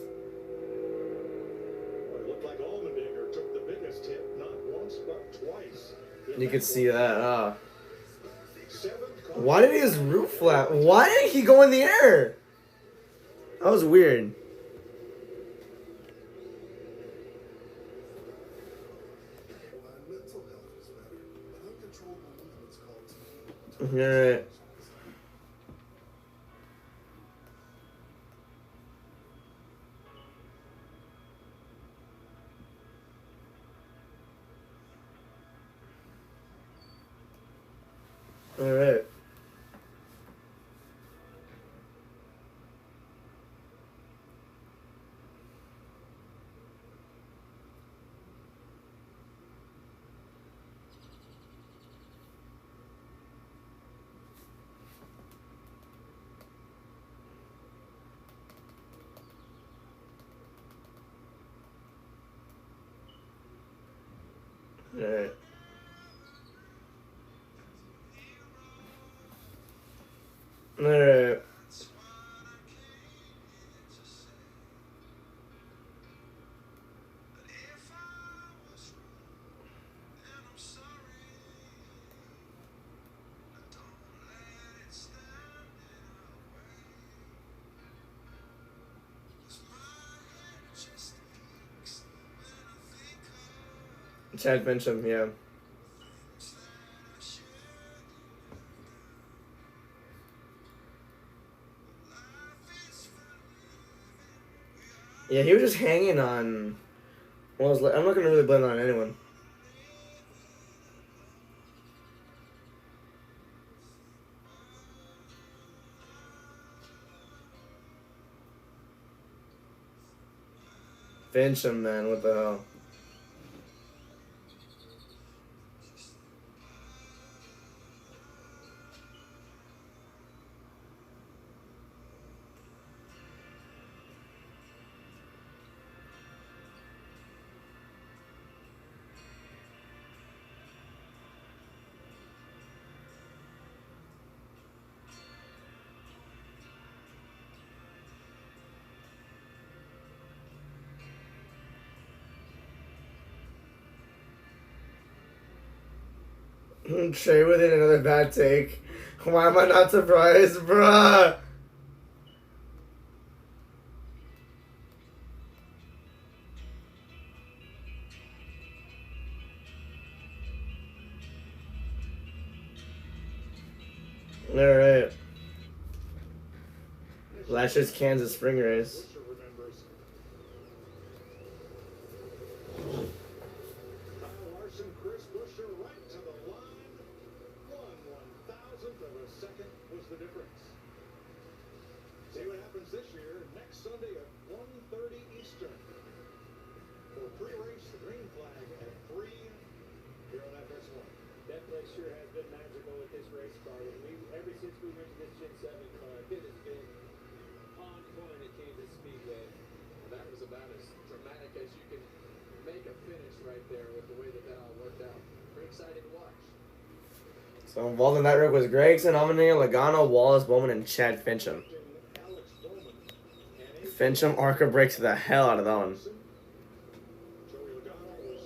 looked like Allmendinger took the biggest hit, not once but twice. You could see that. 7th car. Why did his roof flap? Why did he go in the air? That was weird. My mental health is better, but uncontrollable movements called Alright. Alright. Alright. Alright. Chad Bencham, yeah. Yeah, he was just hanging on. Well, I'm not gonna really blame it on anyone. Bencham, man, what the hell? Trey with it, another bad take. Why am I not surprised, bruh? Alright. Last year's Kansas Spring Race. Busher remembers. Kyle Larson, Chris Busher, right to the line. 1/1000th of a second was the difference. race car. Ever since we went to this Gen 7 car, it has been on point at Kansas Speedway. And that was about as dramatic as you can make a finish right there with the way that all worked out. Pretty exciting to watch. So involved in that wreck was Gregson, Allmendinger, Logano, Wallace, Bowman, and Chad Fincham. Fincham Arca breaks the hell out of that one. Joey Logano was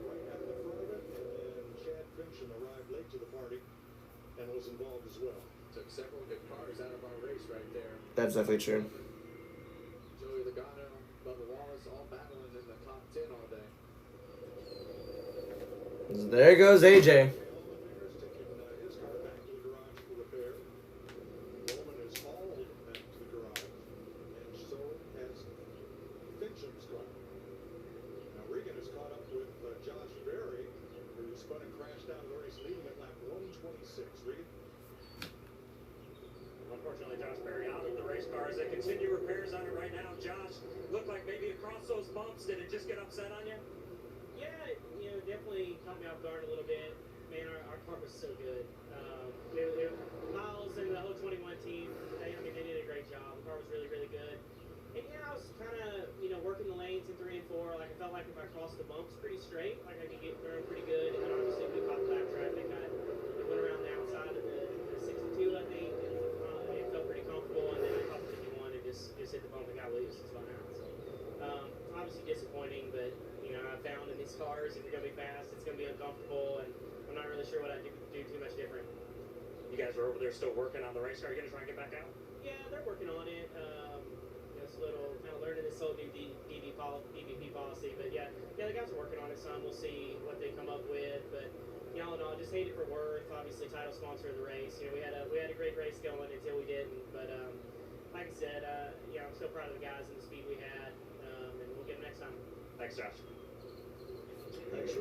right at the front of it, and then Chad Fincham arrived late to the party and was involved as well. Took several good cars out of our race right there. That's definitely true. Joey Logano, Bubba Wallace, all battling in the top 10 all day. There goes AJ. His car back to the garage for repair. Bowman is hauled back to the garage, and so has Fincham's car. Now Regan has caught up with Josh Berry, who spun and crashed out of the race, leading at lap 126. Regan? Unfortunately, Josh Berry out of the race car as they continue repairs on it right now. Josh, looked like maybe across those bumps, did it just get upset on you? Yeah, definitely caught me off guard a little bit. Man, our car was so good. Miles and the whole 21 team, they did a great job. The car was really, really good. And I was kind of, working the lanes in 3 and 4. Like, I felt like if I crossed the bumps pretty straight, like I could get through pretty good. And then obviously we caught the back traffic. It went around the outside of the 62, I think. And it felt pretty comfortable. And then I caught the 51 and just hit the bump and got loose and spun out. So, obviously disappointing, but I found in these cars, if you're going to be fast, it's going to be uncomfortable, and I'm not really sure what I'd do too much different. You guys are over there still working on the race car. Are you going to try and get back out? Yeah, they're working on it. It's a little kind of learning this whole new EVP policy, but yeah, the guys are working on it some. We'll see what they come up with, but all in all, just hate it for Worth, obviously title sponsor of the race. We had a great race going until we didn't, but like I said, I'm still proud of the guys and the speed we had, and we'll get them next time. Thanks, Josh. There's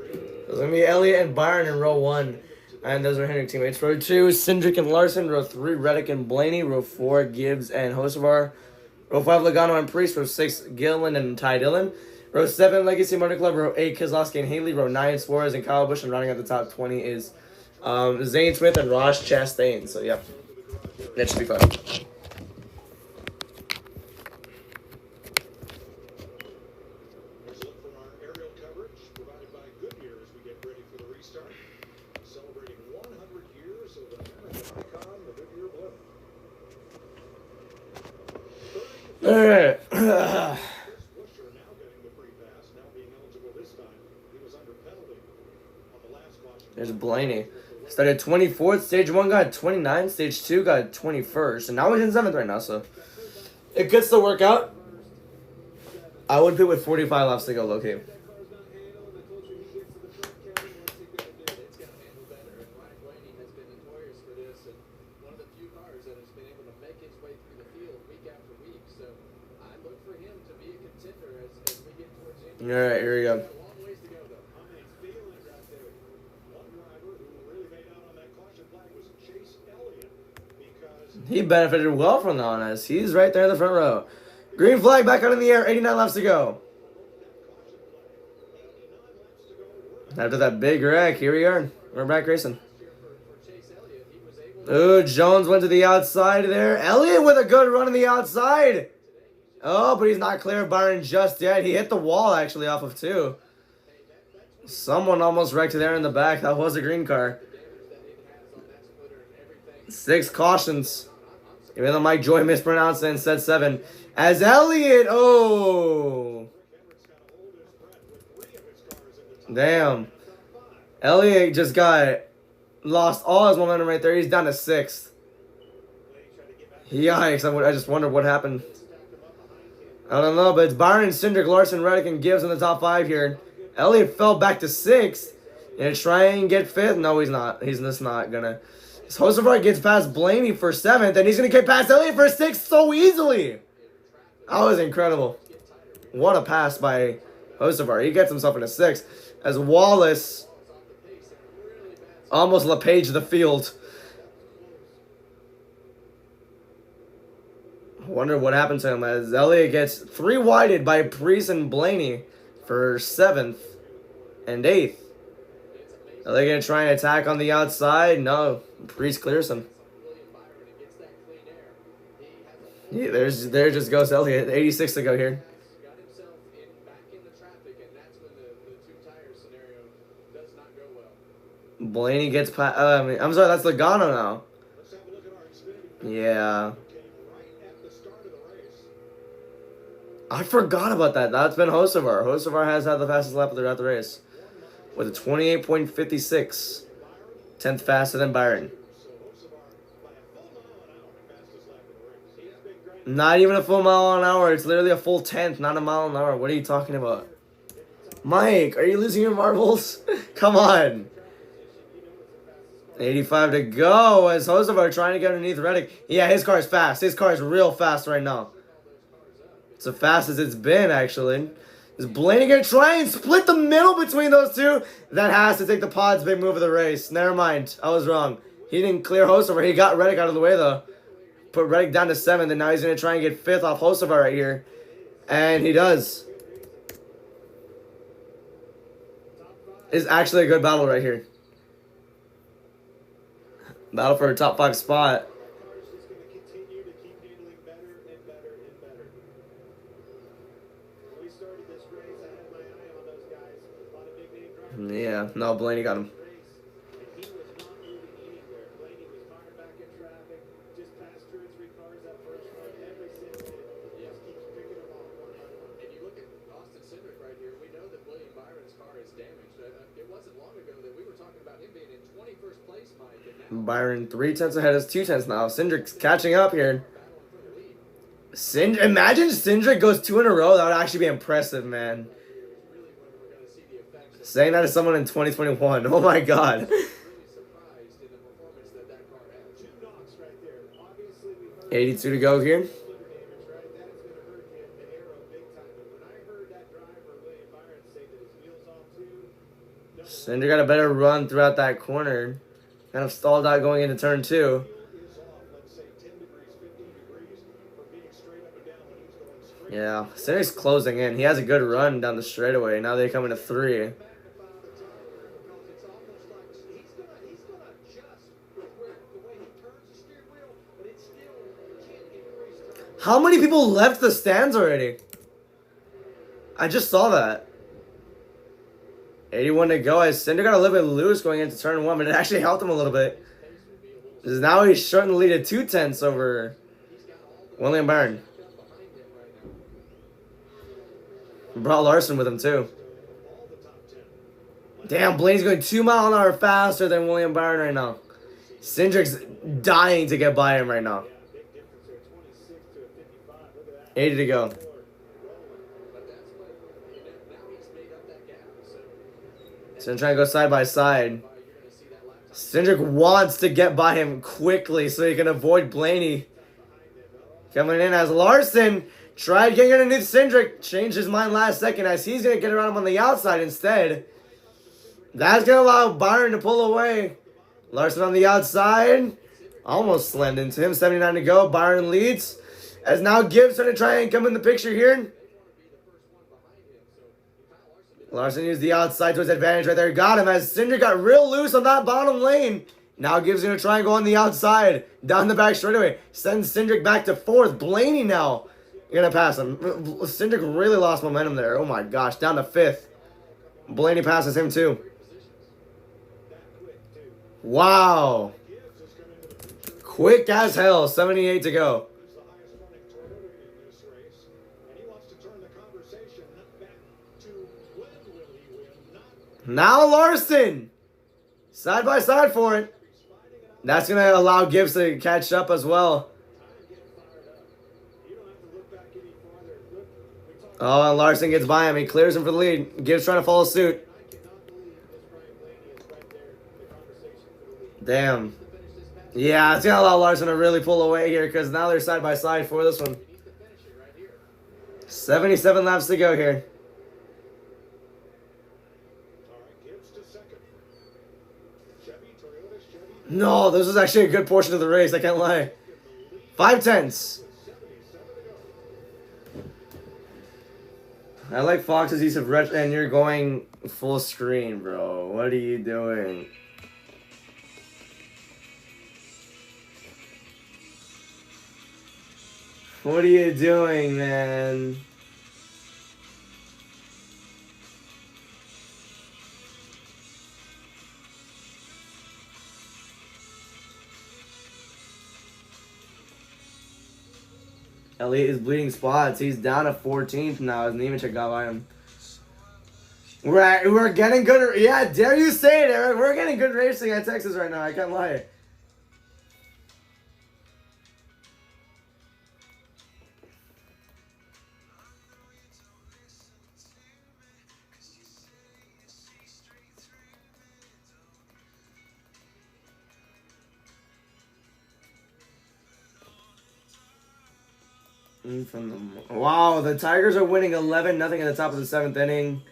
going to be Elliott and Byron in row 1. And those are Hendrick teammates. Row 2, Cindric and Larson. Row 3, Reddick and Blaney. Row 4, Gibbs and Hocevar. Row 5, Logano and Priest. Row 6, Gillen and Ty Dillon. Row 7, Legacy Motor Club. Row 8, Keselowski and Haley. Row 9, Suarez and Kyle Busch. And rounding out the top 20 is Zane Smith and Ross Chastain. So, yeah, that should be fun. Alright. There's Blaney. Started 24th, stage 1 got 29, stage 2 got 21st, and now he's in 7th right now, so it could still work out. I would pit with 45 laps to go, low-key. Alright, here we go. He benefited well from that one, as he's right there in the front row. Green flag back out in the air, 89 laps to go. After that big wreck, here we are. We're back racing. Ooh, Jones went to the outside there. Elliott with a good run on the outside. Oh, but he's not clear of Byron just yet. He hit the wall, actually, off of 2. Someone almost wrecked there in the back. That was a green car. 6 cautions. Even though Mike Joy mispronounced it and said 7. As Elliott, oh. Damn. Elliott just lost all his momentum right there. He's down to 6th. Yikes, I just wondered what happened. I don't know, but it's Byron, Cindric, Larson, Reddick, and Gibbs in the top 5 here. Elliott fell back to 6th. And try and get 5th. No, he's not. He's just not going to. Hocevar gets past Blaney for 7th, and he's going to get past Elliott for 6th so easily. That was incredible. What a pass by Hocevar. He gets himself into 6th. As Wallace almost LePage the field. Wonder what happened to him as Elliott gets 3-wided by Priest and Blaney for 7th and 8th. Are they going to try and attack on the outside? No. Priest clears him. William Byron and gets that clean air. He has a Yeah, there just goes Elliott. 86 to go here. got himself back in the traffic, and that's when the two-tire scenario does not go well. Blaney gets past. I'm sorry, that's Logano now. Let's have a look at our Xfinity. Yeah. Came right at the start of the race. I forgot about that. That's been Hocevar. Hocevar has had the fastest lap throughout the race with a 28.56. 10th faster than Byron. Not even a full mile an hour. It's literally a full 10th, not a mile an hour. What are you talking about? Mike, are you losing your marbles? Come on. 85 to go as Hocevar trying to get underneath Reddick. Yeah, his car is fast. His car is real fast right now. It's the fastest it's been, actually. Is Blaney going to try and split the middle between those two? That has to take the pod's big move of the race. Never mind. I was wrong. He didn't clear Hocevar. He got Reddick out of the way, though. Put Reddick down to 7th, and now he's going to try and get 5th off Hocevar right here. And he does. It's actually a good battle right here. Battle for a top 5 spot. Yeah, no, Blaney got him. And you look at Austin Cindric right here, we know that William Byron's car is damaged. It wasn't long ago that we were talking about him being in 21st place, Mike. And now Byron 3 tenths ahead is 2 tenths now. Cindric's catching up here. Imagine Cindric goes 2 in a row. That would actually be impressive, man. Saying that to someone in 2021. Oh my god. 82 to go here. Cindric got a better run throughout that corner. Kind of stalled out going into turn 2. Yeah, Cindric's closing in. He has a good run down the straightaway. Now they come into 3. How many people left the stands already? I just saw that. 81 to go as Cindric got a little bit loose going into turn 1, but it actually helped him a little bit. Because now he's shorting the lead to 2 tenths over William Byron. Brought Larson with him too. Damn, Blaney's going 2 miles an hour faster than William Byron right now. Cindric's dying to get by him right now. 80 to go. Cindric trying to go side by side. Cindric wants to get by him quickly so he can avoid Blaney. Coming in as Larson tried getting underneath Cindric. Changed his mind last second as he's going to get around him on the outside instead. That's going to allow Byron to pull away. Larson on the outside. Almost slammed into him. 79 to go. Byron leads. As now Gibbs trying to try and come in the picture here. Larson used the outside to his advantage right there. Got him as Cindric got real loose on that bottom lane. Now Gibbs going to try and go on the outside. Down the back straightaway. Sends Cindric back to 4th. Blaney now going to pass him. Cindric really lost momentum there. Oh my gosh. Down to 5th. Blaney passes him too. Wow. Quick as hell. 78 to go. Now Larson. Side by side for it. That's going to allow Gibbs to catch up as well. Oh, and Larson gets by him. He clears him for the lead. Gibbs trying to follow suit. Damn. Yeah, it's going to allow Larson to really pull away here because now they're side by side for this one. 77 laps to go here. No, this was actually a good portion of the race. I can't lie. 5 tenths. I like Fox's use of retro, and you're going full screen, bro. What are you doing? What are you doing, man? Elliot is bleeding spots. He's down to 14th now as Nemechek got by him. We're getting good. Yeah, dare you say it, Eric? We're getting good racing at Texas right now. I can't lie. Wow, the Tigers are winning 11-0 at the top of the 7th inning.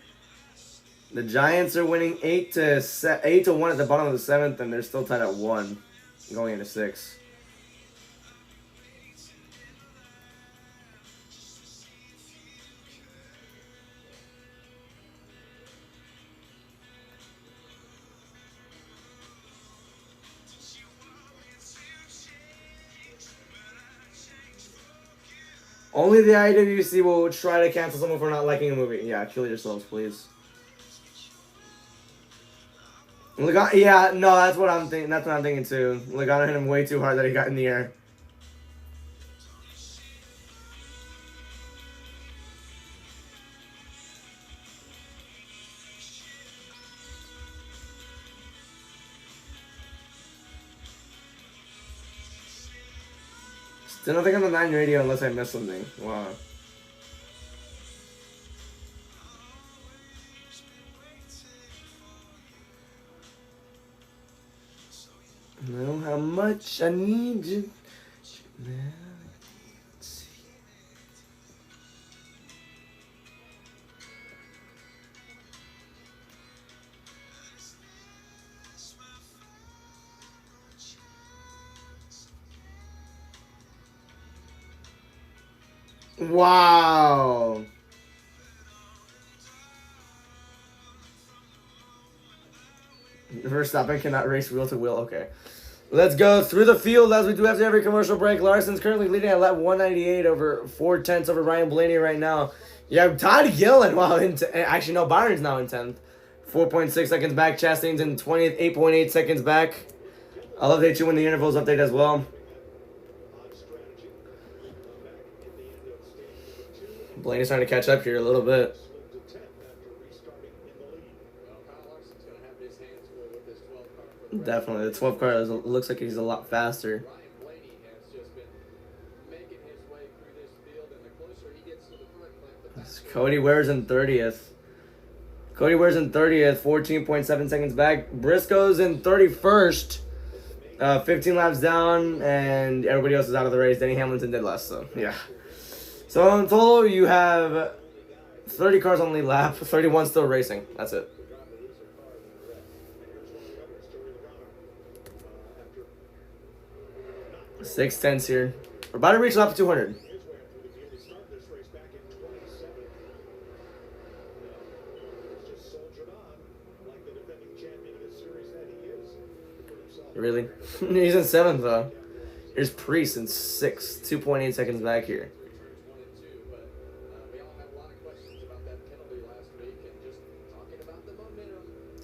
The Giants are winning 8-1 at the bottom of the 7th, and they're still tied at 1, going into 6. Only the IWC will try to cancel someone for not liking a movie. Yeah, kill yourselves, please. Yeah, no, that's what I'm thinking. That's what I'm thinking too. Logano hit him way too hard that he got in the air. Still nothing on the 9 radio unless I missed something. Wow. Know how much I need you. Wow. Verstappen cannot race wheel to wheel. Okay. Let's go through the field as we do after every commercial break. Larson's currently leading at lap 198 over 4/10 over Ryan Blaney right now. You have Todd Gillen. Wow. Actually, no, Byron's now in 10th. 4.6 seconds back. Chastain's in 20th. 8.8 seconds back. I'll update you when the intervals update as well. Blaney's trying to catch up here a little bit. Definitely, the 12 car looks like he's a lot faster. Cody Ware's in 30th. Cody Ware's in 30th, 14.7 seconds back. Briscoe's in 31st, 15 laps down, and everybody else is out of the race. Denny Hamilton did less, so yeah. So in total, you have 30 cars on the lead lap, 31 still racing. That's it. 6/10 here. We're about to reach lap 200. Really? He's in 7th though. Here's Priest in 6th, 2.8 seconds back here.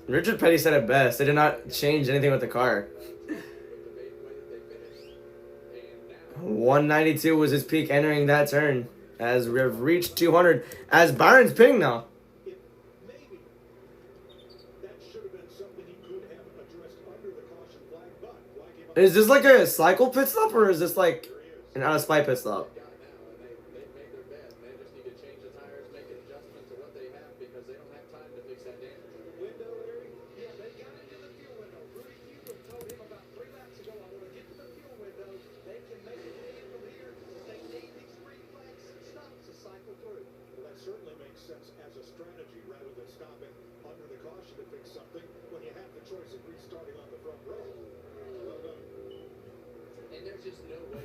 Richard Petty said it best. They did not change anything with the car. 192 was his peak entering that turn. As we've reached 200. As Byron's pitting now. Is this like a cycle pit stop or is this like an out of spite pit stop?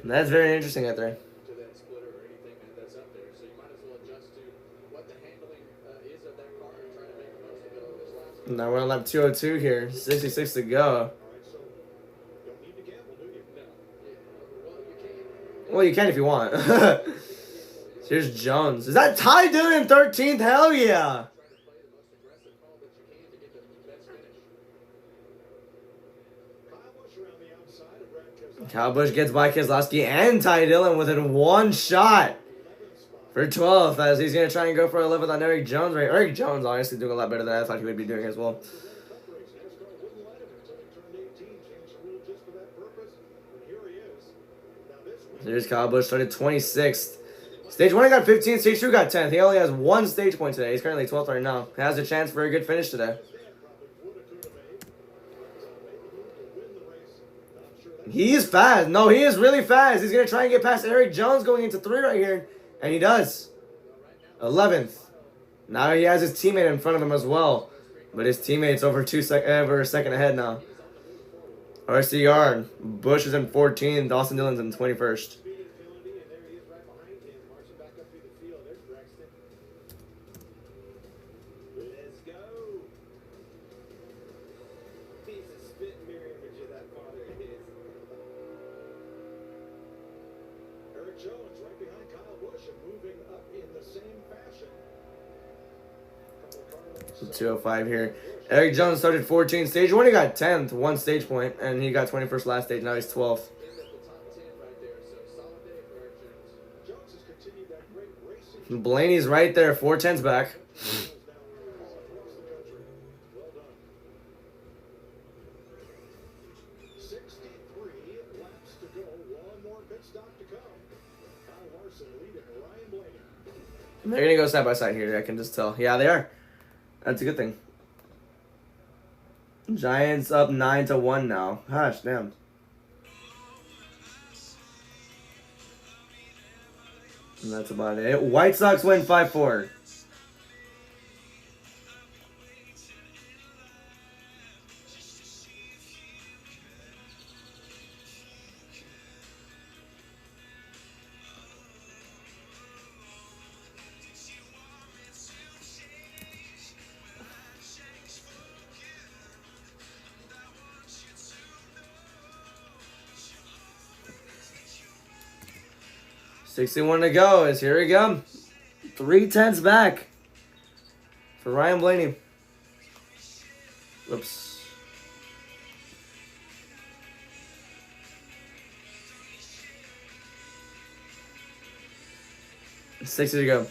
That's very interesting out there. Now we're on lap 202 here. 66 to go. Well, you can if you want. Here's Jones. Is that Ty Dillon 13th? Hell yeah. Kyle Busch gets by Keselowski and Ty Dillon within one shot for 12th, as he's going to try and go for 11th on Eric Jones. Right? Eric Jones honestly doing a lot better than I thought he would be doing as well. There's Kyle Busch, started 26th. Stage 1 he got 15th, Stage 2 got 10th. He only has 1 stage point today. He's currently 12th right now. He has a chance for a good finish today. He is fast. No, he is really fast. He's going to try and get past Eric Jones going into 3 right here. And he does. 11th. Now he has his teammate in front of him as well. But his teammate's over a second ahead now. RCR. Bush is in 14th. Dawson Dillon's in 21st. Jones right behind Kyle Busch and moving up in the same fashion. 205 here. Eric Jones started 14th. Stage 1 he got 10th, 1 stage point, and he got 21st last stage. Now he's 12th. Blaney's right there, 4/10s back. They're going to go side by side here, I can just tell. Yeah, they are. That's a good thing. Giants up 9-1 now. Gosh, damn. And that's about it. White Sox win 5-4. $61 to go. Is here we go. 3/10s back for Ryan Blaney. Whoops. $60 to go.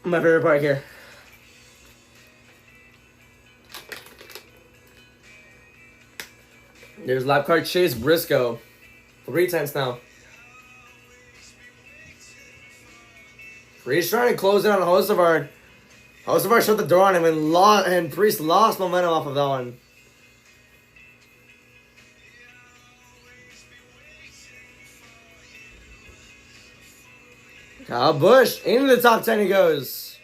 My favorite part here. There's lap car Chase Briscoe. 3/10s now. Priest trying to close in on Hocevar. Hocevar shut the door on him and Priest lost momentum off of that one. Kyle Busch into the top 10 he goes.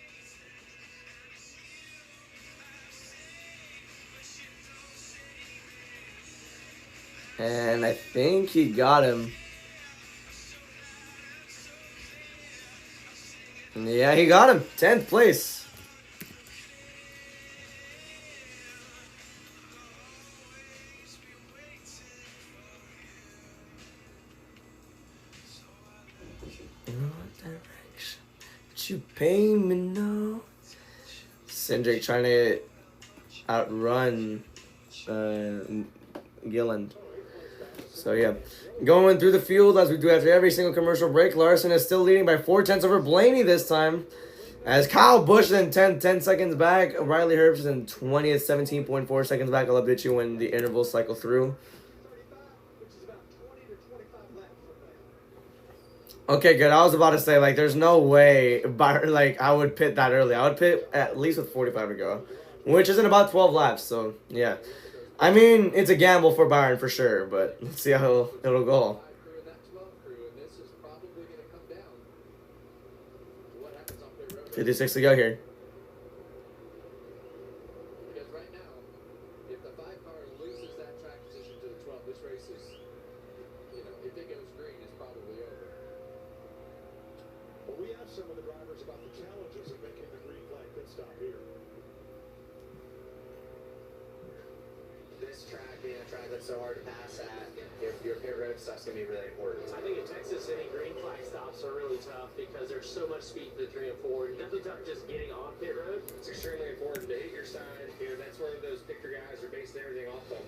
And I think he got him. Yeah, he got him. 10th place. You pay me no. Cindric trying to outrun Gilland. So yeah, going through the field as we do after every single commercial break. Larson is still leading by 4/10 over Blaney this time. As Kyle Busch is in 10 seconds back. Riley Herbst is in 20th, 17.4 seconds back. I'll update you when the intervals cycle through. Okay, good. I was about to say, like, there's no way, like, I would pit that early. I would pit at least with 45 to go, which is in about 12 laps, so, yeah. I mean, it's a gamble for Byron for sure, but let's see how it'll go. 56 to go here. Because right now, if the 5 car loses that track position to the 12, this race is, you know, if it goes green, it's probably over. Well, we asked some of the drivers about the challenges of making the green this track being a track that's so hard to pass at, your pit road stuff's going to be really important. I think in Texas, any green flag stops are really tough because there's so much speed to the 3 and 4. Definitely tough just getting on pit road. It's extremely important to hit your side. That's where those picture guys are basing everything off of.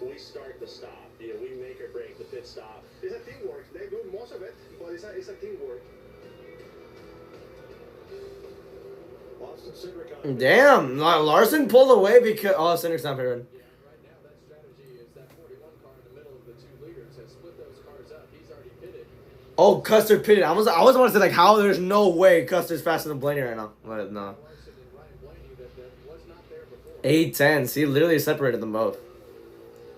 We start the stop. We make or break the pit stop. It's a teamwork. They do most of it, but it's a teamwork. Austin Cindric on Damn, Larson pulled away because Cindric's not pit road. Yeah, right now that strategy is that 41 car in the middle of the 2 leaders has split those cars up. He's already pitted. Oh, Custer pitted. I was want to say like how there's no way Custer's faster than Blaney right now, but no. Larson and Ryan Blaney that was not there before. 8-10. He literally separated them both. 4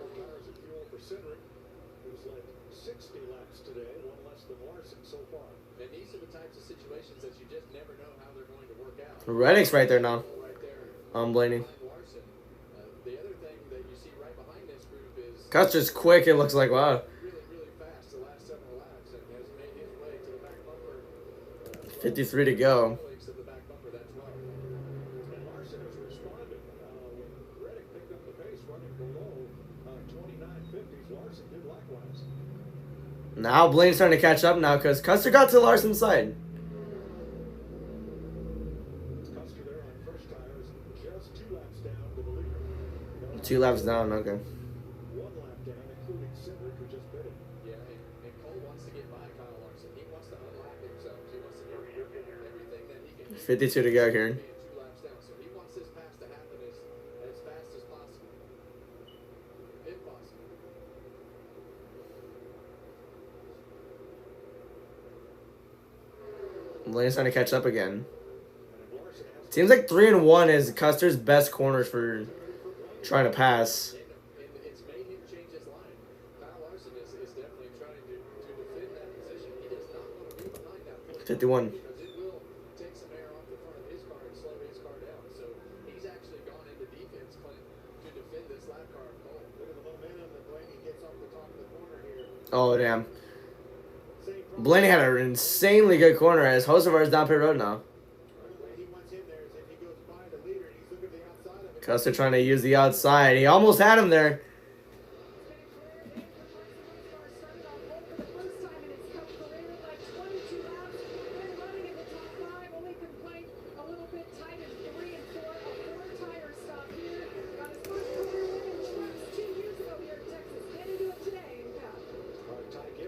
tires of fuel for Cindric, who's led 60 laps today, one less than Larson so far. And these are the types of situations that you just never know how they're going to work out. Reddick's right there now. Right there. Blaney. Larson. The other thing that you see right behind this group is Custer's quick. It looks like wow. really fast the last several laps and has made his way to the back bumper. 53 to go. Colleagues of the back bumper, that's well. And Larson has responded. When Reddick picked up the pace running below 29.50s, Larson did likewise. Now Blaney's starting to catch up now because Custer got to Larson's side. Custer there on first tires, just 2 laps down to the leader. 2 laps down. Okay. 1 lap down, including Cindric, who just pitted. Yeah, and Cole wants to get by Kyle Larson. He wants to unlap himself. He wants to do everything that he can do. 52 to go here. Being 2 laps down. So he wants this pass to happen as fast as possible. If possible. Blaney's starting to catch up again. Seems like 3 and 1 is Custer's best corners for trying to pass. And it's made him change his line. Kyle Larson is definitely trying to defend that position. He does not want to be behind that 51. because it will take some air off the front of his car and slow his car down. So he's actually gone into defense, Clint, to defend this lap car of Cole. Look at the momentum that Blaney gets off the top of the corner here. Oh damn. Blaney had an insanely good corner as Hosevar's down pit road now. He wants in there as if he goes by the leader and he's looking at the outside of it. Custer trying to use the outside. He almost had him there.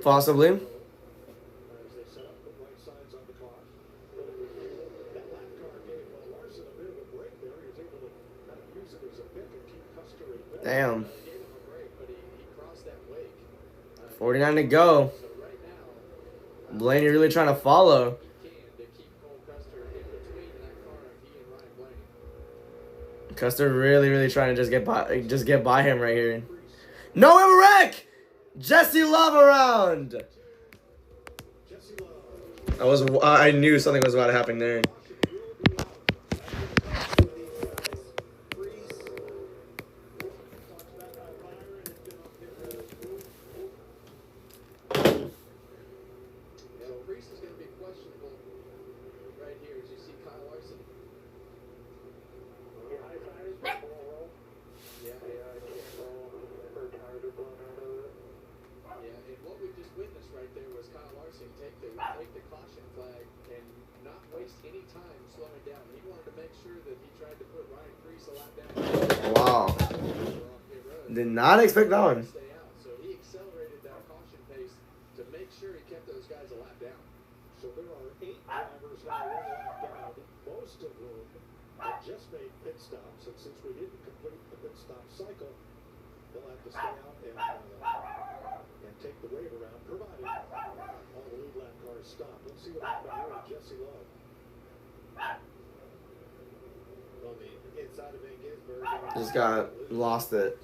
Possibly. As they set up the right sides on the car. That lap car gave Larson a bit of a break there. He was able to kind of use it as a pick and keep Custer in bed. Damn. He gave him a break, but he crossed that wake. 49 to go. So right now, Blaney really trying to follow. he can to keep Cole Custer in between that car of he and Ryan Blaney. Custer really trying to just get by him right here. No, we have a wreck! Jesse Love around. I knew something was about to happen there. So Priest is going to be questionable right here as you see Kyle Larson. Get high tires before roll. Yeah, I can't roll. Her tires are blown out of it. yeah. And what we just witnessed right there was Kyle Larson take the caution flag and not waste any time slowing down. He wanted to make sure that he tried to put Ryan Priest a lap down. Wow. Did not expect that one. Stay out. So he accelerated that caution pace to make sure he kept those guys a lap down. So there are 8 drivers now 1 lap down, most of whom have just made pit stops. And since we didn't complete the pit stop cycle, they'll have to stay out and take the wave around, provided all the lead lap cars stop. Let's see what happened here with Jesse Love. On the inside of Van Gisberg. Just lost it.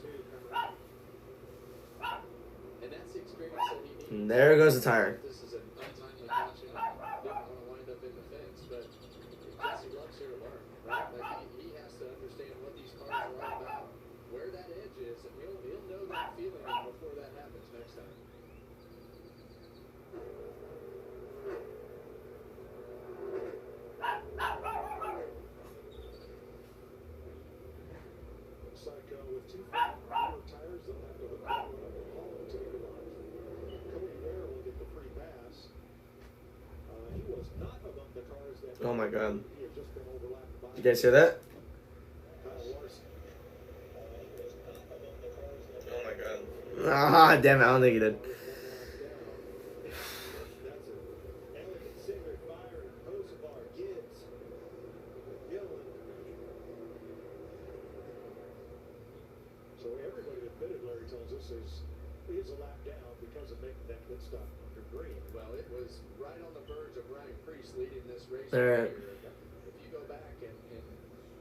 And that's the experience that he needs. And there goes the tire. This is an untimely caution. Didn't want to wind up in the fence, but Jesse loves here to learn, right? Like he has to understand what these cars are all about, where that edge is, and he'll know that feeling before that happens next time. Looks like with 2 tires, they'll have to hook that one up and haul it to the garage. Cody Ware will get the free pass. He was not among the cars that. Oh my God. He had just been overlapped by. You guys hear that? Kyle Larson. He was not among the cars that. Oh my God. Ah, damn it! I don't think he did. That's it. Elliott, Singer, Byron, Hosevar, Gibbs, Gillen. So everybody that pitted, Larry tells us, is a lap down because of making that pit stop under green. Well, it was right on the verge of Ryan Priest leading this race. All right. If you go back and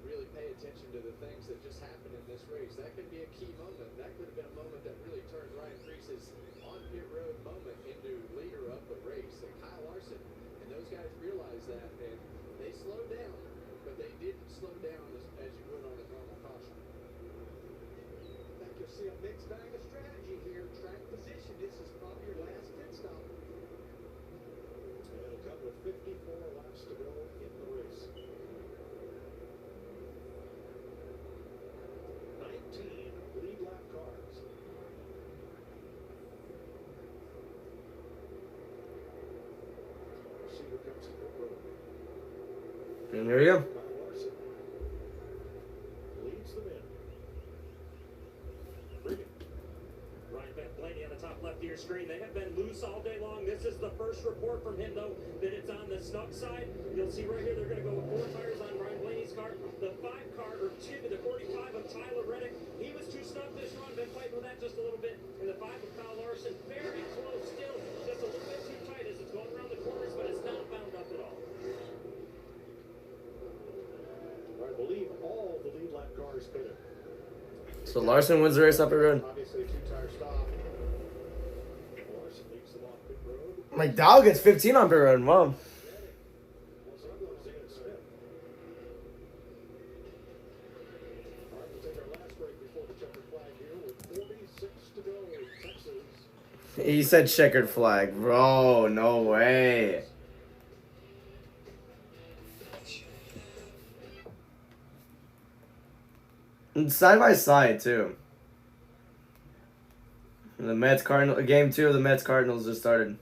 really pay attention to the things that just happened in this race, that could be a key moment. That could have been a moment that really turned Ryan Priest's on pit road moment into leader of the race. And Kyle Larson and those guys realized that, and they slowed down, but they didn't slow down as you would on a normal caution. I think you'll see a mixed bag of strategy here. Track position. This is probably your last pit stop. And it'll come with 54 laps to go in the race. 19 lead lap cars. See who comes to pit road. And there you go. Kyle Larson leads them in. Regan. Ryan Blaney on the top left of your screen. They have been loose all day long. This is the first report from him, though, that it's on the snug side. You'll see right here they're going to go with 4 tires on Ryan Blaney's car. The 5 car, or excuse me, the 45 of Tyler Reddick. He was too snug this run. Been fighting with that just a little bit. And the 5 of Kyle Larson, very close still. Just a little bit too tight as it's going around the corners, but it's not bound up at all. I believe all the lead lap cars pitted. So Larson wins the race up the road. Obviously, a 2-tire stop. Larson leads them off pit road. Like Dow gets 15 on pit road. Wow. Was up with Zane Smith. All right, we'll take our last break before the checkered flag here with 46 to go in Texas. He said checkered flag, bro. No way. And side by side too. The Mets Cardinal game 2 of the Mets Cardinals just started.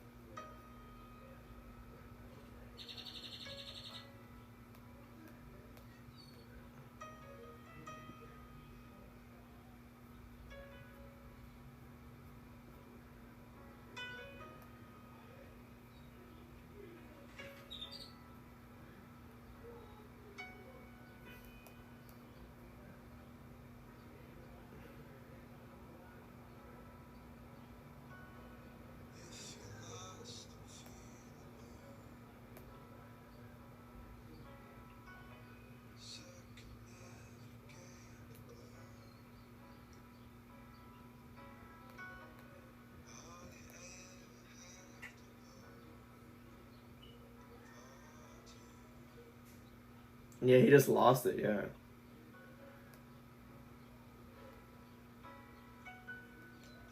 Yeah, he just lost it, yeah.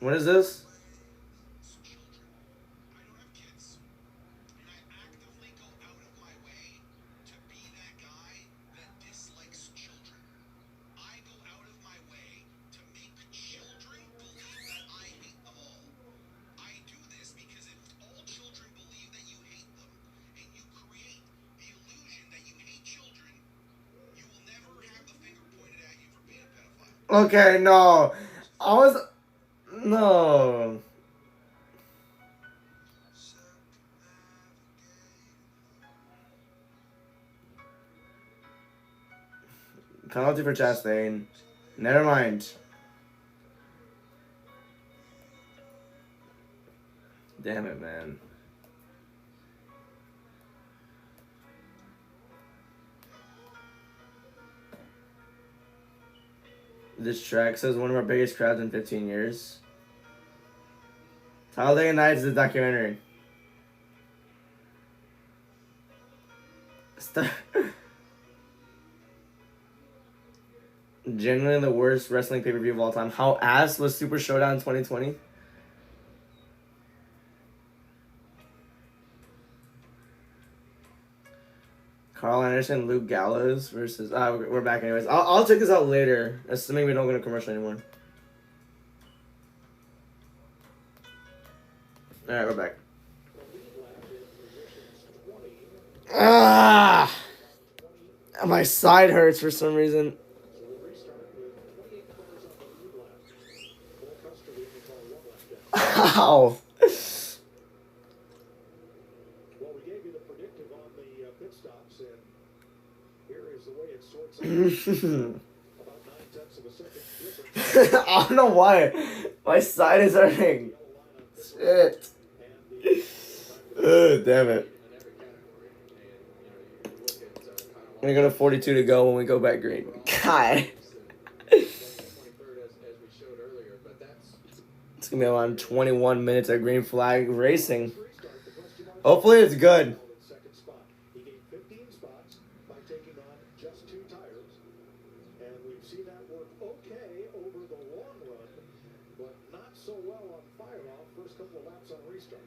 What is this? Okay, no. I was... No. Penalty for Chastain. Never mind. Damn it, man. This track says one of our biggest crowds in 15 years. Talladega Nights is a documentary. Genuinely the worst wrestling pay-per-view of all time. How ass was Super Showdown 2020? Carl Anderson, Luke Gallows versus. We're back anyways. I'll check this out later, assuming we don't go to commercial anymore. All right, we're back. Ah, my side hurts for some reason. Ow. Well, we gave you the predictive on the pit stops, and here is the way it sorts out. About 9/10 of a second difference. I don't know why. My side is hurting. Shit. Damn it. I'm gonna go to 42 to go when we go back green. God. It's gonna be around 21 minutes of green flag racing. Hopefully it's good. He gained 15 spots by taking on just 2 tires, and we've seen that work okay over the long run, but not so well on fire off first couple of laps on restart.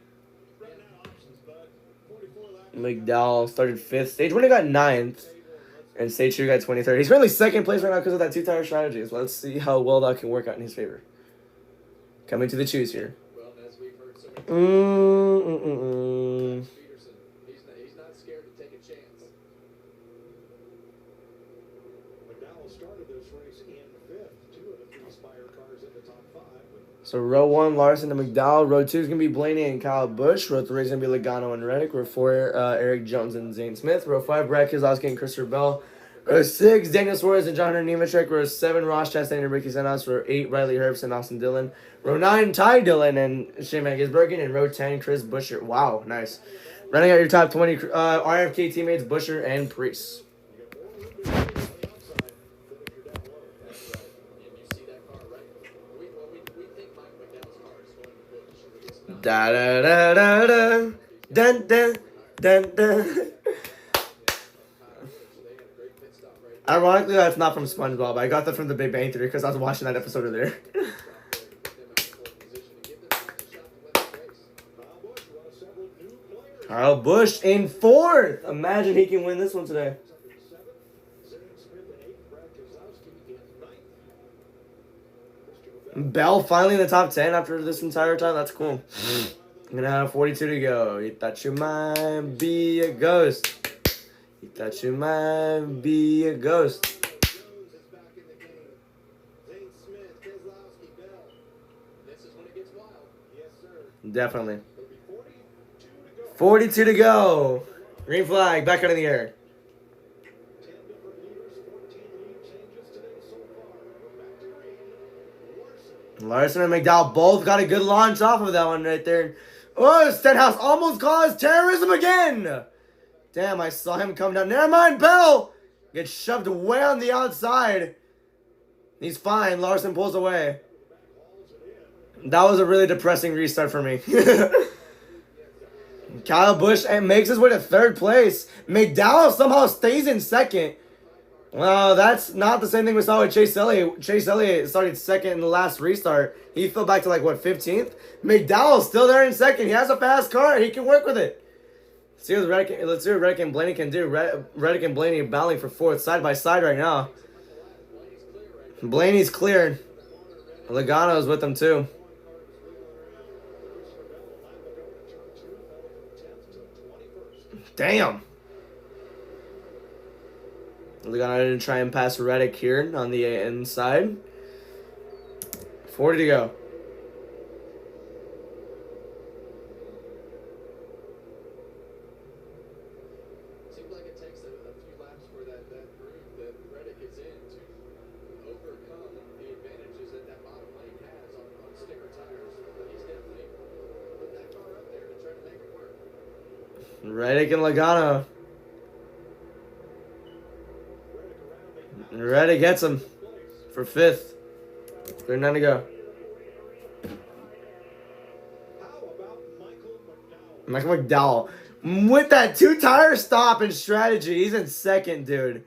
Running out of options, bud. 44 laps. McDowell started 5th. Stage 1 he got 9th. And Stage 2 got 23rd. He's currently 2nd place right now because of that 2-tire strategy. So let's see how well that can work out in his favor. Coming to the choose here. Well, as we've heard so many Peterson, he's not scared to take a chance. McDowell started this race in 5th. 2 of the 3 Spire cars in the top 5. So row 1, Larson to McDowell. Row 2 is going to be Blaney and Kyle Busch. Row 3 is going to be Logano and Reddick. Row 4, Eric Jones and Zane Smith. Row 5, Brad Keselowski and Christopher Bell. Row 6, Daniel Suarez and John Nemechek. Row 7, Ross Chastain and Ricky Stenhouse. Row 8, Riley Herbst and Austin Dillon. Row 9, Ty Dillon and Shane Van Gisbergen. And row 10, Chris Buescher. Wow, nice. Running out your top 20 RFK teammates, Buescher and Priest. Da da da da da, dun dun dun dun. Ironically, that's not from SpongeBob. I got that from The Big Bang Theory because I was watching that episode earlier. Kyle Busch in 4th. Imagine he can win this one today. Bell finally in the top 10 after this entire time. That's cool. I'm gonna have 42 to go. You thought you might be a ghost. You thought you might be a ghost. Jones is back in the game. Zane Smith, Keselowski, Bell. This is when it gets wild. Yes, sir. Definitely. It'll be 42 to go. 42 to go. Green flag back out in the air. 10 different leaders, 14 lead changes today so far. We're back to green. Larson and McDowell both got a good launch off of that one right there. Oh, Stenhouse almost caused terrorism again. Damn, I saw him come down. Never mind, Bell. Gets shoved way on the outside. He's fine. Larson pulls away. That was a really depressing restart for me. Kyle Busch makes his way to 3rd place. McDowell somehow stays in 2nd. Well, that's not the same thing we saw with Chase Elliott. Chase Elliott started 2nd in the last restart. He fell back to 15th. McDowell's still there in 2nd. He has a fast car. He can work with it. Let's see what Reddick and Blaney can do. Reddick and Blaney battling for 4th side by side right now. Blaney's cleared. Logano's with them too. Damn. Logano didn't try and pass Reddick here on the inside. 40 to go. Seems like it takes a few laps for that groove that Reddick is in to overcome the advantages that bottom lane has on sticker tires. But he's definitely put that car up there to try to make it work. Reddick and Logano. Reddick gets him for 5th. 39 to go. Michael McDowell. With that 2-tire stop and strategy, he's in 2nd, dude.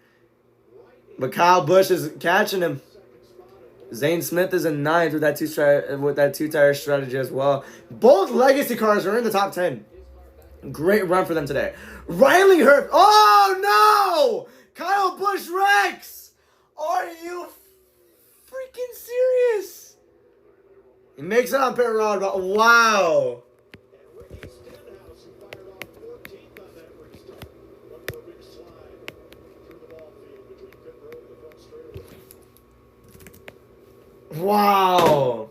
But Kyle Busch is catching him. Zane Smith is in 9th with that 2-tire strategy as well. Both legacy cars are in the top 10. Great run for them today. Riley Hurt. Oh, no! Kyle Busch Rex! Are you freaking serious? He makes it on pit road, but wow. And Ricky Stenhouse, who fired off 14th on that restart. Look for a big slide through the ball field between pit road and the front straightaway. Wow.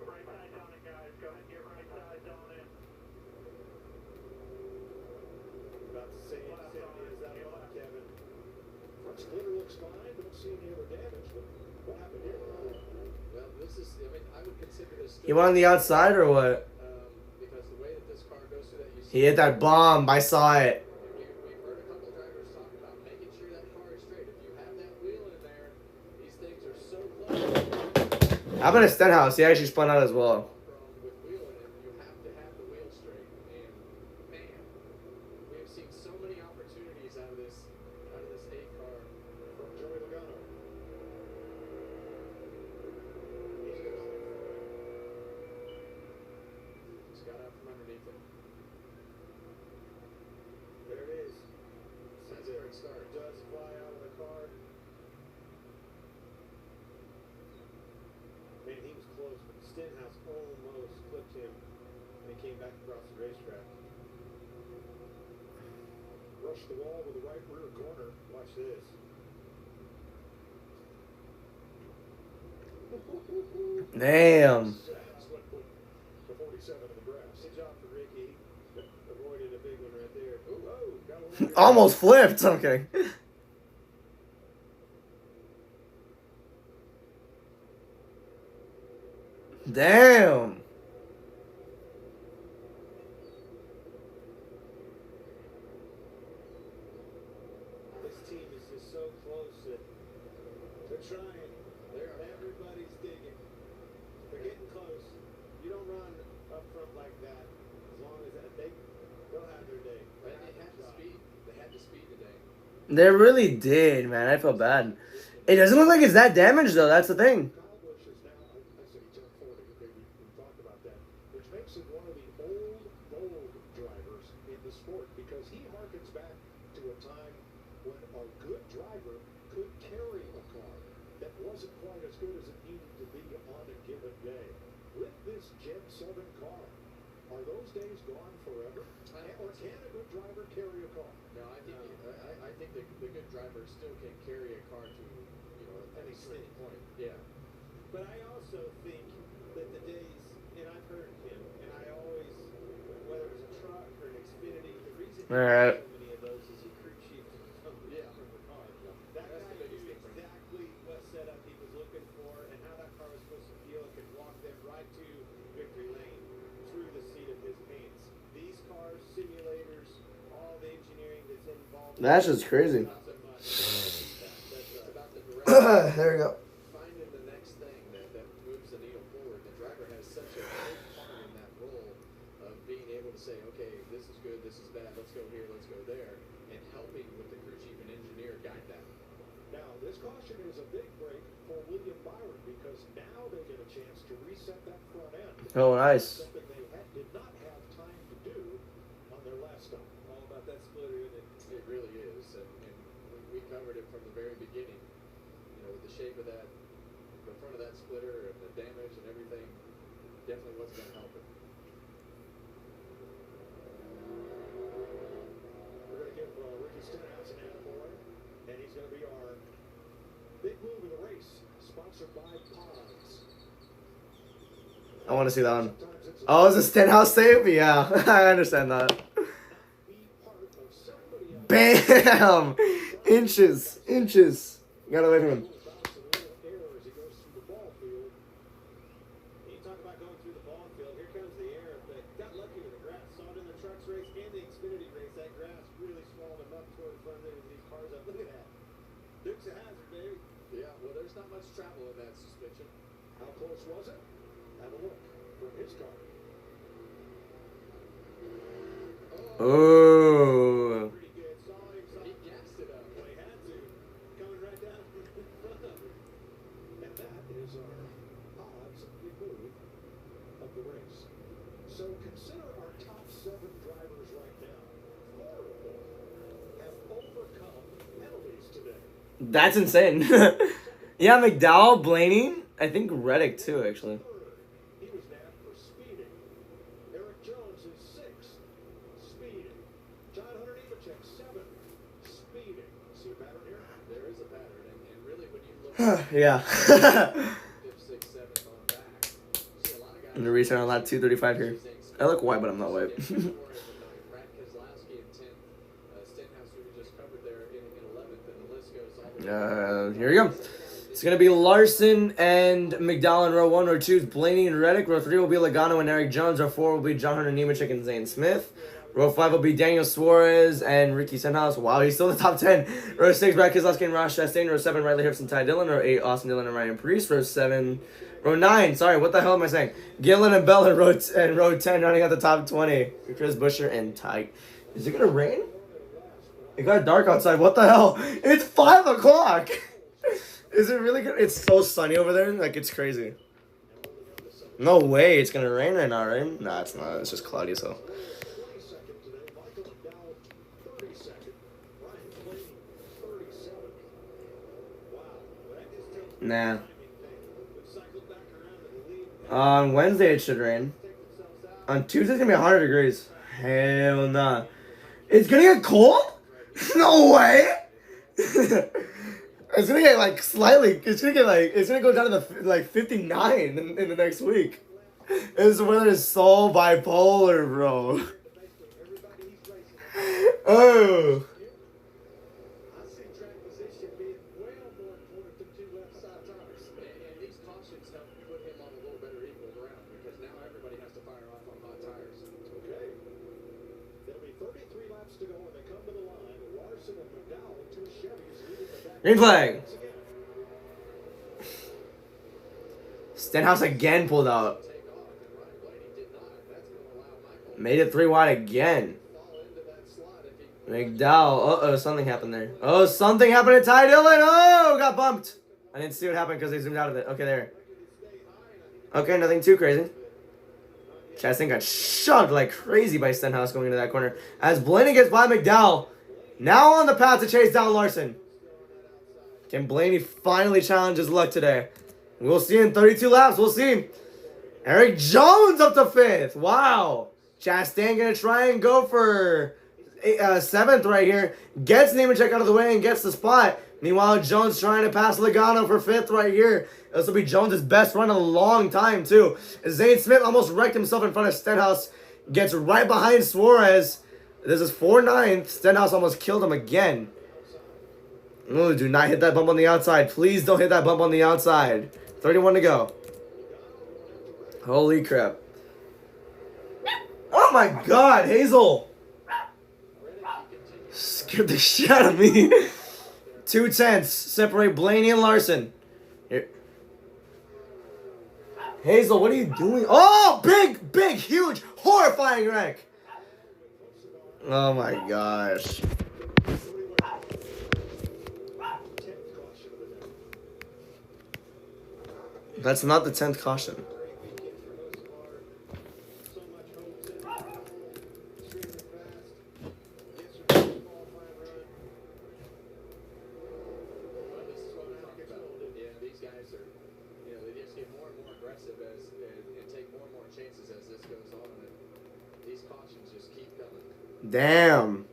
Right side's on it, guys. Go ahead and get right side's on it. About the same activity as that one, Kevin. Front splitter looks fine. Don't see any other damage. But what happened here? Well, this is, I mean, I would consider this. He went on the outside or what? Because the way that this car goes through that, you He hit that bomb. I saw it. We've heard a couple drivers talk about making sure that car is straight. If you have that wheel in there, these things are so close. How about a Stenhouse? He actually spun out as well. With wheel in it, you have to have the wheel straight. And man, we have seen so many opportunities out of this 8 car From Joey Logano. He's got out from underneath it. There it is. That's a great start. Does fly out of the car. Man, he was close, but Stenhouse almost clipped him when he came back across the racetrack. Rushed the wall with the right rear corner. Watch this. Damn. That's what put the 47 in the grass. Good job for Ricky. Avoided a big one right there. Oh, got a little Almost flipped. Okay. Damn. This team is just so close that they're trying. Everybody's digging. They're getting close. You don't run up front like that as long as they'll have their day. They had the speed. They had the speed today. They really did, man. I feel bad. It doesn't look like it's that damaged, though. That's the thing. Kyle Busch is now, I said he turned 40. We talked about that, which makes him one of the old drivers in the sport because he harkens back to a time when a good driver could carry a car that wasn't quite as good as it needed to be on a given day. With this Gen 7 car, are those days gone forever? Or can a good driver carry a car? No, I think the good driver still can carry a car to, any certain point. Yeah. But I also think that the days, and I've heard him, and I always, whether it was a truck or an Xfinity, the reason he All right. so many of those is he crew chiefed from the car. That guy knew exactly what setup he was looking for and how that car was supposed to feel and could walk them right to victory lane through the seat of his pants. These cars, simulators, all the engineering that's involved. That's just crazy. Not so much. It's about the direction. There we go. Finding the next thing that moves the needle forward. The driver has such a big part in that role of being able to say, okay, this is good, this is bad, let's go here, let's go there, and helping with the crew chief and engineer guide that. Now, this caution is a big break for William Byron because now they get a chance to reset that front end. Oh, nice. Something they did not have time to do on their last stop. All about that splitter, isn't it? It really is, and we covered it from the very beginning. With the shape of that, the front of that splitter and the damage and everything, definitely wasn't going to help it. We're going to give Ricky Stenhouse an attaboy, and he's going to be our big move of the race, sponsored by Pods. I want to see that one. Oh, is a Stenhouse save? Yeah, I understand that. Bam! Inches. Got away from him. You talk about going through the ball field. Here comes the air. But got lucky with the grass. Saw it in the trucks race and the Xfinity race. That grass really swallowed him up toward the front end of these cars up. Look at that. Dukes of Hazzard, baby. Yeah, well, there's not much travel in that suspension. How close was it? Have a look from his car. Oh. Pretty good. Saw him. He gassed it up. Well, he had to. Coming right down in front of him. And that is our odds move of the race. So consider our That's insane. Yeah, McDowell, Blaney, I think Reddick too, actually. He was nabbed for speeding. Eric Jones is 6th, speeding. John Hunter Nemechek, 7th, speeding. See a pattern here? There is a pattern, and really when you look Yeah. 5th, 6th, 7th on back, you see a lot of guys. I'm gonna restart on lap 235 here. I look white, but I'm not white. Brad Keselowski in 10th, Stenhouse, who we just covered there, in 11th, and the list goes all the way. Here we go. It's going to be Larson and McDowell in row 1. Row 2 is Blaney and Reddick. Row 3 will be Logano and Eric Jones. Row 4 will be John Hunter Nemechek and Zane Smith. Row 5 will be Daniel Suarez and Ricky Stenhouse. Wow, he's still in the top 10. Row 6, Brad Keselowski and Ross Chastain. Row 7, Riley Herbst and Ty Dillon. Row 8, Austin Dillon and Ryan Preece. Row 9, sorry, what the hell am I saying? Gillen and Bell in row 10, running out the top 20. Chris Buescher and Ty. Is it going to rain? It got dark outside. What the hell? It's 5 o'clock. Is it really good? It's so sunny over there. Like, it's crazy. No way it's going to rain right now, right? Nah, it's not. It's just cloudy, so. 22nd today, Michael McDowell, 32nd. Ryan Blaney, 37th. Wow. That just tells me Nah. timing thing. We've cycled back around to the lead. On Wednesday, it should rain. On Tuesday, it's going to be 100 degrees. Hell nah. It's going to get cold? No way. It's gonna get like slightly. It's gonna go down to the like 59 in the next week. This weather is so bipolar, bro. Oh. I see track position being well more important than 2 left side tires. And these cautions help put him on a little better equal ground because now everybody has to fire off on hot tires. Okay. There'll be 33 laps to go when they come to the line. Larson and McDowell, 2 Chevys leading the back. Green flag. Stenhouse again pulled out. Made it 3 wide again. McDowell. Uh-oh, something happened there. Oh, something happened to Ty Dillon. Oh, got bumped. I didn't see what happened because they zoomed out of it. Okay, there. Okay, nothing too crazy. Chastain got shoved like crazy by Stenhouse going into that corner. As Blaney gets by McDowell. Now on the path to chase down Larson. Can Blaney finally challenge his luck today? We'll see in 32 laps. We'll see. Eric Jones up to 5th. Wow. Chastain going to try and go for 7th right here. Gets Nemechek out of the way and gets the spot. Meanwhile, Jones trying to pass Logano for 5th right here. This will be Jones' best run in a long time, too. Zane Smith almost wrecked himself in front of Stenhouse. Gets right behind Suarez. This is 4-9. Stenhouse almost killed him again. Oh, do not hit that bump on the outside. Please don't hit that bump on the outside. 31 to go. Holy crap. Oh my god, Hazel. Scared the shit out of me. 2 tenths separate Blaney and Larson. Here. Hazel, what are you doing? Oh, big, huge, horrifying wreck. Oh my gosh. That's not the 10th caution. Damn.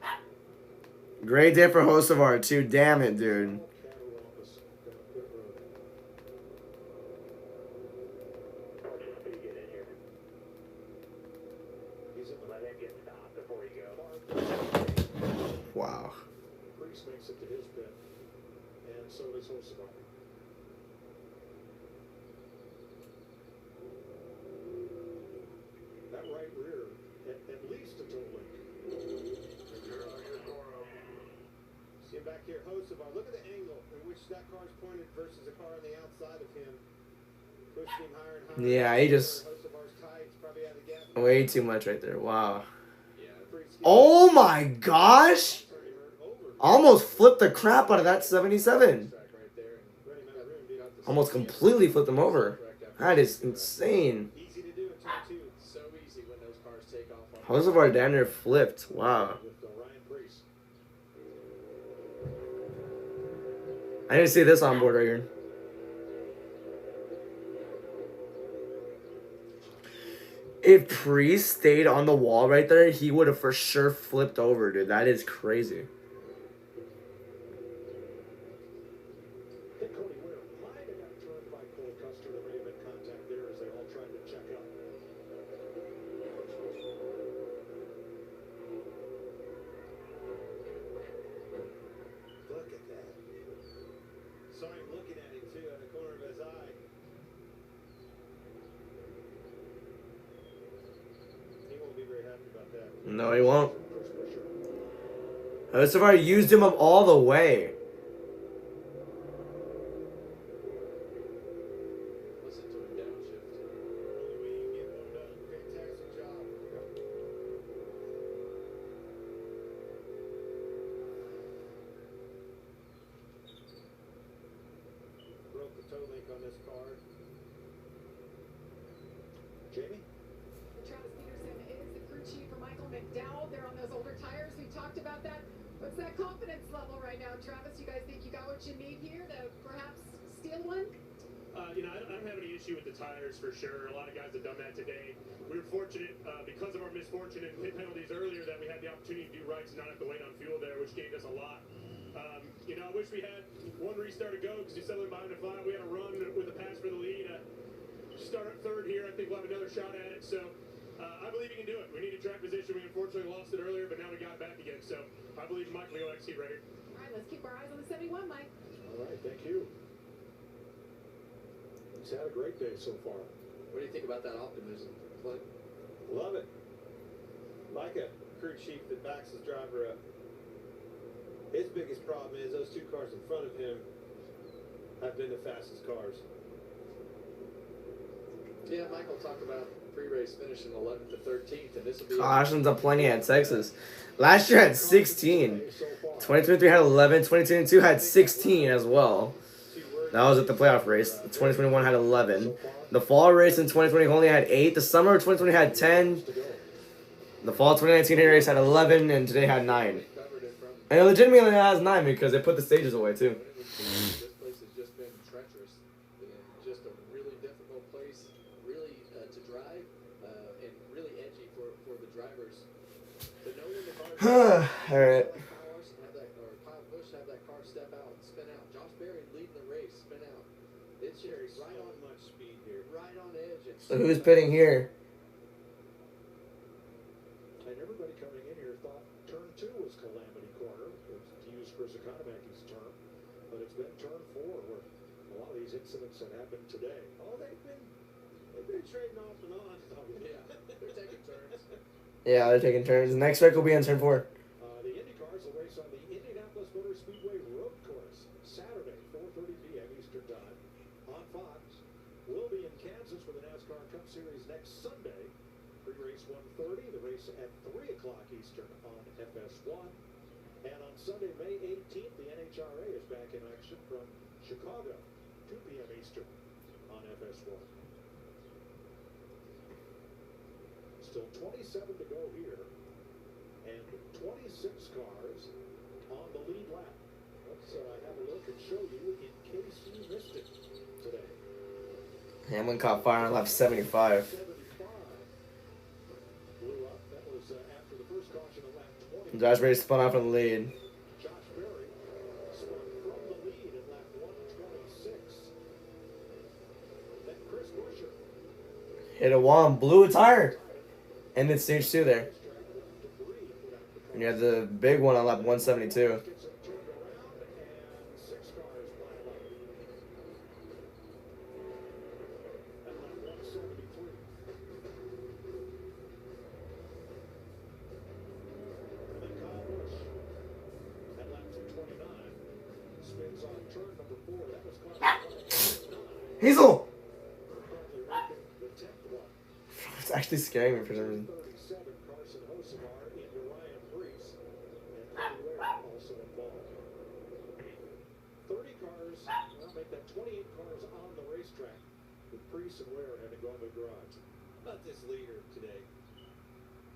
Great day for Hocevar, too. Damn it, dude. Wow. Preece makes it to his pit, and so does Hocevar. That right rear, at least a total link. See him back here, Hocevar. Look at the angle in which that car's pointed versus a car on the outside of him. Pushing him higher and higher. Yeah, he just... Hocevar's tight, probably out of the gap. Way too much right there. Wow. Oh my gosh! Almost flipped the crap out of that 77. Almost completely flipped him over. That is insane. Hocevar down there flipped. Wow. I didn't see this on board right here. If Priest stayed on the wall right there, he would have for sure flipped over, dude. That is crazy. Hit Cody Ware might have got turned by Cole Custer. There may have been contact there as they all tried to check up. Look at that. Saw him looking at him too out of the corner of his eye. He won't be very happy about that. No, he won't. So far, used him up all the way. Listen to him downshift. Only way you get one done. Fantastic job. Broke the toe link on this car. Jamie? Travis Peterson is the crew chief for Michael McDowell. They're on those older tires. We talked about that. What's that confidence level right now, Travis? You guys think you got what you need here to perhaps steal one? I don't have any issue with the tires for sure. A lot of guys have done that today. We were fortunate because of our misfortune and pit penalties earlier that we had the opportunity to do rights and not have to wait on fuel there, which gained us a lot. I wish we had one restart to go because you settled behind the flat. We had a run with a pass for the lead. Start at third here. I think we'll have another shot at it. So I believe he can do it. We need a track position. We unfortunately lost it earlier, but now we got it back again. So I believe Mike will exceed right here. All right, let's keep our eyes on the 71, Mike. All right, thank you. He's had a great day so far. What do you think about that optimism, Clint? Love it. Like a crew chief that backs his driver up. His biggest problem is those two cars in front of him have been the fastest cars. Yeah, Michael talked about pre-race finishing 11th to 13th, and this will be Cautions are plenty at Texas. Last year had 16. 2023 had 11. 2022 had 16 as well. That was at the playoff race. 2021 had 11. The fall race in 2020 only had 8. The summer of 2020 had 10. The fall 2019 race had 11, and today had 9. And it legitimately has 9 because they put the stages away too. This place has just been treacherous, and just a really difficult place, really to drive, and really edgy for the drivers. To know when the car All right. Kyle Busch have that car step out and spin out. Josh Berry leading the race, spin out. It's just right on much speed here. right on edge. So who's pitting here? And everybody coming in here thought turn 2 was Calamity Corner, to use Chris Economac's term. But it's been turn 4 where a lot of these incidents that happened today. Oh, they've been trading off and on. Yeah, they're taking turns. Yeah, they're taking turns. The next wreck will be on turn 4. The Indy cars will race on the Indianapolis Motor Speedway Road Course Saturday, 4:30 p.m. Eastern Time on Fox. We'll be in Kansas for the NASCAR Cup Series next Sunday. Pre-race 1:30, the race at 3 o'clock Eastern on FS1. And on Sunday, May 18th, the NHRA is back in action from Chicago, 2 p.m. Eastern on FS1. Still 27 to go here, and 26 cars on the lead lap. Let's have a look and show you in case you missed it today. Hamlin caught fire on lap 75. 75 blew up. That was after the first caution of lap 20. Josh Berry spun off in the lead. Josh Berry spun from the lead at lap 126. Then Chris Buescher. Hit a wall and blew a tire. And then stage 2 there. And you had the big one on lap 172. Gets it turned around, and 6 cars pile up. At lap 173. And then Kyle Busch at lap 229 spins on turn number 4. That was caught by Hazel! currently ranking the 10th one. It's actually scaring me for some reason. 37, Carson Hocevar into Ryan Preece, and Cody Ware also involved. 30 cars, well, make that 28 cars on the racetrack, with Preece and Ware having gone to the garage. About this leader today.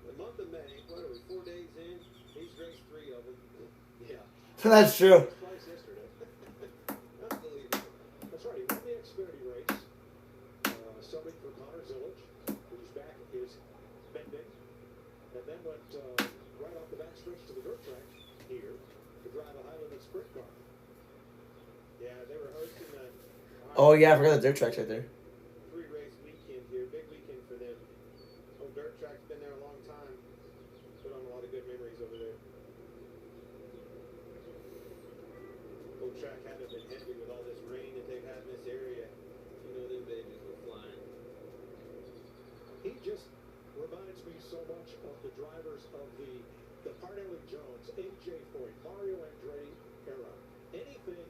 The month of May, what are we, 4 days in? He's raced 3 of them. Yeah. That's true. Twice yesterday. were hosting the Oh yeah, I forgot the dirt track's right there. 3-race weekend here. Big weekend for them. Old dirt track's been there a long time. Put on a lot of good memories over there. Old track had to have been heavy with all this rain that they've had in this area. You know them babies were flying. He just reminds me so much of the drivers of the Parnelli Jones, AJ Foyt, Mario Andretti era. Anything,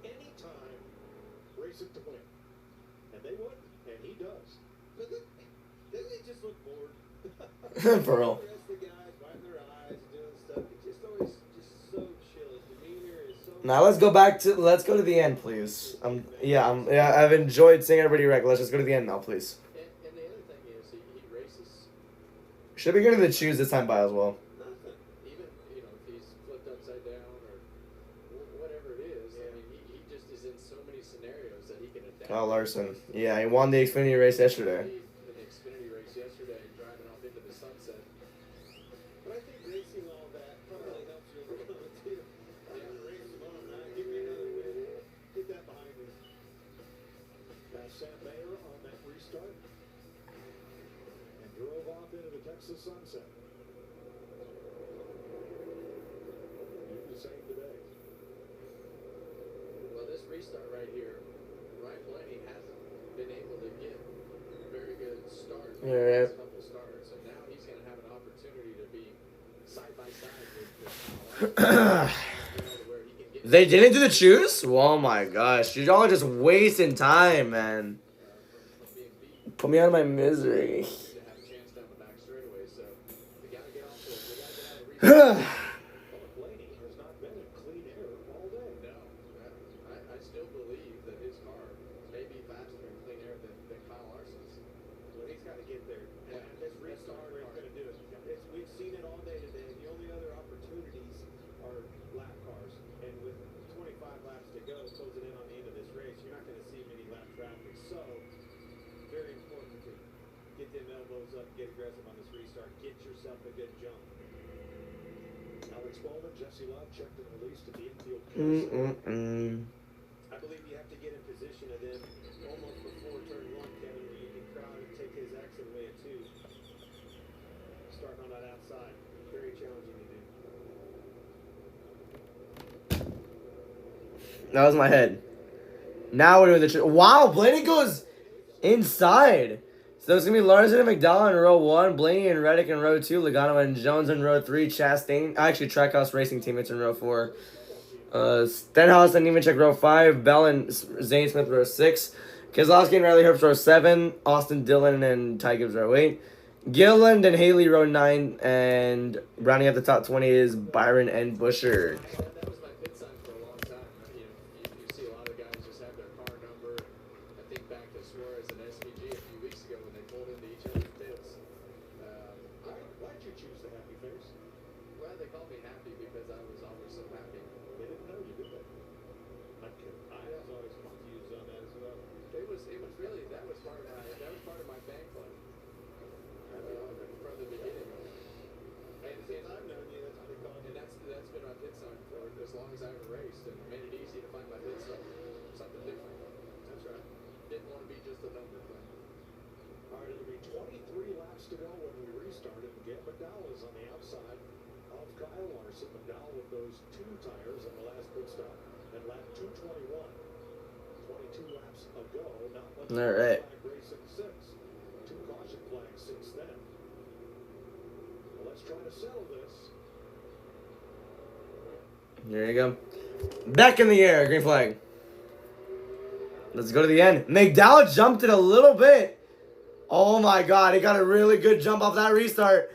anytime, race it to win. And they would, and he does. But doesn't he just look bored? For real. The rest of the guys wiping their eyes, doing stuff. It's just always just so chill. His demeanor is so. Now let's go to the end, please. Yeah, I've enjoyed seeing everybody wreck. Let's just go to the end now, please. And the other thing is, he races Should be getting the choose this time by as well. nothing. Even, you know, if he's flipped upside down or whatever it is, I mean, he just is in so many scenarios that he can adapt. Kyle Larson. Yeah, he won the Xfinity race yesterday. In the Xfinity race yesterday, driving off into the sunset. But I think racing all that probably helps you a little bit too. Yeah, race tomorrow night. Give me another win. Get that behind me. Now Sam Mayer on that restart and drove off into the Texas sunset. Do the same today. Well, this restart right here, Ryan Blaney hasn't been able to get a very good start on Yeah. his couple starts, and now he's going to have an opportunity to be side by side with Kyle Larson, where he can get They didn't do the choose? Oh my gosh. Y'all are just wasting time, man. from being beaten Put me out of my misery. to have a chance down the back straightaway. So they got to get off the, they got to get out of the restart. Blaney has not been in clean air all day. No, I still believe that his car may be faster in clean air than Kyle Larson's. Well, he's got to get there. And this restart where he's going to do it. We've seen it all day today. The only other opportunities are lap cars. And with 25 laps to go, closing in on the end of this race, you're not going to see many lap traffic. So, very important to get them elbows up, get aggressive on this restart, get yourself a good jump. Alex Bowman, Jesse Love checked and released to the infield. I believe you have to get in position of them almost before turn one, Kevin, where you can crowd and take his exit away at 2. Starting on that outside. Very challenging to do. That was my head. Now we're doing the choose. Wow, Blaney goes inside. So it's going to be Larson and McDowell in row 1, Blaney and Reddick in row 2, Logano and Jones in row 3, Chastain, actually Trackhouse Racing teammates in row 4, Stenhouse and Nemechek row 5, Bell and Zane Smith row 6, Keselowski and Riley Herbst row 7, Austin Dillon and Ty Gibbs row 8, Gilliland and Haley row 9, and rounding out the top 20 is Byron and Busher. That was my pit sign for a long time. You know, you see a lot of guys just have their car number. I think back to Suarez and SVG a few weeks ago when they pulled into each other's pits. Why'd you choose the happy face? Well, they called me happy because I was always so happy. They didn't know you did that. I'm kidding. I was always confused on that as well. It was really that was part of my fan club from the beginning. And Since I've known you, that's what they call And you. that's been my pit sign for as long as I ever raced, and made it easy to find my pit stop. Something different. That's right. Didn't want to be just a number thing. All right, it'll be 23 laps to go when we restart it. Gail McDowell is on the outside of Kyle Larson. McDowell with those 2 tires on the last pit stop at lap 221. 22 laps ago. Not much All right. flag racing since. 2 caution flags since then. Well, let's try to settle this. There you go. Back in the air, green flag. Let's go to the end. McDowell jumped it a little bit. Oh my god, he got a really good jump off that restart.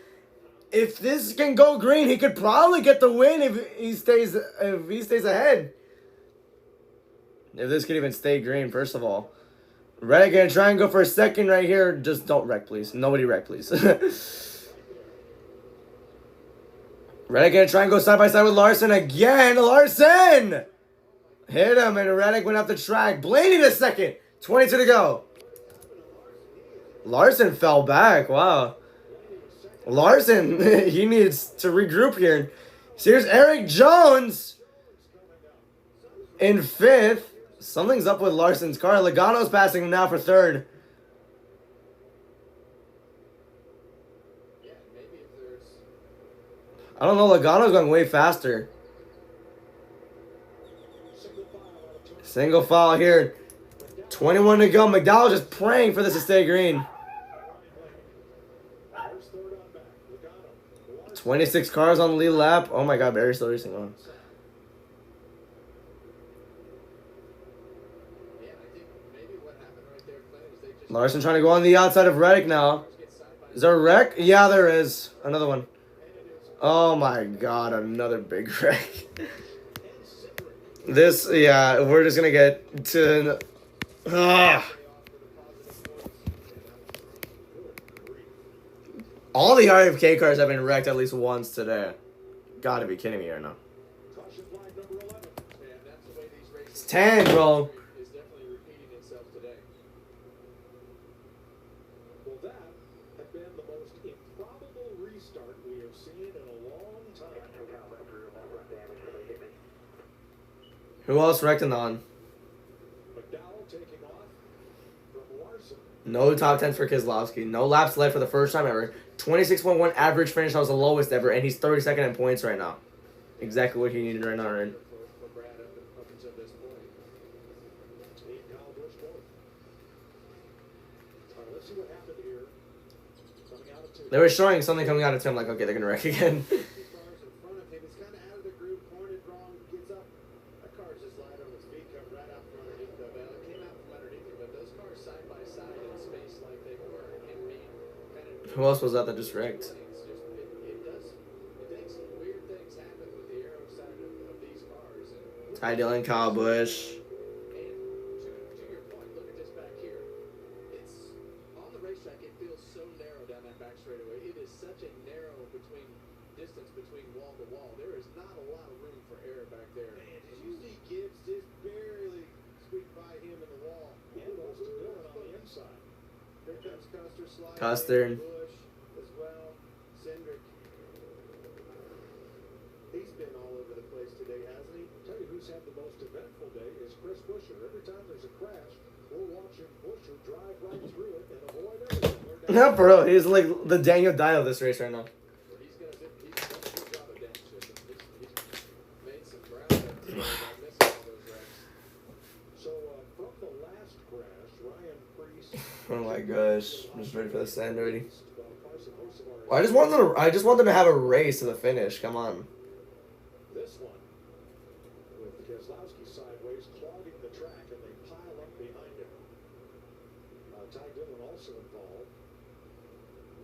If this can go green, he could probably get the win if he stays ahead. If this could even stay green, first of all. Reddick gonna try and go for a second right here. Just don't wreck, please. Nobody wreck, please. Reddick gonna try and go side by side with Larson again. Larson! Hit him, and Reddick went up the track. Blaney to second. 22 to go. Larson fell back. Wow. Larson, he needs to regroup here. So here's Eric Jones in 5th. Something's up with Larson's car. Logano's passing him now for third. Yeah, maybe if there's I don't know. Logano's going way faster. Single foul here. 21 to go. McDowell just praying for this to stay green. 26 cars on the lead lap. Oh my god, Barry's still racing on. yeah, I think maybe what happened right there, Clint, is they just Larson trying to go on the outside of Reddick now. Is there a wreck? Yeah, there is. Another one. Oh my god, another big wreck. This, yeah, we're just gonna get to... All the RFK cars have been wrecked at least once today. Gotta be kidding me right now. It's 10, bro. is definitely repeating itself today. Well, that had been the most improbable restart we have seen in a long time. Who else wrecked and on? McDowell taking off from Larson. No top 10 for Keselowski. No laps led for the first time ever. 26.1 average finish. That was the lowest ever. And he's 32nd in points right now. Exactly what he needed right now, right? For Brad up until this point. He and Kyle Busch both. All right, let's see what happened here. Coming out of two. They were showing something coming out of Tim, like, okay, they're going to wreck again. Two cars in front of him. He's kind of out of the group, pointed wrong, gets up. That car's just light on his feet, come right out from underneath the bell. It came out from underneath him, but those cars side by side in space like they were, it made kind of. Who else was that just wrecked? It makes weird things happen with the aero side of these cars. And Ty Dillon, Kyle Busch. to your point, look at this back here. It's on the racetrack. It feels so narrow down that back straightaway. It is such a narrow distance between wall to wall. There is not a lot of room for error back there. Man, did you see Gibbs just barely squeaked by him in the wall? And most of Dillon on the inside. Here comes Custer sliding. Custer. Bush as well. Cindric. He's been all over the place today, hasn't he? Tell you who's had the most eventful day is Chris Buescher. Every time there's a crash, we're watching Buescher drive right through it and avoid everything. Not for real. He's like the Daniel Dio of this race right now. He's done a good job of damage with him. He's made some ground up today by missing all those wrecks. So from the last crash, Ryan Preece. Oh my gosh. I'm just ready for this to end already. Carson Hocevar. I just want them to have a race to the finish. Come on. This one with Keselowski sideways clogging the track and they pile up behind him. Ty Dillon also involved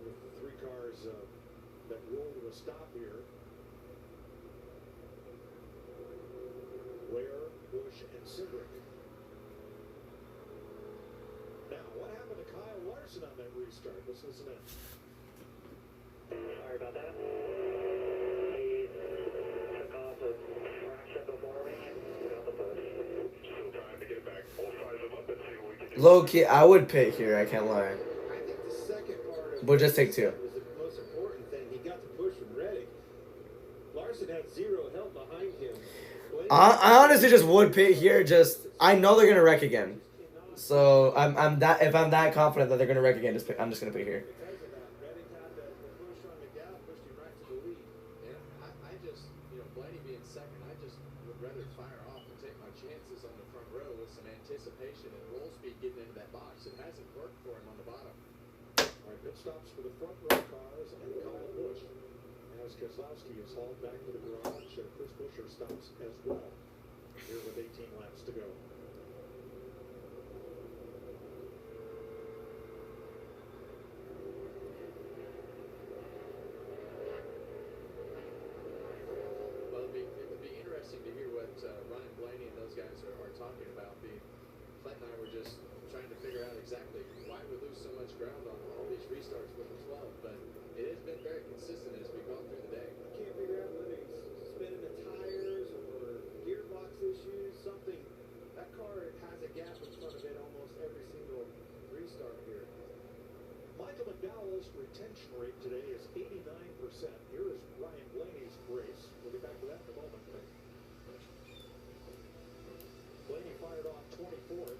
with the three cars that roll to a stop here. Ware, Busch, and Cindric. Now, what happened to Kyle Larson on that restart? Let's listen in. Sorry about that. He took off a fraction before me and got the push. Still trying to get back. We'll size him up and see what we can do. Low key, I would pit here. I can't lie. I think the second part of But just take two. was the most important thing. He got the push from Reddick. Larson had zero help behind him. I honestly just would pit here. Just I know they're gonna wreck again. So I'm that confident that they're gonna wreck again. I'm just gonna pit here. Because of that, Reddick had the push on McDowell, pushed him right to the lead. Yeah, I just, Blaney being second, I just would rather fire off and take my chances on the front row with some anticipation and roll speed getting into that box. It hasn't worked for him on the bottom. All right, pit stops for the front row cars and Kyle Busch. As Keselowski is hauled back to the garage, Chris Buescher stops as well. Here with 18 laps to go. Well, it would be interesting to hear what Ryan Blaney and those guys are talking about. Clint and I were just trying to figure out exactly why we lose so much ground on all these restarts with the 12, but it has been very consistent as we've gone through the day. Can't figure out whether he's spinning the tires or gearbox issues, something. That car has a gap in front of it almost every single restart here. Michael McDowell's retention rate today is 89%. Here is Ryan Blaney's race. We'll get back to that in a moment. Blaney fired off fourth.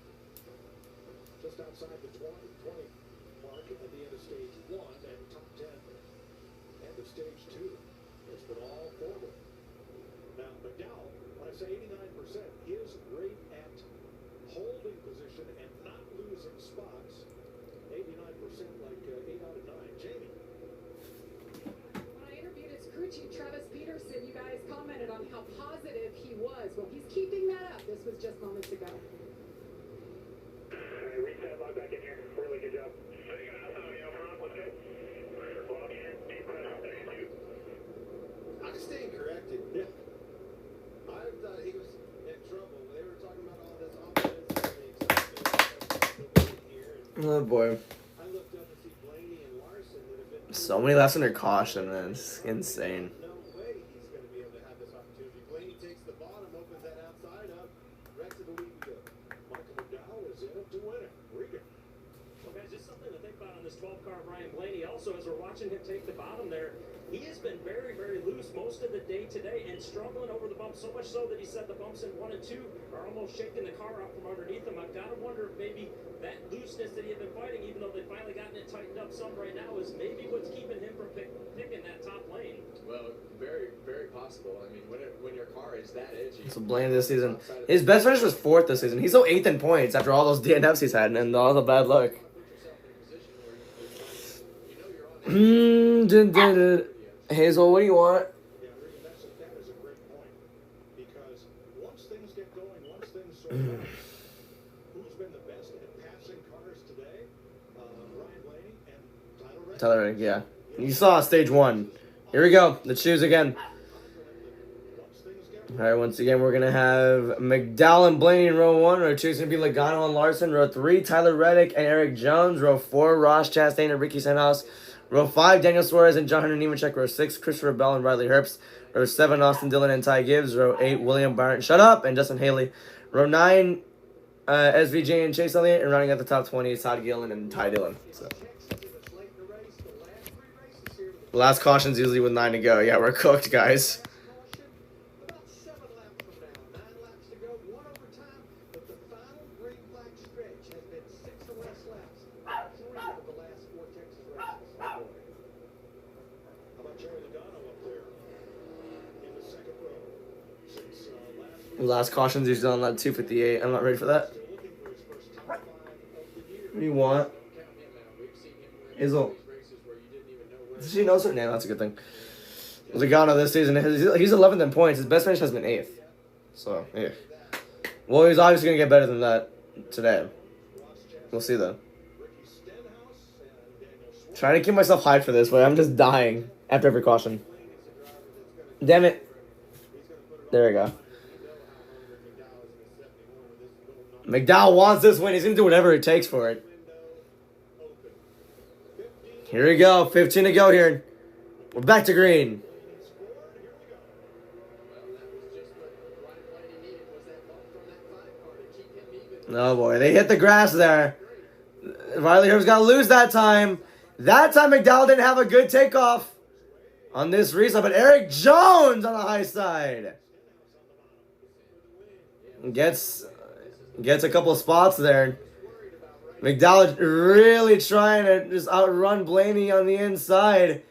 Just outside the 20 mark at the end of stage 1 and top 10 end of stage 2. It's been all forward. Now, McDowell, when I say 89%, his rate at holding position and not losing spots, 89% like 8 out of 9. Jamie. When I interviewed his crew chief, Travis Peterson, you guys commented on how positive he was. Well, he's keeping that up. This was just moments ago. Reset, log back in here. Really good job. So you got nothing on me up front. Let's go. Log in, deep breath. Thank you. I'm staying corrected. Yeah. I thought he was in trouble. They were talking about all this offense here. Oh boy. I looked up to see Blaney and Larson that have been So many laps under caution, man. It's insane. no way he's going to be able to have this opportunity. Blaney takes the bottom, opens that outside up, rest of the lead to go. Michael McDowell is in it to win it. Regan. Well, guys, just something to think about on this 12 car Ryan Blaney. Also, as we're watching him take the bottom there, he has been very, very loose most of the day today and struggling over the bumps, so much so that he said the bumps in 1 and 2 are almost shaking the car out from underneath him. I've got to wonder if maybe that looseness that he had been fighting, even though they've finally gotten it tightened up some right now, is maybe what's keeping him from picking that top lane. Well, very, very possible. I mean, when your car is that edgy. So Blaney this season. His best finish was 4th this season. He's still 8th in points after all those DNFs he's had and all the bad luck. Hazel, what do you want? Yeah, Regan, that is a great point. Because once things get going, once things sort out, who's been the best at passing cars today? Ryan Blaney and Tyler Reddick. Tyler Reddick, yeah. You saw stage 1. Here we go. The choose again. Alright, once again, we're going to have McDowell and Blaney in row 1. Row 2 is going to be Logano and Larson. Row 3, Tyler Reddick and Eric Jones. Row 4, Ross Chastain and Ricky Stenhouse. Row 5, Daniel Suarez and John Hunter Nemechek. Row 6, Christopher Bell and Riley Herbst. Row 7, Austin Dillon and Ty Gibbs. Row 8, William Byron, shut up, and Justin Haley. Row 9, SVJ and Chase Elliott. And running at the top 20 is Todd Gillen and Ty Dillon. So. Last caution's usually with 9 to go. Yeah, we're cooked, guys. About 7 laps from now. 9 laps to go. 1 overtime. But the final green flag stretch has been 6 or less laps. 3 of the last 4 Texas races. How about Joey Logano up there in the second row? Since last week. Last caution's usually on that 258. I'm not ready for that. Still looking for his first top 5 of the year. What do you want? Izzle. Does she know her name? That's a good thing. Logano this season, he's 11th in points. His best finish has been 8th. So, yeah. Well, he's obviously going to get better than that today. We'll see, though. Trying to keep myself hyped for this, but I'm just dying after every caution. Damn it. There we go. McDowell wants this win. He's going to do whatever it takes for it. Here we go. 15 to go here. We're back to green. Oh boy, they hit the grass there. Riley Herbst got to lose that time. That time McDowell didn't have a good takeoff on this restart, but Eric Jones on the high side gets a couple of spots there. McDowell really trying to just outrun Blaney on the inside.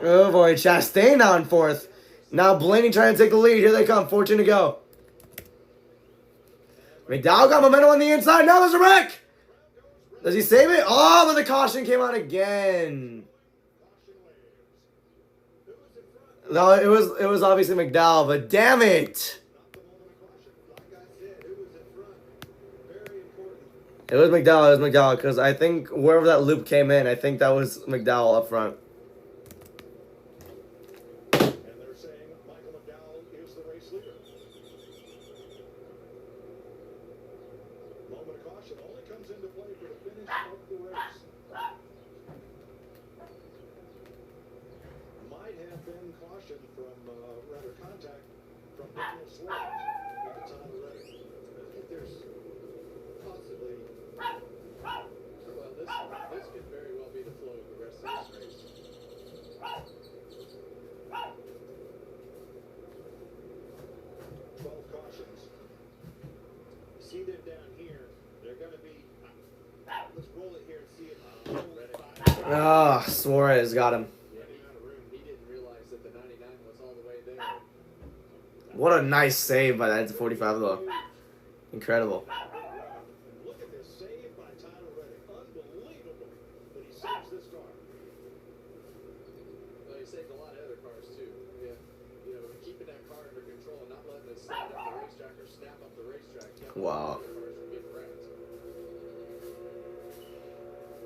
Oh boy, Chastain now in 4th. Now Blaney trying to take the lead. Here they come, 14 to go. McDowell got momentum on the inside. Now there's a wreck. Does he save it? Oh, but the caution came out again. No, it was obviously McDowell, but damn it. It was McDowell, because I think wherever that loop came in, I think that was McDowell up front. And they're saying Michael McDowell is the race leader. Moment of caution only comes into play for the finish of the race. Might have been caution from, rather contact from Daniel Suarez into Tyler Reddick. I think there's possibly. Well, this could very well be the flow of the rest of this race. 12 cautions. Let's roll it here and see it. Ah, Suarez got him. Running out of room. He didn't realize that the 99 was all the way there. What a nice save by that 45 though. Incredible. Look at this save by Tyler Reddick. Unbelievable. But he saves this car. Well, he saved a lot of other cars too. Yeah, you know, keeping that car under control and not letting it slide up the racetrack or snap up the racetrack. Wow. Cars from getting wrecked.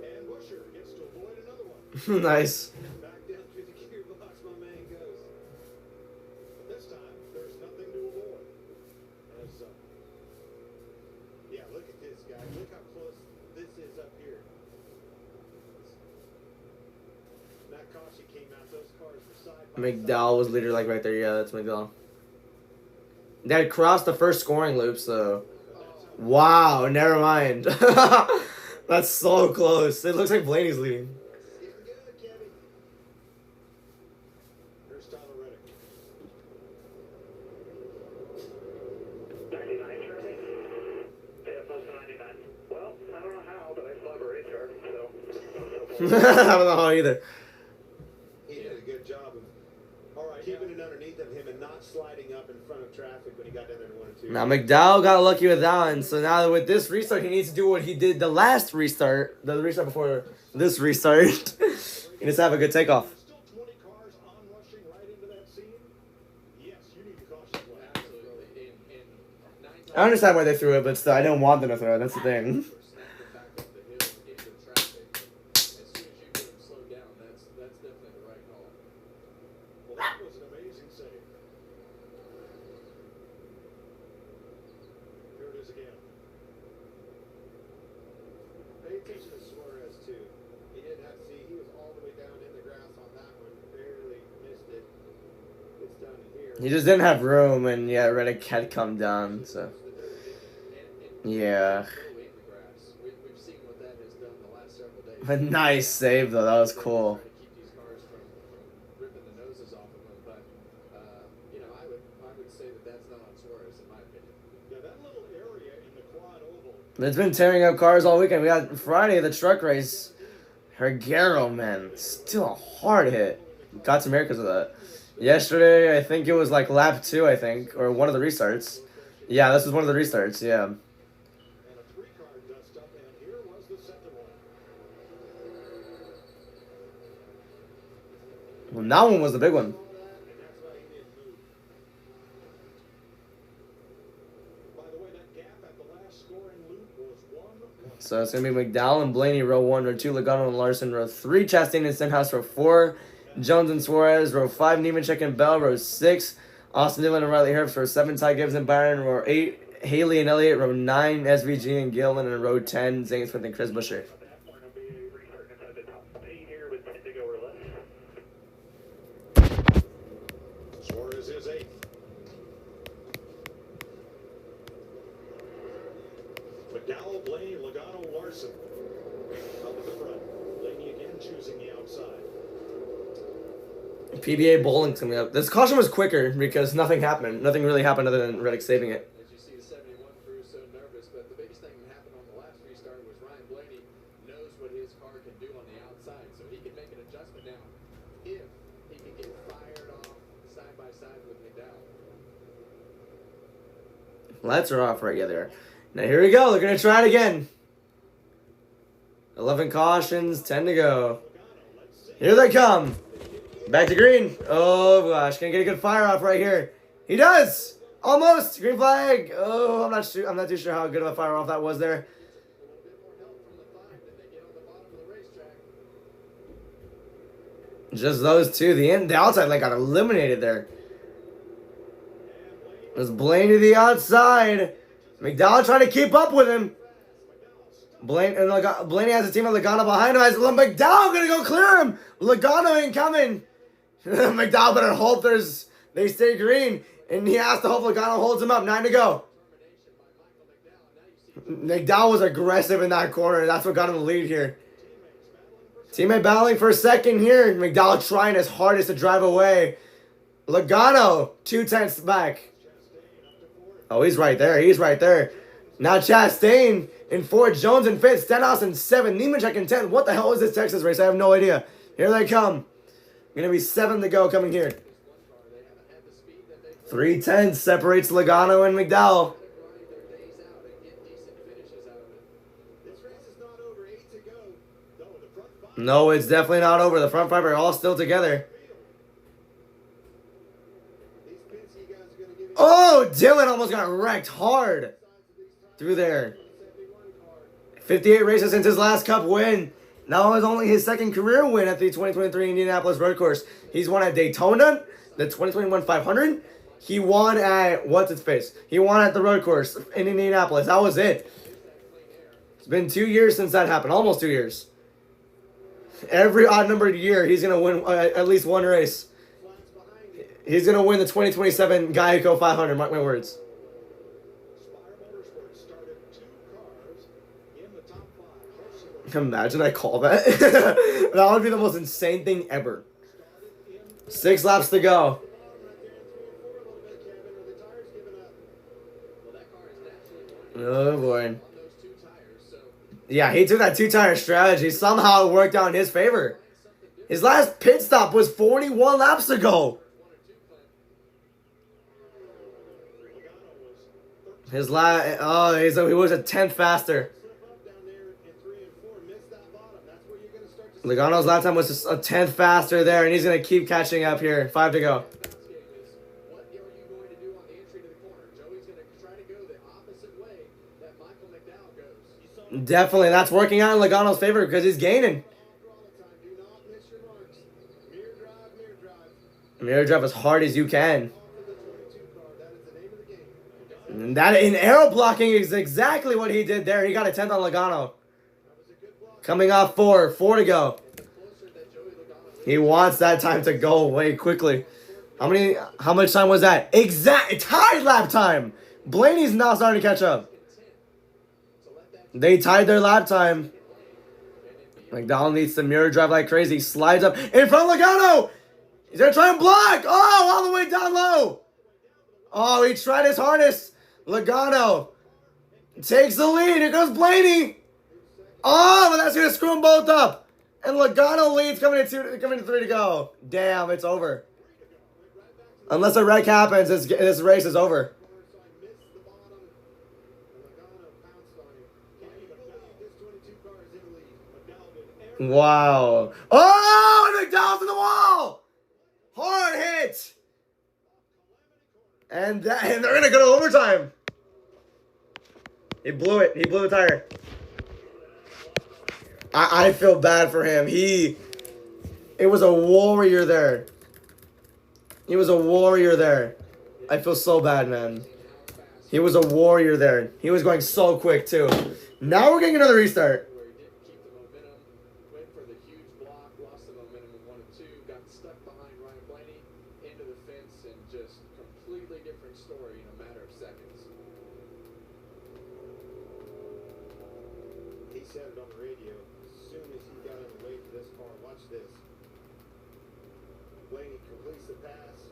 And Busher gets to avoid another one. Nice. Back down through the gearbox, my man goes. But this time, there's nothing to avoid. As Yeah, look at this, guys. Look how close this is up here. That caution came out. Those cars were side by McDowell was literally like right there. Yeah, that's McDowell. They had crossed the first scoring loop, so. Wow, never mind. That's so close. It looks like Blaney's leading. Getting good, Kevin. here's Tyler Reddick. 99 Charlie? Yeah, plus 99. Well, I don't know how, but I still have a race car, so. I don't know how either. He did a good job of All right, keeping it underneath of him and not sliding up in front of traffic when he got down there to 1 and 2. Now McDowell got lucky with that one, so now with this restart, he needs to do what he did the last restart, the restart before this restart. He needs to have a good takeoff. There's still 20 cars onrushing right into that scene. Yes, you need to caution flag. Absolutely. In 9 times. I understand why they threw it, but still, I didn't want them to throw it. That's the thing. Snapping back up the hill into traffic. As soon as you get him slowed down, that's definitely the right call. Well, that was an amazing save. Here it is again. Pay attention to Suarez, too. He didn't have to see. He was all the way down in the grass on that one. Barely missed it. It's down to here. He just didn't have room, and yeah, Reddick had come down, so. Yeah. Literally in the grass. We've seen what that has done the last several days. A nice save, though. That was cool. Try to keep these cars from ripping the noses off of them, but you know, I would say that that's not on Suarez in my opinion. Yeah, that little area in the quad oval. It's been tearing up cars all weekend. We got Friday, the truck race. Hergero, man. Still a hard hit. Got some Americas with that. Yesterday, I think it was like lap 2, I think, or one of the restarts. Yeah, this was one of the restarts, yeah. And a 3-car dust up, and here was the second one. Well, that one was the big one. And that's why he didn't move. By the way, that gap at the last scoring loop was 1. So it's going to be McDowell and Blaney, row 1, row 2, Logano and Larson, row 3, Chastain and Stenhouse, row 4, Jones and Suarez, row 5, Nemechek and Bell, row 6, Austin Dillon and Riley Herbst, row 7, Ty Gibbs and Byron, row 8, Haley and Elliott, row 9, SVG and Gilman, and row 10, Zane Smith and Chris Buescher. We're going to be restarting inside the top 8 here with 10 to go or less. Suarez is 8th. McDowell, Blaney, Logano, Larson. Out of the front. Blaney again choosing the outside. PBA bowling's coming up. This caution was quicker because nothing happened. Nothing really happened other than Reddick saving it. As you see, the 71 crew is so nervous, but the biggest thing that happened on the last restart was Ryan Blaney knows what his car can do on the outside, so he can make an adjustment now if he can get fired off side by side with McDowell. Lights are off right there. Now here we go. They're going to try it again. 11 cautions, 10 to go. Here they come. Back to green. Oh gosh, gonna get a good fire off right here. He does. Almost green flag. Oh, I'm not sure. I'm not too sure how good of a fire off that was there. Just those two. The outside like got eliminated there. It was Blaine to the outside. McDowell trying to keep up with him. Blaney has a team of Logano behind him. McDowell gonna go clear him. Logano ain't coming. McDowell better hope they stay green, and he has to hope Logano holds him up. 9 to go. McDowell was aggressive in that corner. That's what got him the lead here. Teammate battling for a second here. McDowell trying his hardest to drive away. Logano 2/10 back. Oh, he's right there. He's right there. Now Chastain in 4th, Jones in 5th, Stenhouse in 7th, Nemechek in 10th. What the hell is this Texas race? I have no idea. Here they come. Gonna be 7 to go coming here. 3:10 separates Logano and McDowell. No, it's definitely not over. The front 5 are all still together. Oh, Dylan almost got wrecked hard through there. 58 races since his last Cup win. Now is only his 2nd career win at the 2023 Indianapolis Road Course. He's won at Daytona, the 2021 500. He won at, what's its face? He won at the road course in Indianapolis. That was it. It's been 2 years since that happened. Almost 2 years. Every odd-numbered year, he's going to win at least one race. He's going to win the 2027 Geico 500, mark my words. Imagine I call that. That would be the most insane thing ever. 6 laps to go. Oh boy. Yeah, he took that 2-tire strategy. Somehow it worked out in his favor. His last pit stop was 41 laps ago. His last, he was a 10th faster. Logano's lap time was just a 10th faster there, and he's going to keep catching up here. 5 to go. Definitely, that's working out in Logano's favor because he's gaining. Mirror drive as hard as you can. And that in aero blocking is exactly what he did there. He got a 10th on Logano. Coming off 4 to go. He wants that time to go away quickly. How much time was that? Tied lap time. Blaney's now starting to catch up. They tied their lap time. McDowell needs to mirror drive like crazy. Slides up in front of Logano. He's going to try and block. Oh, all the way down low. Oh, he tried his hardest. Logano takes the lead. Here goes Blaney. Oh, but that's going to screw them both up. And Logano leads coming to 3 to go. Damn, it's over. Unless a wreck happens, this race is over. Wow. Oh, and McDowell's in the wall. Hard hit. And they're going to go to overtime. He blew it. He blew the tire. I feel bad for him. It was a warrior there. He was a warrior there. I feel so bad, man. He was a warrior there. He was going so quick, too. Now we're getting another restart. Said it on the radio as soon as he got in the way for this car. Watch this. Blaney completes the pass,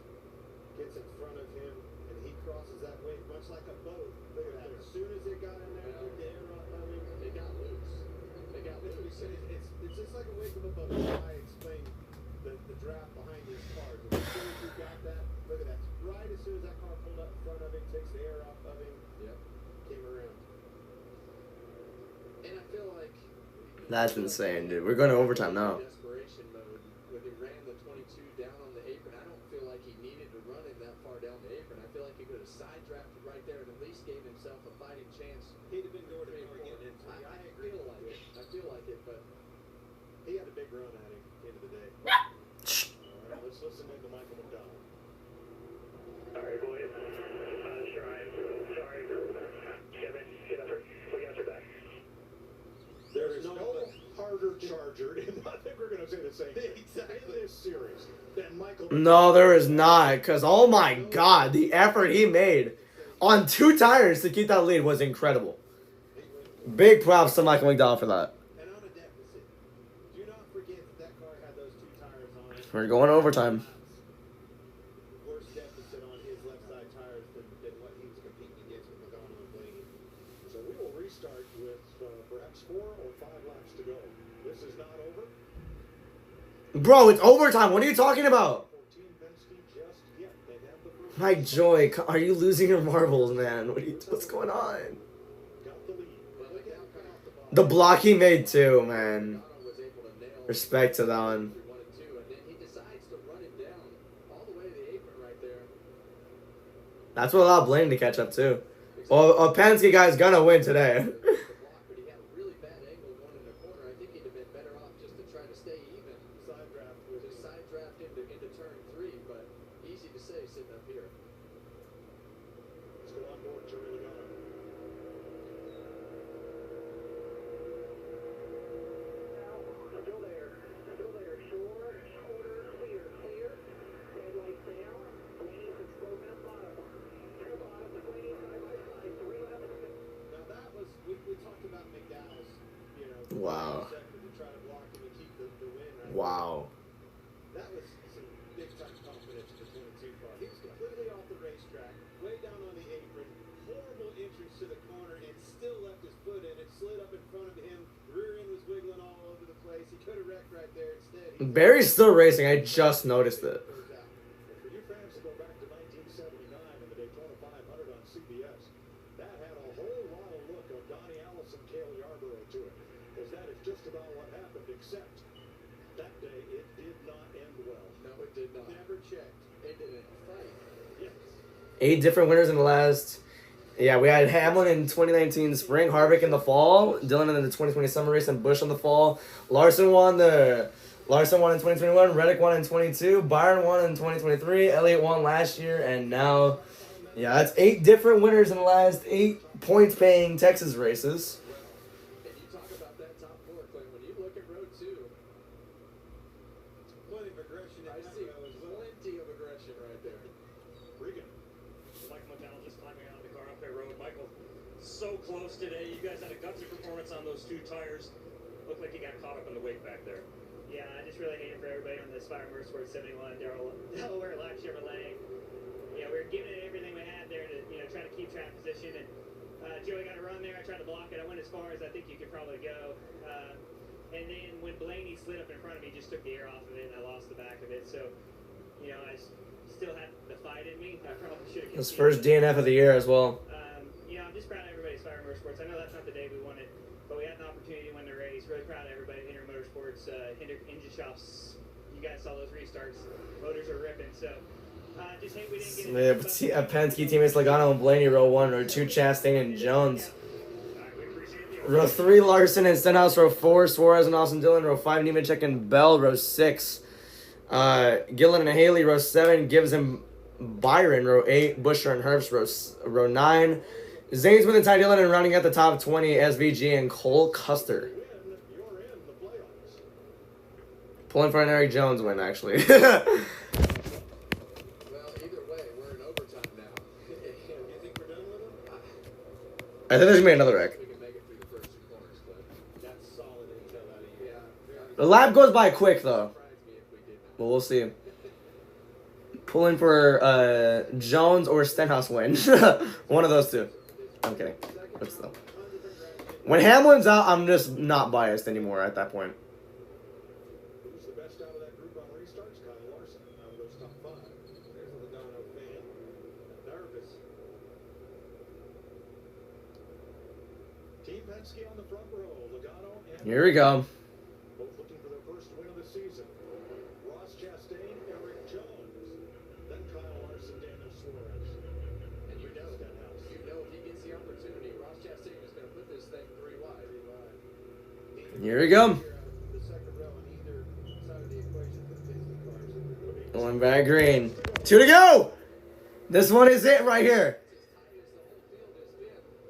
gets in front of him, and he crosses that wave much like a boat. Look at that. As soon as it got in there, the air up, they got loose. They got loose. It's just like a wave of a boat. I explained the draft behind these cars. As soon as he got that, look at that. Right as soon as that car pulled up in front of him, takes the air off of him, came around. And I feel like that's insane, dude. We're going to overtime now. Desperation mode when he ran the 22 down on the apron. I don't feel like he needed to run him that far down the apron. I feel like he could have side drafted right there and at least gave himself a fighting chance. He'd have been door to door getting into it. I feel like it. I feel like it, but he had a big run at him at the end of the day. All right, let's listen in to Michael McDowell. All right, boys. Sorry. Kevin, get up here. We got your back. There is no harder charger, and I think we're going to say the same thing in this series than Michael. No, there is not, because, oh my God, the effort he made on 2 tires to keep that lead was incredible. Big props to Michael McDowell for that. And on a deficit. Do not forget that car had those 2 tires on it. We're going overtime. Worse deficit on his left side tires than what he was competing against with Logano and Blaney. So we will restart with This is not over. Bro, it's overtime. What are you talking about? Team Penske just yet. They have the first My joy, are you losing your marbles, man? What's going on? got the lead. But look how cut off the ball. The block he made too, man. Logano was able to nail Respect to that one. 1 and 2, and then he decides to run it down all the way to the apron right there. That's what allowed Blaney to catch up too. Well, a Penske guy's gonna win today. The block, but he had a really bad angle going in the corner. I think he'd have been better off just to try to stay even. Side draft into turn 3, but easy to say sitting up here. Let's go on board, Joey Logano. Still there. Shore, quarter, clear. Headlights down. Blaney's has broken up bottom. Clear bottom. Blaney side by side. 3 laps to go. Now that was we talked about McDowell's, Wow. second to try to block him and keep the win. Right? Wow. That was some big time confidence for the 22 car. He was completely off the racetrack, way down on the apron, horrible entrance to the corner, and still left his foot in it. Slid up in front of him. Rear end was wiggling all over the place. He could have wrecked right there. Instead, he Barry's still racing. I just noticed it. And for you fans to go back to 1979 and the Daytona 500 on CBS, that had a whole lot of look of Donnie Allison, Cale Yarborough to it. Because that is just about what happened, except that day it did not end well. No, it did not. never checked. It didn't fight. Yes. 8 different winners in the last. Yeah, we had Hamlin in 2019 spring, Harvick in the fall, Dillon in the 2020 summer race, and Busch in the fall. Larson won in 2021, Reddick won in 22, Byron won in 2023, Elliott won last year, and now, yeah, that's 8 different winners in the last 8 points-paying Texas races. And you talk about that top 4, Clint. When you look at row 2, plenty of aggression. I see plenty of aggression right there. Regan. Michael McDowell just climbing out of the car up that road. Michael, so close today. You guys had a gutsy performance on those 2 tires. Looked like you got caught up in the wake back there. Yeah, I just really hate it for everybody on the Spire Motorsports 71 Delaware Live Chevrolet. You know, we were giving it everything we had there to, try to keep track position. And Joey got a run there. I tried to block it. I went as far as I think you could probably go. And then when Blaney slid up in front of me, just took the air off of it, and I lost the back of it. So, I still had the fight in me. I probably should have. His first DNF of the year as well. I'm just proud of everybody at Spire Motorsports. I know that's not the day we won it, but we had an opportunity to win the race. Really proud of everybody at Hinder Motorsports, Hinder Engine Shops. You guys saw those restarts. Motors are ripping. So, just hate we didn't get it. Penske teammates Logano and Blaney, row 1, row 2, Chastain and Jones. Row 3, Larson and Stenhouse, row 4, Suarez and Austin Dillon, row 5, Nemechek and Bell, row 6. Gillen and Haley, row 7, Gibbs and Byron, row 8, Buescher and Herbst, row 9. Zanes with the Ty Dillon and rounding out the top 20, SVG and Cole Custer. Pulling for an Eric Jones win, actually. Well, either way, we're in overtime now. You think we're done with them? I think there's going to be another wreck. We can make it through the first 2 corners, Clint. That's solid intel out of you. Yeah. The lap goes by quick, though. Surprise me if we did not. But we'll see. Pulling for Jones or Stenhouse win. One of those 2. I'm kidding. But still. When Hamlin's out, I'm just not biased anymore at that point. Who's the best out of that group on restarts? Kyle Larson out of those top 5. There's a Logano fan. Nervous. Team Penske on the front row. Logano and Here we go. both looking for their first win of the season. Ross Chastain, Eric Jones. Then Kyle Larson, Daniel Suarez. And you know if he gets the opportunity, Ross Chastain is going to put this thing 3 wide. Here we go. The second row on either side of the equation for the Penske cars. Going back green. 2 to go. This one is it right here.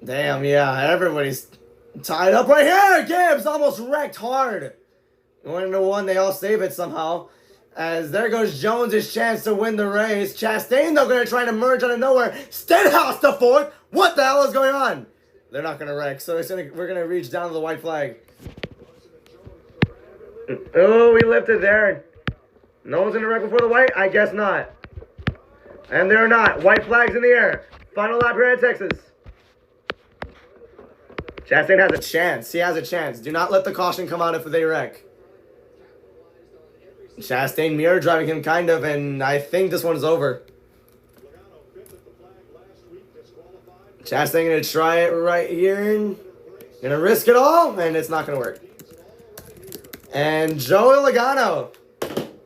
Damn, yeah. Everybody's tied up right here. Gibbs almost wrecked hard. Going into 1, they all save it somehow. As there goes Jones' chance to win the race. Chastain, though, going to try to merge out of nowhere. Stenhouse to 4th. What the hell is going on? They're not going to wreck, so we're going to reach down to the white flag. Oh, we lifted there. No one's going to wreck before the white? I guess not. And they're not. White flags in the air. Final lap here in Texas. Chastain has a chance. He has a chance. Do not let the caution come out if they wreck. Chastain mirror driving him kind of, and I think this one's over. Chastain gonna try it right here. Gonna risk it all, and it's not gonna work. And Joey Logano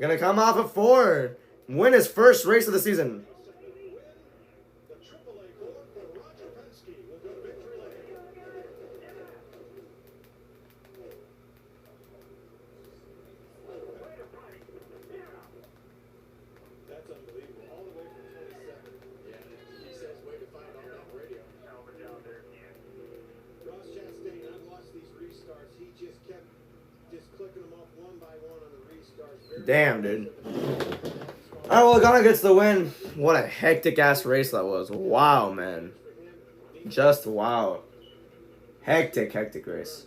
gonna come off of 4, win his first race of the season. That's unbelievable. All the way from 27. Yeah, he says way to find on that radio. Ross Chastain, I've watched these restarts. He just kept clicking them off one by one on the restarts. Damn, dude. Alright, well, Logano gets the win. What a hectic ass race that was. Wow, man. Just wow. Hectic race.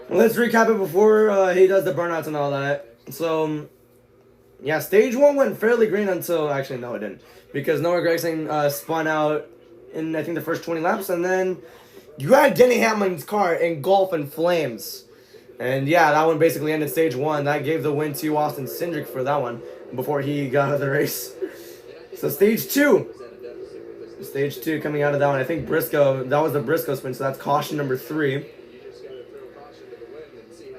Let's recap it before he does the burnouts and all that. So, yeah, stage 1 went fairly green until, actually, no, it didn't. Because Noah Gragson spun out in, I think, the first 20 laps. And then you had Denny Hamlin's car engulf in flames. And, yeah, that one basically ended stage 1. That gave the win to Austin Cindric for that one before he got out of the race. So, stage 2. Stage 2 coming out of that one. I think Briscoe, that was the Briscoe spin, so that's caution number 3.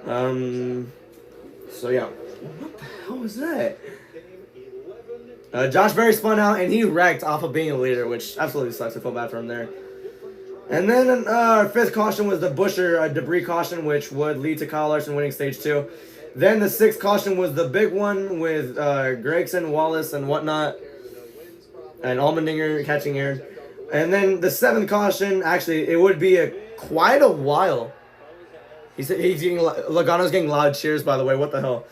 So, yeah. What the hell was that? Josh Berry spun out, and he wrecked off of being a leader, which absolutely sucks. I feel bad for him there. And then our 5th caution was the Buescher debris caution, which would lead to Kyle Larson winning stage 2. Then the 6th caution was the big one with Gregson, Wallace, and whatnot. And Allmendinger catching air. And then the 7th caution, actually, it would be quite a while. He's getting, Logano's getting loud cheers, by the way. What the hell?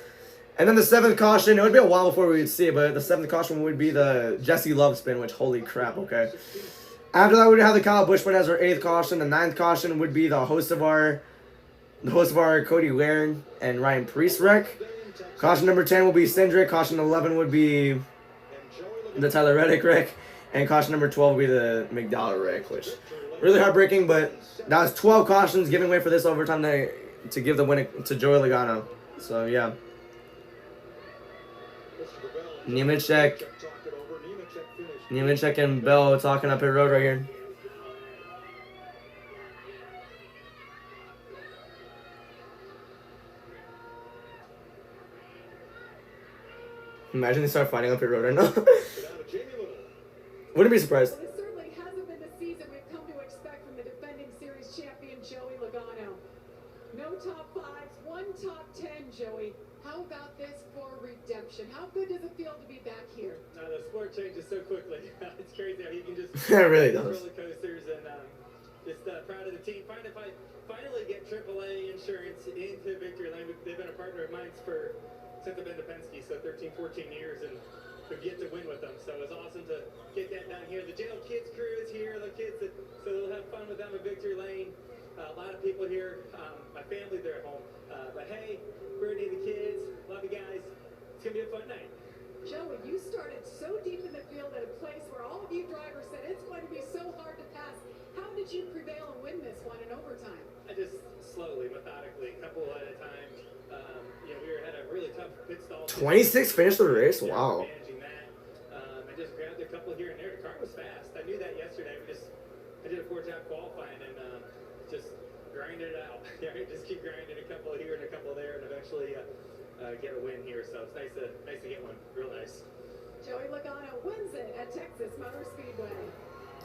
And then the 7th caution, it would be a while before we would see it, but the 7th caution would be the Jesse Love spin, which, holy crap, okay. After that, we'd have the Kyle Busch spin as our 8th caution. The 9th caution would be the host of our Cody Ware and Ryan Preece wreck. Caution number 10 will be Cindric. Caution 11 would be the Tyler Reddick wreck. And caution number 12 will be the McDowell wreck, which really heartbreaking, but that was 12 cautions giving way for this overtime to give the win to Joey Logano. So, yeah. Nemechek and Bell talking up pit road right here. Imagine they start fighting up pit road right now. Wouldn't be surprised. Well, this certainly hasn't been the season we've come to expect from the defending series champion Joey Logano. No top 5s, 1 top 10, Joey. How about this for redemption? How good does it feel to be back here? The sport changes so quickly. It's crazy how you can just it really does. Roller coasters, and just proud of the team. Finally get AAA insurance into Victory Lane. They've been a partner of mine since I've been to Penske, so 13, 14 years, and we've yet to win with them. So it's awesome to get that down here. The jail kids crew is here. The kids, so they'll have fun with them at Victory Lane. A lot of people here. My family, they're at home. But hey, Brittany, the kids, love you guys. It's gonna be a fun night. Joey, you started so deep in the field at a place where all of you drivers said it's going to be so hard to pass. How did you prevail and win this one in overtime? I just slowly, methodically, a couple at a time. We had a really tough pit stall. 26 finished the race? Wow. Managing that. I just grabbed a couple here and there. The car was fast. I knew that yesterday. I did a 4-tap qualifying and just grinded it out. Just keep grinding a couple here and a couple there, and eventually get a win here. So it's nice to get one. Real nice. Joey Logano wins it at Texas Motor Speedway.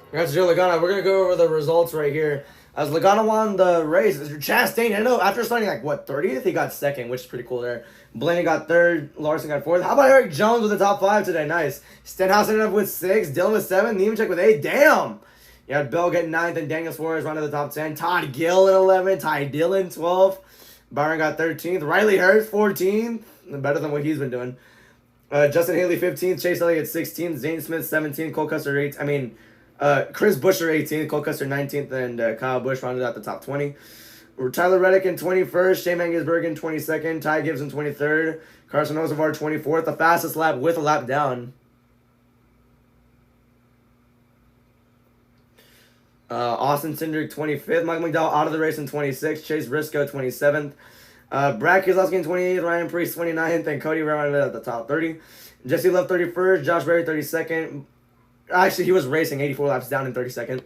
Congrats to Joey Logano. We're going to go over the results right here. As Logano won the race, Chastain, I know, after starting 30th, he got 2nd, which is pretty cool there. Blaney got 3rd, Larson got 4th. How about Eric Jones with the top 5 today? Nice. Stenhouse ended up with 6, Dillon with 7, Nemechek with 8. Damn! You had Bell getting 9th, and Daniel Suarez rounded the top 10. Todd Gill at 11, Ty Dillon 12. Byron got 13th. Riley Hurst 14th. Better than what he's been doing. Justin Haley 15th, Chase Elliott 16th, Zane Smith 17th, Cole Custer 8th. Chris Buescher 18th, Cole Custer 19th, and Kyle Busch rounded out the top 20. Tyler Reddick in 21st, Shane Mangisberg in 22nd, Ty Gibbs in 23rd, Carson Hocevar 24th, the fastest lap with a lap down. Austin Cindric 25th. Michael McDowell out of the race in 26th. Chase Briscoe 27th. Brad Keselowski in 28th. Ryan Preece 29th. And Cody rounded at the top 30. Jesse Love 31st. Josh Berry 32nd. Actually, he was racing 84 laps down in 32nd.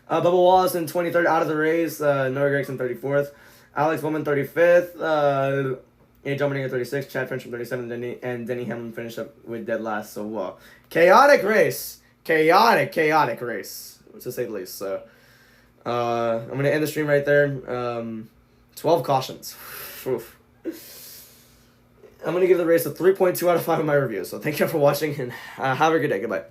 Bubba Wallace in 23rd out of the race. Noah Gragson 34th. Alex Bowman 35th. Nate Jumperning at 36th. Chad French from 37th. And Denny Hamlin finished up with dead last. So, chaotic race. Chaotic race, to say the least. So, I'm going to end the stream right there. 12 cautions. Oof. I'm going to give the race a 3.2 out of 5 in my review. So, thank you for watching, and have a good day. Goodbye.